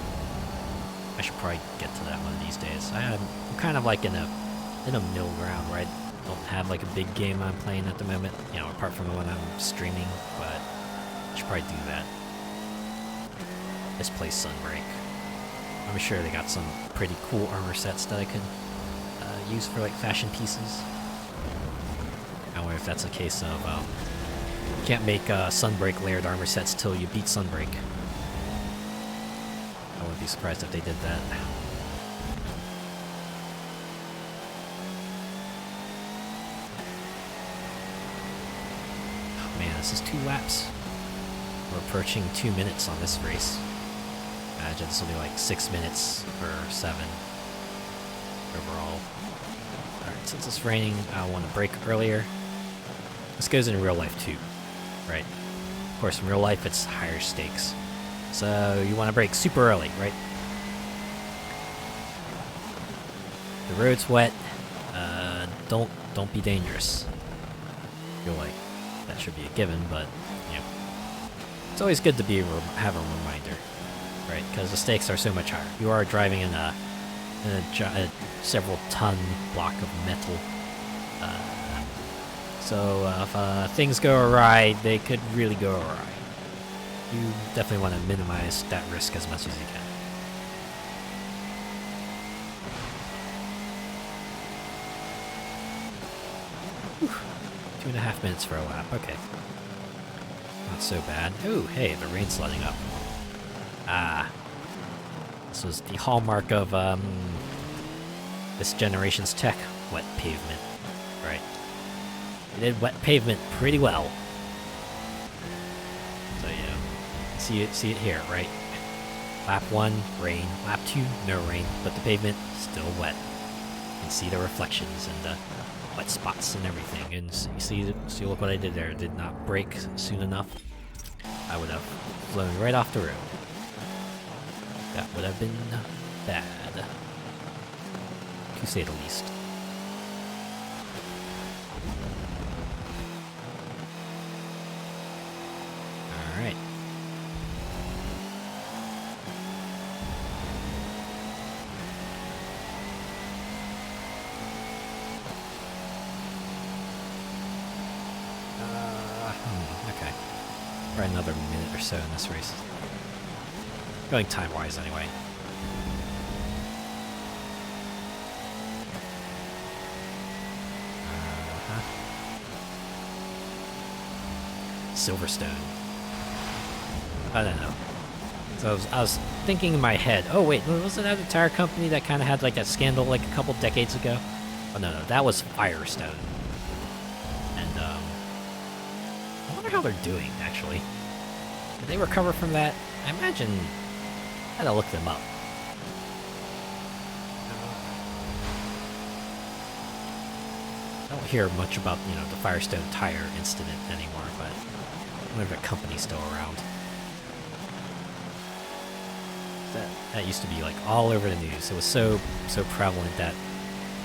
I should probably get to that one of these days. I'm kind of like in a middle ground where I don't have like a big game I'm playing at the moment, apart from the one I'm streaming, but I should probably do that. Let's play Sunbreak. I'm sure they got some pretty cool armor sets that I could use for like fashion pieces. I wonder if that's a case of you can't make Sunbreak layered armor sets till you beat Sunbreak. I wouldn't be surprised if they did that. Oh man, this is 2 laps. We're approaching 2 minutes on this race. Imagine this will be like 6 minutes or 7 overall. Alright. since it's raining, I want to brake earlier. This goes in real life too, right? Of course, in real life, it's higher stakes. So you want to brake super early, right? The road's wet. Don't be dangerous. I feel like that should be a given, but you know, it's always good to have a reminder, right? Because the stakes are so much higher. You are driving in a several ton block of metal. So if things go awry, they could really go awry. You definitely want to minimize that risk as much as you can. 2.5 minutes for a lap, okay. Not so bad. Ooh, hey, the rain's letting up. Ah. This was the hallmark of this generation's tech, wet pavement. Right. They did wet pavement pretty well. So yeah. See it here, right? Lap 1, rain. Lap 2, no rain, but the pavement still wet. You can see the reflections and the wet spots and everything, and see, look what I did there. I did not brake soon enough. I would have flown right off the road. That would have been bad, to say the least. All right. Okay. For another minute or so in this race. Going time-wise, anyway. Silverstone. I don't know. So I was thinking in my head, oh wait, wasn't that a tire company that kind of had like that scandal like a couple decades ago? Oh no, that was Firestone. And I wonder how they're doing, actually. Did they recover from that? I imagine I had to look them up. I don't hear much about, the Firestone tire incident anymore, but I wonder if the company's still around. That used to be like all over the news. It was so prevalent that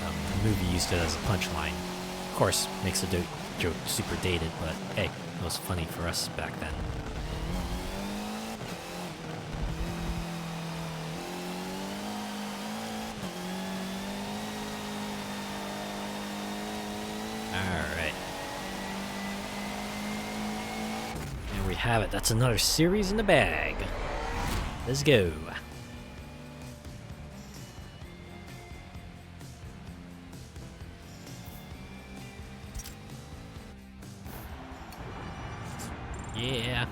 the movie used it as a punchline. Of course, makes the joke super dated, but hey, it was funny for us back then. Alright. There we have it. That's another series in the bag. Let's go. Yeah.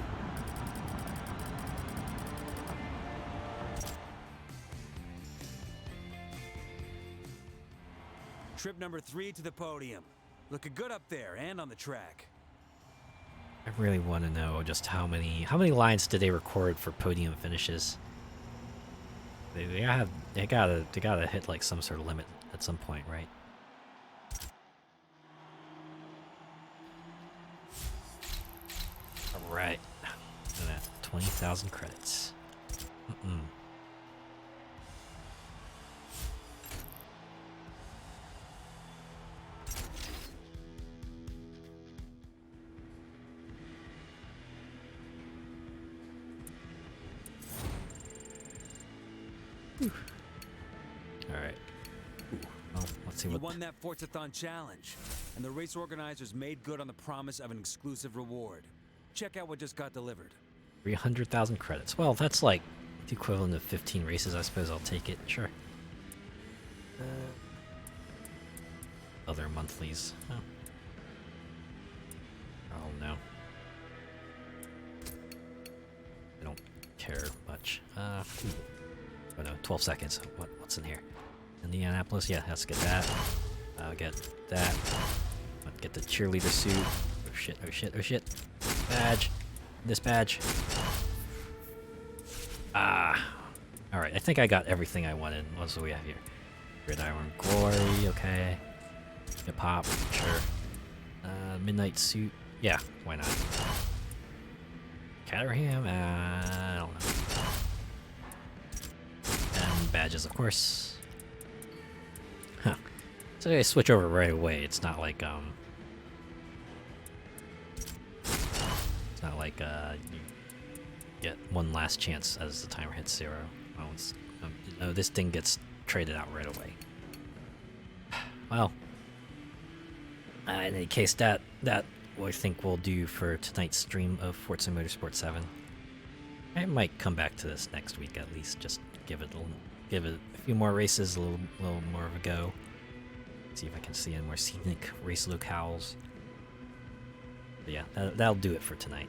Trip number 3 to the podium. Looking good up there and on the track. I really want to know just how many lines did they record for podium finishes? They gotta hit like some sort of limit at some point, right? All right, 20,000 credits. Alright. Well, let's see what... You won that Forzathon challenge, and the race organizers made good on the promise of an exclusive reward. Check out what just got delivered. 300,000 credits. Well, that's like the equivalent of 15 races, I suppose. I'll take it. Sure. Other monthlies. Oh. Oh, no. I don't care much. Oh no, 12 seconds. What's in here? Indianapolis? Yeah, let's get that. I'll get that. I'll get the cheerleader suit. Oh shit, oh shit, oh shit. Badge. This badge. Alright, I think I got everything I wanted. What do we have here? Gridiron Glory, okay. Hip hop, sure. Midnight suit, yeah, why not? Caterham, I don't know. And badges, of course. Huh. So I switch over right away. It's not like you get one last chance as the timer hits 0. Well, no, this thing gets traded out right away. Well, in any case, that I think we'll do for tonight's stream of Forza Motorsport 7. I might come back to this next week at least, just give it a few more races, a little more of a go. See if I can see any more scenic race locales. But yeah, that'll do it for tonight.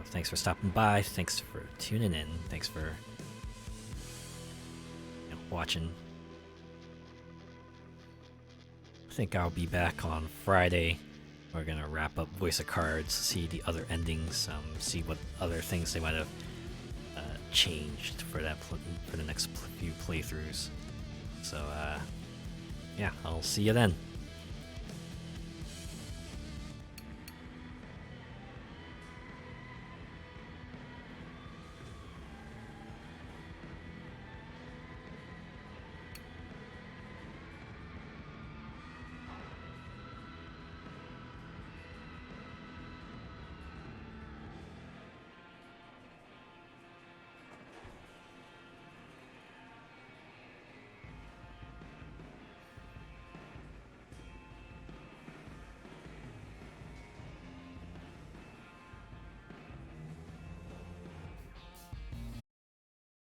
Thanks for stopping by. Thanks for tuning in. Thanks for watching. I think I'll be back on Friday. We're gonna wrap up Voice of Cards, see the other endings, see what other things they might have changed for the next few playthroughs. So yeah, I'll see you then.